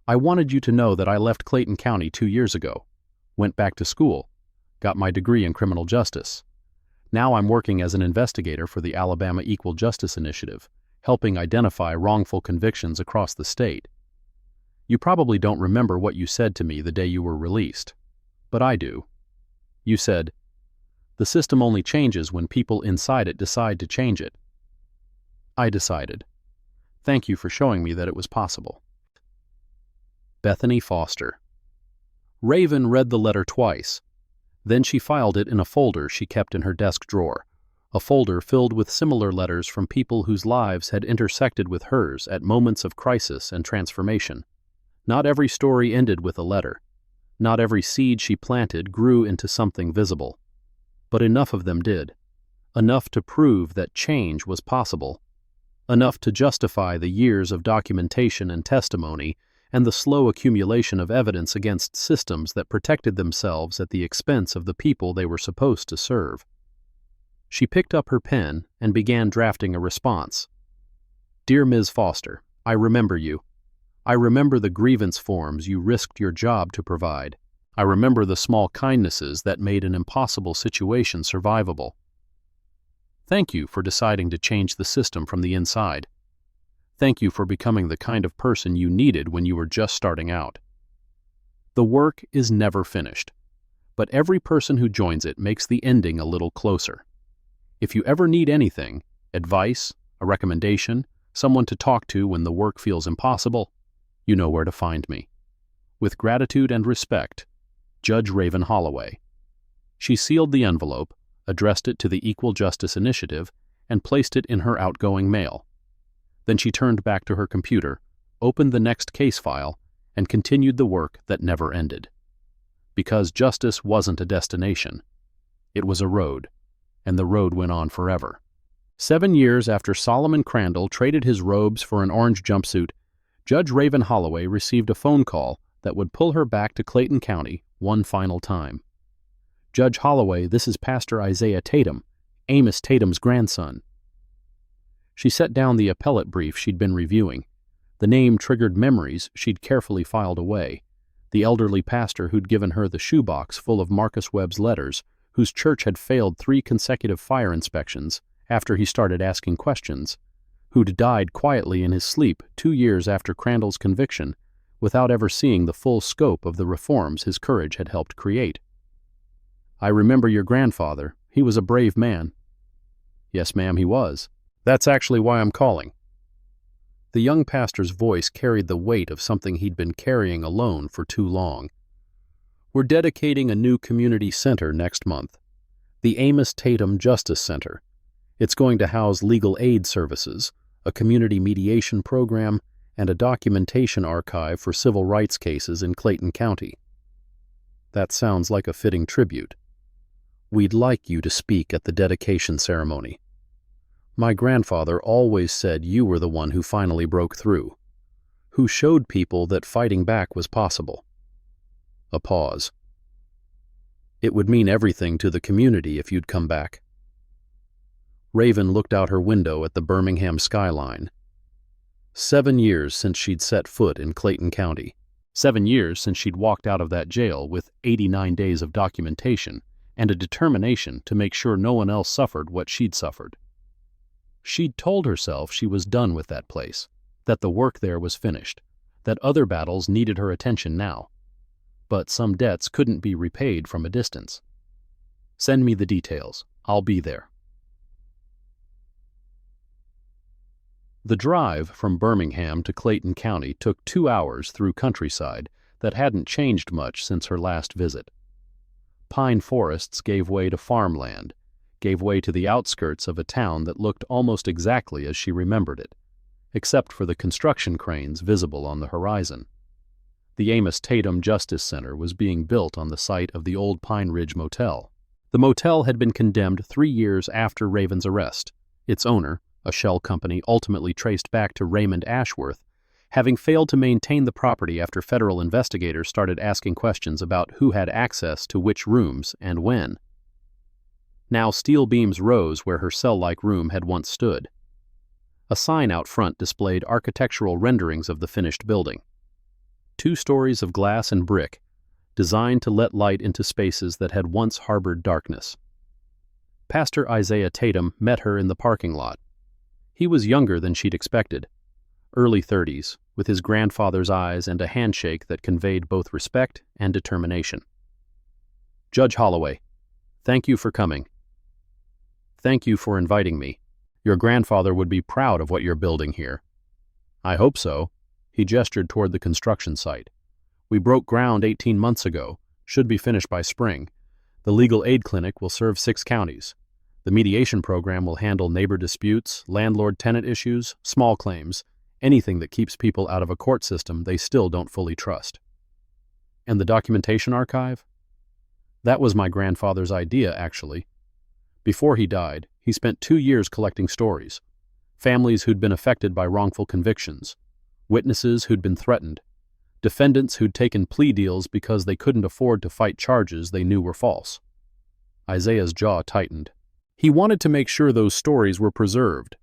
I wanted you to know that I left Clayton County 2 years ago, went back to school, got my degree in criminal justice. Now I'm working as an investigator for the Alabama Equal Justice Initiative, helping identify wrongful convictions across the state. You probably don't remember what you said to me the day you were released, but I do. You said, "The system only changes when people inside it decide to change it." I decided. Thank you for showing me that it was possible. Bethany Foster. Raven read the letter twice. Then she filed it in a folder she kept in her desk drawer, a folder filled with similar letters from people whose lives had intersected with hers at moments of crisis and transformation. Not every story ended with a letter. Not every seed she planted grew into something visible. But enough of them did. Enough to prove that change was possible. Enough to justify the years of documentation and testimony and the slow accumulation of evidence against systems that protected themselves at the expense of the people they were supposed to serve. She picked up her pen and began drafting a response. Dear Ms. Foster, I remember you. I remember the grievance forms you risked your job to provide. I remember the small kindnesses that made an impossible situation survivable. Thank you for deciding to change the system from the inside. Thank you for becoming the kind of person you needed when you were just starting out. The work is never finished, but every person who joins it makes the ending a little closer. If you ever need anything, advice, a recommendation, someone to talk to when the work feels impossible, you know where to find me. With gratitude and respect, Judge Raven Holloway. She sealed the envelope, addressed it to the Equal Justice Initiative, and placed it in her outgoing mail. Then she turned back to her computer, opened the next case file, and continued the work that never ended. Because justice wasn't a destination. It was a road, and the road went on forever. 7 years after Solomon Crandall traded his robes for an orange jumpsuit, Judge Raven Holloway received a phone call that would pull her back to Clayton County one final time. Judge Holloway, this is Pastor Isaiah Tatum, Amos Tatum's grandson. She set down the appellate brief she'd been reviewing. The name triggered memories she'd carefully filed away. The elderly pastor who'd given her the shoebox full of Marcus Webb's letters, whose church had failed 3 consecutive fire inspections after he started asking questions, who'd died quietly in his sleep 2 years after Crandall's conviction, without ever seeing the full scope of the reforms his courage had helped create. I remember your grandfather. He was a brave man. Yes, ma'am, he was. That's actually why I'm calling. The young pastor's voice carried the weight of something he'd been carrying alone for too long. We're dedicating a new community center next month, the Amos Tatum Justice Center. It's going to house legal aid services, a community mediation program, and a documentation archive for civil rights cases in Clayton County. That sounds like a fitting tribute. We'd like you to speak at the dedication ceremony. My grandfather always said you were the one who finally broke through, who showed people that fighting back was possible. A pause. It would mean everything to the community if you'd come back. Raven looked out her window at the Birmingham skyline. 7 years since she'd set foot in Clayton County. 7 years since she'd walked out of that jail with 89 days of documentation, and a determination to make sure no one else suffered what she'd suffered. She'd told herself she was done with that place, that the work there was finished, that other battles needed her attention now. But some debts couldn't be repaid from a distance. "Send me the details. I'll be there." The drive from Birmingham to Clayton County took 2 hours through countryside that hadn't changed much since her last visit. Pine forests gave way to farmland, gave way to the outskirts of a town that looked almost exactly as she remembered it, except for the construction cranes visible on the horizon. The Amos Tatum Justice Center was being built on the site of the old Pine Ridge Motel. The motel had been condemned 3 years after Raven's arrest, its owner, a shell company ultimately traced back to Raymond Ashworth, having failed to maintain the property after federal investigators started asking questions about who had access to which rooms and when. Now steel beams rose where her cell-like room had once stood. A sign out front displayed architectural renderings of the finished building. 2 stories of glass and brick, designed to let light into spaces that had once harbored darkness. Pastor Isaiah Tatum met her in the parking lot. He was younger than she'd expected, early 30s, with his grandfather's eyes and a handshake that conveyed both respect and determination. "Judge Holloway, thank you for coming. Thank you for inviting me. Your grandfather would be proud of what you're building here." "I hope so." He gestured toward the construction site. "We broke ground 18 months ago, should be finished by spring. The legal aid clinic will serve 6 counties. The mediation program will handle neighbor disputes, landlord-tenant issues, small claims, anything that keeps people out of a court system they still don't fully trust." "And the documentation archive?" "That was my grandfather's idea, actually. Before he died, he spent 2 years collecting stories. Families who'd been affected by wrongful convictions, witnesses who'd been threatened, defendants who'd taken plea deals because they couldn't afford to fight charges they knew were false." Isaiah's jaw tightened. He wanted to make sure those stories were preserved,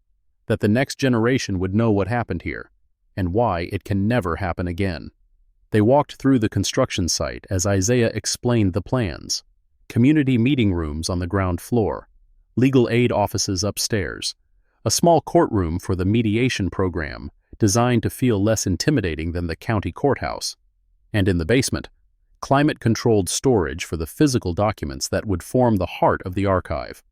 that the next generation would know what happened here, and why it can never happen again. They walked through the construction site as Isaiah explained the plans. Community meeting rooms on the ground floor, legal aid offices upstairs, a small courtroom for the mediation program designed to feel less intimidating than the county courthouse, and in the basement, climate-controlled storage for the physical documents that would form the heart of the archive.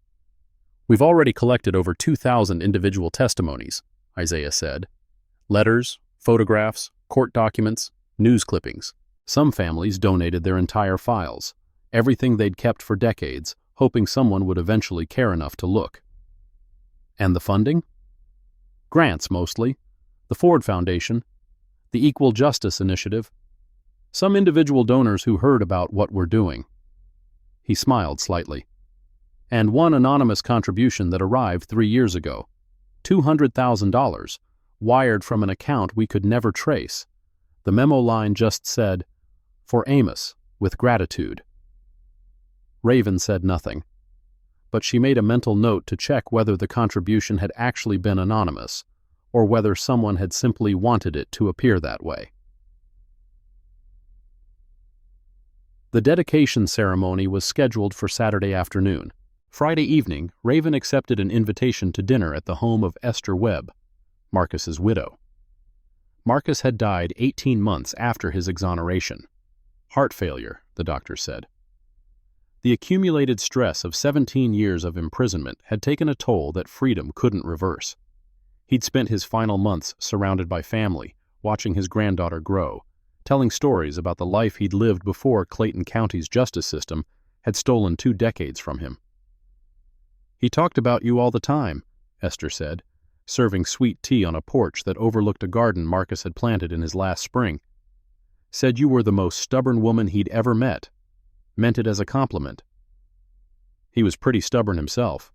"We've already collected over 2,000 individual testimonies," Isaiah said. "Letters, photographs, court documents, news clippings. Some families donated their entire files, everything they'd kept for decades, hoping someone would eventually care enough to look." "And the funding?" "Grants, mostly. The Ford Foundation, the Equal Justice Initiative. Some individual donors who heard about what we're doing." He smiled slightly. "And one anonymous contribution that arrived 3 years ago. $200,000, wired from an account we could never trace. The memo line just said, 'For Amos, with gratitude.'" Raven said nothing, but she made a mental note to check whether the contribution had actually been anonymous, or whether someone had simply wanted it to appear that way. The dedication ceremony was scheduled for Saturday afternoon. Friday evening, Raven accepted an invitation to dinner at the home of Esther Webb, Marcus's widow. Marcus had died 18 months after his exoneration. Heart failure, the doctor said. The accumulated stress of 17 years of imprisonment had taken a toll that freedom couldn't reverse. He'd spent his final months surrounded by family, watching his granddaughter grow, telling stories about the life he'd lived before Clayton County's justice system had stolen 2 decades from him. "He talked about you all the time," Esther said, serving sweet tea on a porch that overlooked a garden Marcus had planted in his last spring. "Said you were the most stubborn woman he'd ever met. Meant it as a compliment." "He was pretty stubborn himself."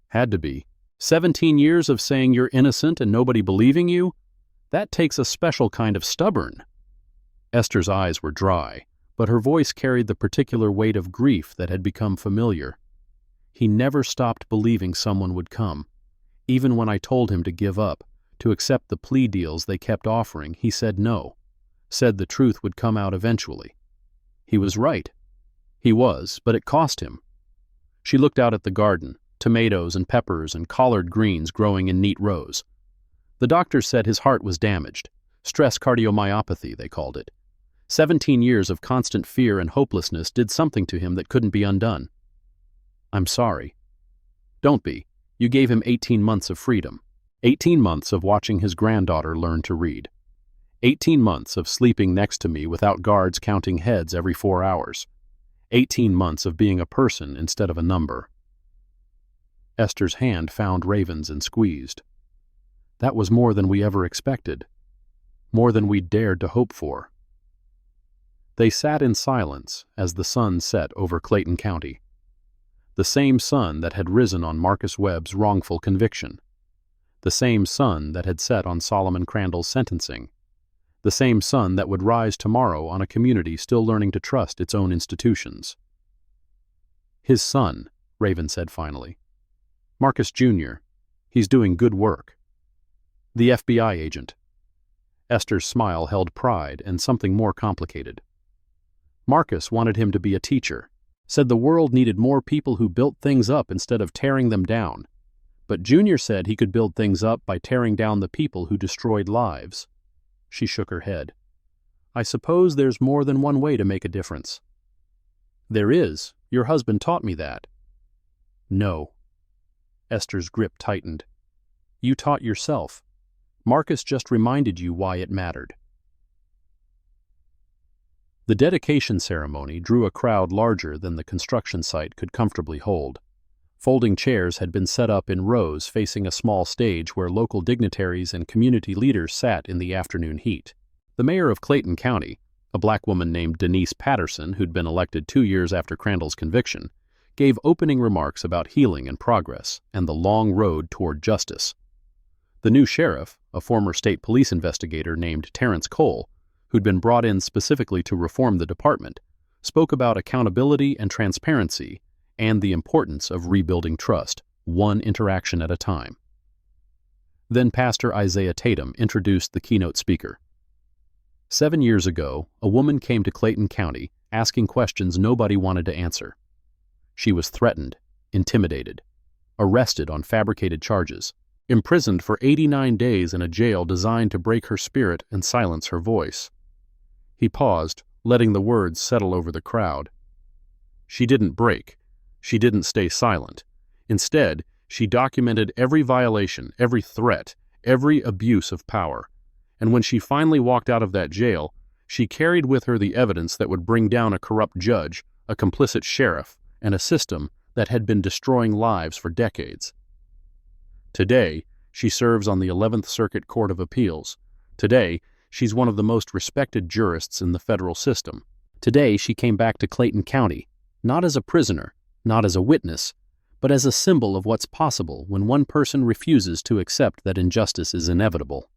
"Had to be. 17 years of saying you're innocent and nobody believing you? That takes a special kind of stubborn." Esther's eyes were dry, but her voice carried the particular weight of grief that had become familiar. "He never stopped believing someone would come. Even when I told him to give up, to accept the plea deals they kept offering, he said no. Said the truth would come out eventually. He was right." He was, but it cost him. She looked out at the garden, tomatoes and peppers and collard greens growing in neat rows. The doctors said his heart was damaged. Stress cardiomyopathy, they called it. 17 years of constant fear and hopelessness did something to him that couldn't be undone. I'm sorry. Don't be. You gave him 18 months of freedom. 18 months of watching his granddaughter learn to read. 18 months of sleeping next to me without guards counting heads every 4 hours. 18 months of being a person instead of a number. Esther's hand found Raven's and squeezed. That was more than we ever expected. More than we'd dared to hope for. They sat in silence as the sun set over Clayton County. The same sun that had risen on Marcus Webb's wrongful conviction. The same sun that had set on Solomon Crandall's sentencing. The same sun that would rise tomorrow on a community still learning to trust its own institutions. His son, Raven said finally. Marcus Jr. He's doing good work. The FBI agent. Esther's smile held pride and something more complicated. Marcus wanted him to be a teacher, said the world needed more people who built things up instead of tearing them down. But Junior said he could build things up by tearing down the people who destroyed lives. She shook her head. I suppose there's more than one way to make a difference. There is. Your husband taught me that. No. Esther's grip tightened. You taught yourself. Marcus just reminded you why it mattered. The dedication ceremony drew a crowd larger than the construction site could comfortably hold. Folding chairs had been set up in rows facing a small stage where local dignitaries and community leaders sat in the afternoon heat. The mayor of Clayton County, a black woman named Denise Patterson who'd been elected 2 years after Crandall's conviction, gave opening remarks about healing and progress and the long road toward justice. The new sheriff, a former state police investigator named Terrence Cole, who'd been brought in specifically to reform the department, spoke about accountability and transparency and the importance of rebuilding trust, one interaction at a time. Then Pastor Isaiah Tatum introduced the keynote speaker. 7 years ago, a woman came to Clayton County asking questions nobody wanted to answer. She was threatened, intimidated, arrested on fabricated charges, imprisoned for 89 days in a jail designed to break her spirit and silence her voice. He paused, letting the words settle over the crowd. She didn't break. She didn't stay silent. Instead, she documented every violation, every threat, every abuse of power. And when she finally walked out of that jail, she carried with her the evidence that would bring down a corrupt judge, a complicit sheriff, and a system that had been destroying lives for decades. Today, she serves on the 11th Circuit Court of Appeals. Today, she's one of the most respected jurists in the federal system. Today, she came back to Clayton County, not as a prisoner, not as a witness, but as a symbol of what's possible when one person refuses to accept that injustice is inevitable.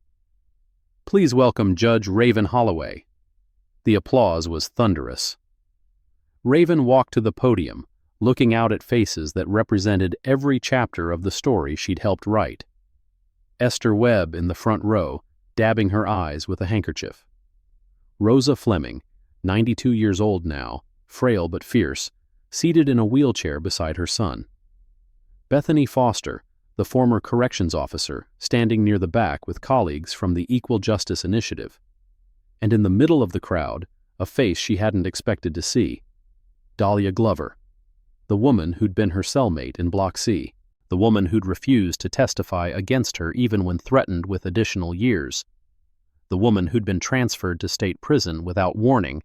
Please welcome Judge Raven Holloway. The applause was thunderous. Raven walked to the podium, looking out at faces that represented every chapter of the story she'd helped write. Esther Webb in the front row, dabbing her eyes with a handkerchief. Rosa Fleming, 92 years old now, frail but fierce, seated in a wheelchair beside her son. Bethany Foster, the former corrections officer, standing near the back with colleagues from the Equal Justice Initiative. And in the middle of the crowd, a face she hadn't expected to see. Dahlia Glover, the woman who'd been her cellmate in Block C, the woman who'd refused to testify against her even when threatened with additional years, the woman who'd been transferred to state prison without warning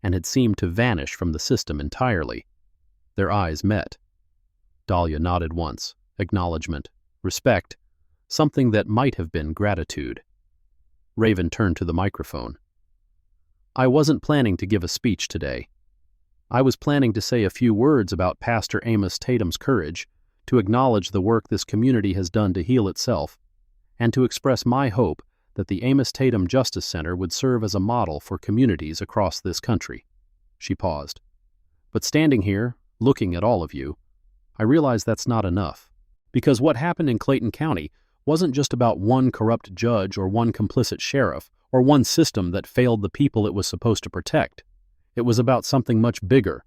and had seemed to vanish from the system entirely. Their eyes met. Dahlia nodded once, acknowledgement, respect, something that might have been gratitude. Raven turned to the microphone. I wasn't planning to give a speech today. I was planning to say a few words about Pastor Amos Tatum's courage, to acknowledge the work this community has done to heal itself, and to express my hope that the Amos Tatum Justice Center would serve as a model for communities across this country. She paused. But standing here, looking at all of you, I realize that's not enough. Because what happened in Clayton County wasn't just about one corrupt judge or one complicit sheriff or one system that failed the people it was supposed to protect. It was about something much bigger,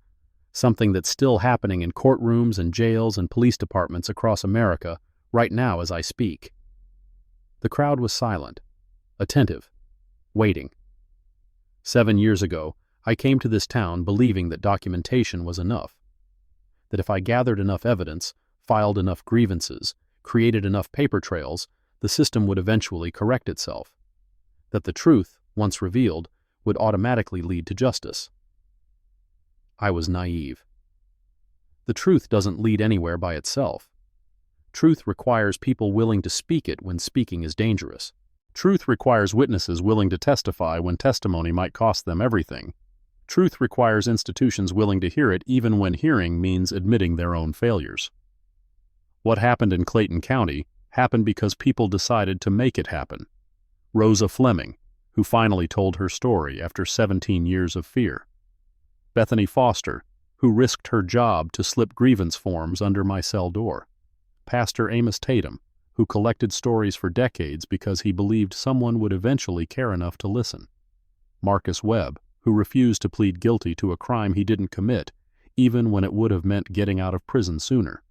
Something that's still happening in courtrooms and jails and police departments across America right now as I speak. The crowd was silent, attentive, waiting. 7 years ago, I came to this town believing that documentation was enough. That if I gathered enough evidence, filed enough grievances, created enough paper trails, the system would eventually correct itself. That the truth, once revealed, would automatically lead to justice. I was naive. The truth doesn't lead anywhere by itself. Truth requires people willing to speak it when speaking is dangerous. Truth requires witnesses willing to testify when testimony might cost them everything. Truth requires institutions willing to hear it even when hearing means admitting their own failures. What happened in Clayton County happened because people decided to make it happen. Rosa Fleming, who finally told her story after 17 years of fear. Bethany Foster, who risked her job to slip grievance forms under my cell door. Pastor Amos Tatum, who collected stories for decades because he believed someone would eventually care enough to listen. Marcus Webb, who refused to plead guilty to a crime he didn't commit, even when it would have meant getting out of prison sooner.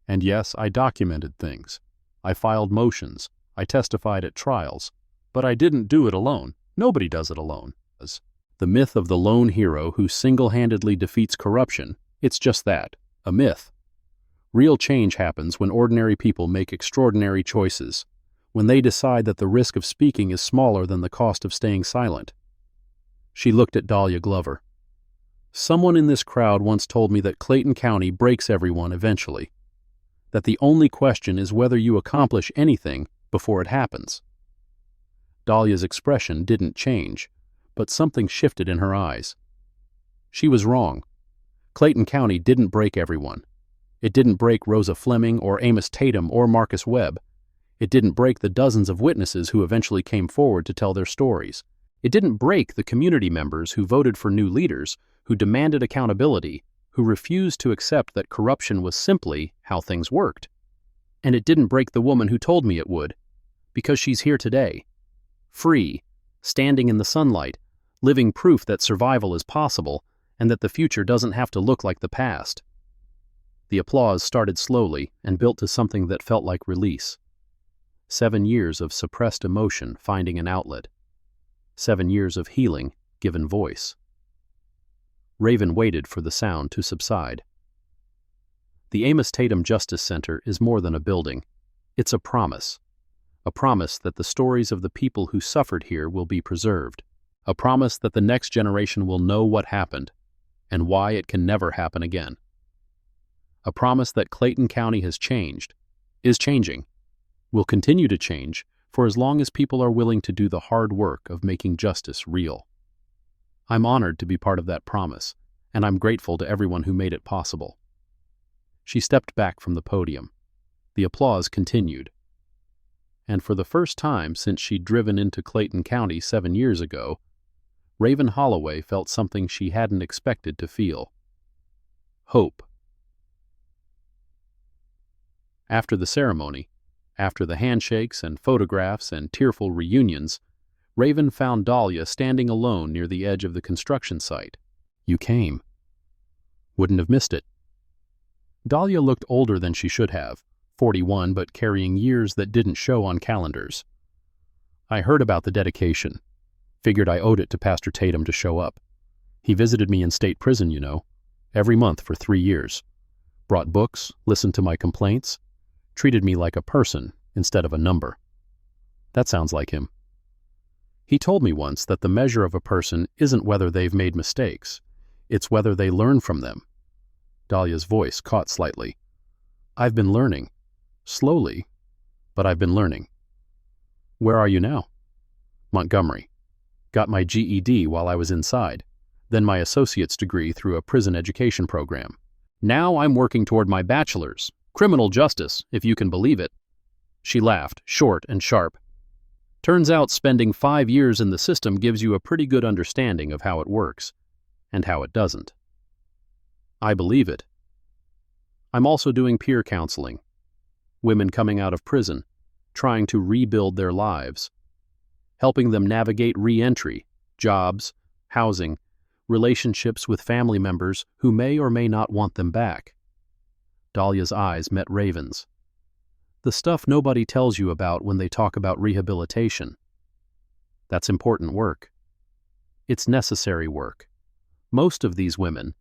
And yes, I documented things. I filed motions. I testified at trials. But I didn't do it alone. Nobody does it alone. The myth of the lone hero who single-handedly defeats corruption, it's just that, a myth. Real change happens when ordinary people make extraordinary choices, when they decide that the risk of speaking is smaller than the cost of staying silent. She looked at Dahlia Glover. Someone in this crowd once told me that Clayton County breaks everyone eventually. That the only question is whether you accomplish anything before it happens. Dahlia's expression didn't change, but something shifted in her eyes. She was wrong. Clayton County didn't break everyone. It didn't break Rosa Fleming or Amos Tatum or Marcus Webb. It didn't break the dozens of witnesses who eventually came forward to tell their stories. It didn't break the community members who voted for new leaders, who demanded accountability, who refused to accept that corruption was simply how things worked. And it didn't break the woman who told me it would, because she's here today, free, standing in the sunlight, living proof that survival is possible and that the future doesn't have to look like the past. The applause started slowly and built to something that felt like release. 7 years of suppressed emotion finding an outlet. 7 years of healing given voice. Raven waited for the sound to subside. The Amos Tatum Justice Center is more than a building. It's a promise that the stories of the people who suffered here will be preserved. A promise that the next generation will know what happened and why it can never happen again. A promise that Clayton County has changed, is changing, will continue to change for as long as people are willing to do the hard work of making justice real. I'm honored to be part of that promise, and I'm grateful to everyone who made it possible. She stepped back from the podium. The applause continued. And for the first time since she'd driven into Clayton County 7 years ago, Raven Holloway felt something she hadn't expected to feel. Hope. After the ceremony, after the handshakes and photographs and tearful reunions, Raven found Dahlia standing alone near the edge of the construction site. You came. Wouldn't have missed it. Dahlia looked older than she should have, 41 but carrying years that didn't show on calendars. I heard about the dedication. Figured I owed it to Pastor Tatum to show up. He visited me in state prison, you know, every month for 3 years. Brought books, listened to my complaints, treated me like a person instead of a number. That sounds like him. He told me once that the measure of a person isn't whether they've made mistakes, it's whether they learn from them. Dahlia's voice caught slightly. I've been learning. Slowly, but I've been learning. Where are you now? Montgomery. Got my GED while I was inside, then my associate's degree through a prison education program. Now I'm working toward my bachelor's, criminal justice, if you can believe it. She laughed, short and sharp. Turns out spending 5 years in the system gives you a pretty good understanding of how it works, and how it doesn't. I believe it. I'm also doing peer counseling. Women coming out of prison, trying to rebuild their lives, helping them navigate re-entry, jobs, housing, relationships with family members who may or may not want them back. Dahlia's eyes met Raven's. The stuff nobody tells you about when they talk about rehabilitation. That's important work. It's necessary work. Most of these women,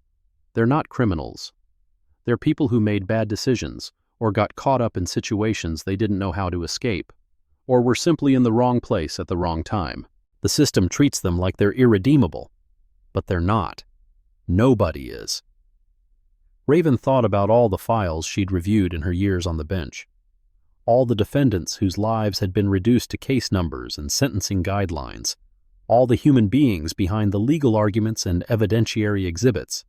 they're not criminals. They're people who made bad decisions, or got caught up in situations they didn't know how to escape, or were simply in the wrong place at the wrong time. The system treats them like they're irredeemable, but they're not. Nobody is. Raven thought about all the files she'd reviewed in her years on the bench. All the defendants whose lives had been reduced to case numbers and sentencing guidelines. All the human beings behind the legal arguments and evidentiary exhibits.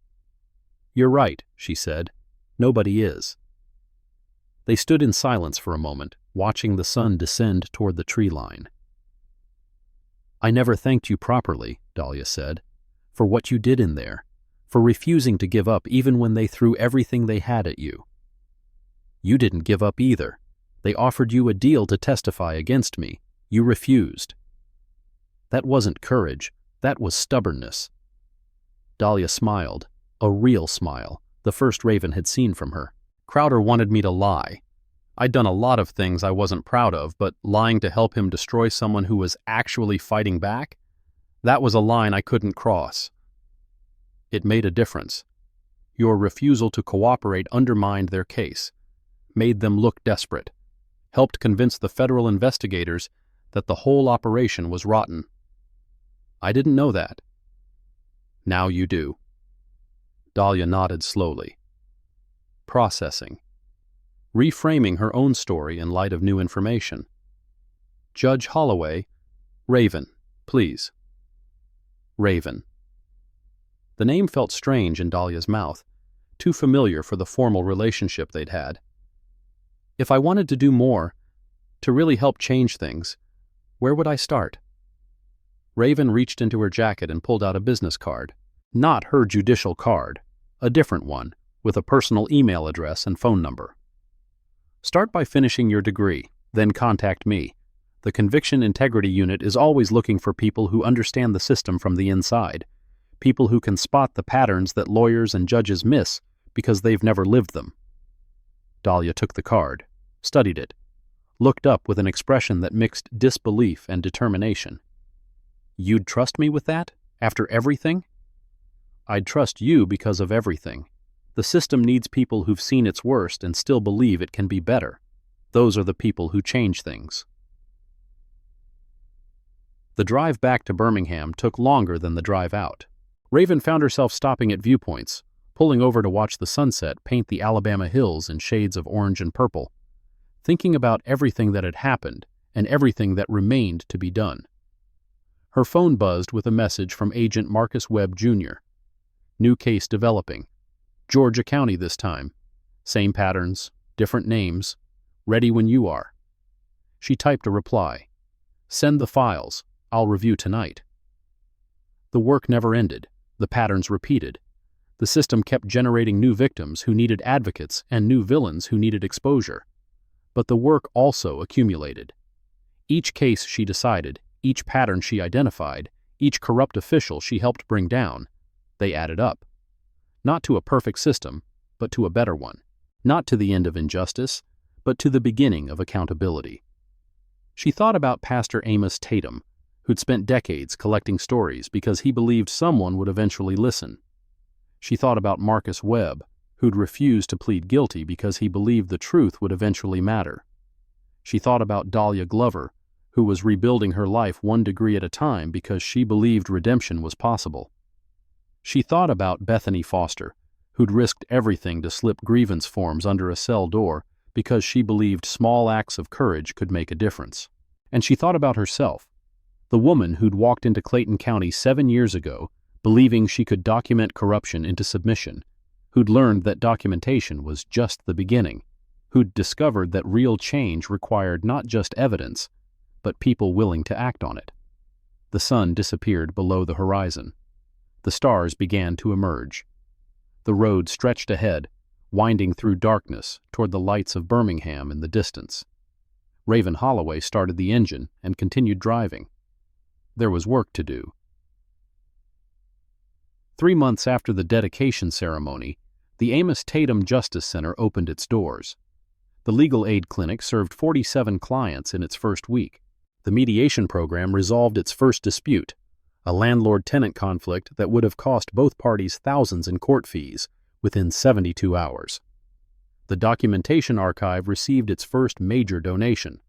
"You're right," she said. "Nobody is." They stood in silence for a moment, watching the sun descend toward the tree line. "I never thanked you properly," Dahlia said, "for what you did in there, for refusing to give up even when they threw everything they had at you. You didn't give up either. They offered you a deal to testify against me. You refused. That wasn't courage, that was stubbornness." Dahlia smiled, a real smile, the first Raven had seen from her. "Crowder wanted me to lie. I'd done a lot of things I wasn't proud of, but lying to help him destroy someone who was actually fighting back? That was a line I couldn't cross. It made a difference. Your refusal to cooperate undermined their case, made them look desperate, helped convince the federal investigators that the whole operation was rotten. I didn't know that. Now you do." Dahlia nodded slowly. Processing. Reframing her own story in light of new information. "Judge Holloway, Raven, please." Raven. The name felt strange in Dahlia's mouth, too familiar for the formal relationship they'd had. "If I wanted to do more, to really help change things, where would I start?" Raven reached into her jacket and pulled out a business card. Not her judicial card, a different one, with a personal email address and phone number. "Start by finishing your degree, then contact me. The Conviction Integrity Unit is always looking for people who understand the system from the inside, people who can spot the patterns that lawyers and judges miss because they've never lived them." Dahlia took the card, studied it, looked up with an expression that mixed disbelief and determination. "You'd trust me with that? After everything?" "I'd trust you because of everything. The system needs people who've seen its worst and still believe it can be better. Those are the people who change things." The drive back to Birmingham took longer than the drive out. Raven found herself stopping at viewpoints, pulling over to watch the sunset paint the Alabama hills in shades of orange and purple, thinking about everything that had happened and everything that remained to be done. Her phone buzzed with a message from Agent Marcus Webb, Jr. New case developing. Georgia County this time. Same patterns, different names. Ready when you are. She typed a reply. "Send the files. I'll review tonight." The work never ended. The patterns repeated. The system kept generating new victims who needed advocates and new villains who needed exposure. But the work also accumulated. Each case she decided, each pattern she identified, each corrupt official she helped bring down, they added up. Not to a perfect system, but to a better one. Not to the end of injustice, but to the beginning of accountability. She thought about Pastor Amos Tatum, who'd spent decades collecting stories because he believed someone would eventually listen. She thought about Marcus Webb, who'd refused to plead guilty because he believed the truth would eventually matter. She thought about Dahlia Glover, who was rebuilding her life one degree at a time because she believed redemption was possible. She thought about Bethany Foster, who'd risked everything to slip grievance forms under a cell door because she believed small acts of courage could make a difference. And she thought about herself, the woman who'd walked into Clayton County 7 years ago believing she could document corruption into submission, who'd learned that documentation was just the beginning, who'd discovered that real change required not just evidence, but people willing to act on it. The sun disappeared below the horizon. The stars began to emerge. The road stretched ahead, winding through darkness toward the lights of Birmingham in the distance. Raven Holloway started the engine and continued driving. There was work to do. 3 months after the dedication ceremony, the Amos Tatum Justice Center opened its doors. The legal aid clinic served 47 clients in its first week. The mediation program resolved its first dispute, a landlord-tenant conflict that would have cost both parties thousands in court fees, within 72 hours. The documentation archive received its first major donation,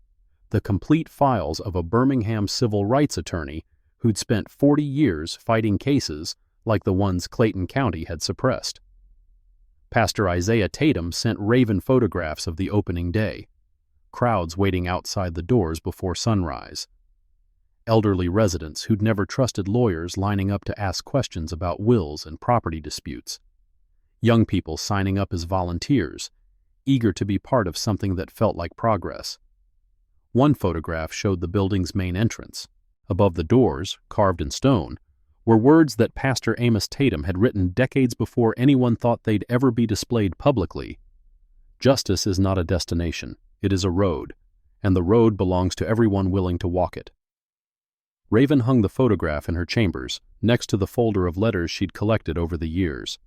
the complete files of a Birmingham civil rights attorney who'd spent 40 years fighting cases like the ones Clayton County had suppressed. Pastor Isaiah Tatum sent Raven photographs of the opening day, crowds waiting outside the doors before sunrise, elderly residents who'd never trusted lawyers lining up to ask questions about wills and property disputes, young people signing up as volunteers, eager to be part of something that felt like progress. One photograph showed the building's main entrance. Above the doors, carved in stone, were words that Pastor Amos Tatum had written decades before anyone thought they'd ever be displayed publicly. Justice is not a destination, it is a road, and the road belongs to everyone willing to walk it. Raven hung the photograph in her chambers, next to the folder of letters she'd collected over the years.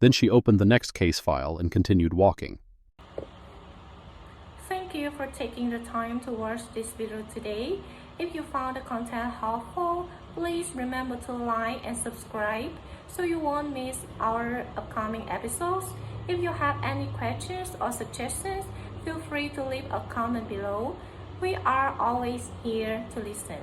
Then she opened the next case file and continued walking. Thank you for taking the time to watch this video today. If you found the content helpful, please remember to like and subscribe so you won't miss our upcoming episodes. If you have any questions or suggestions, feel free to leave a comment below. We are always here to listen.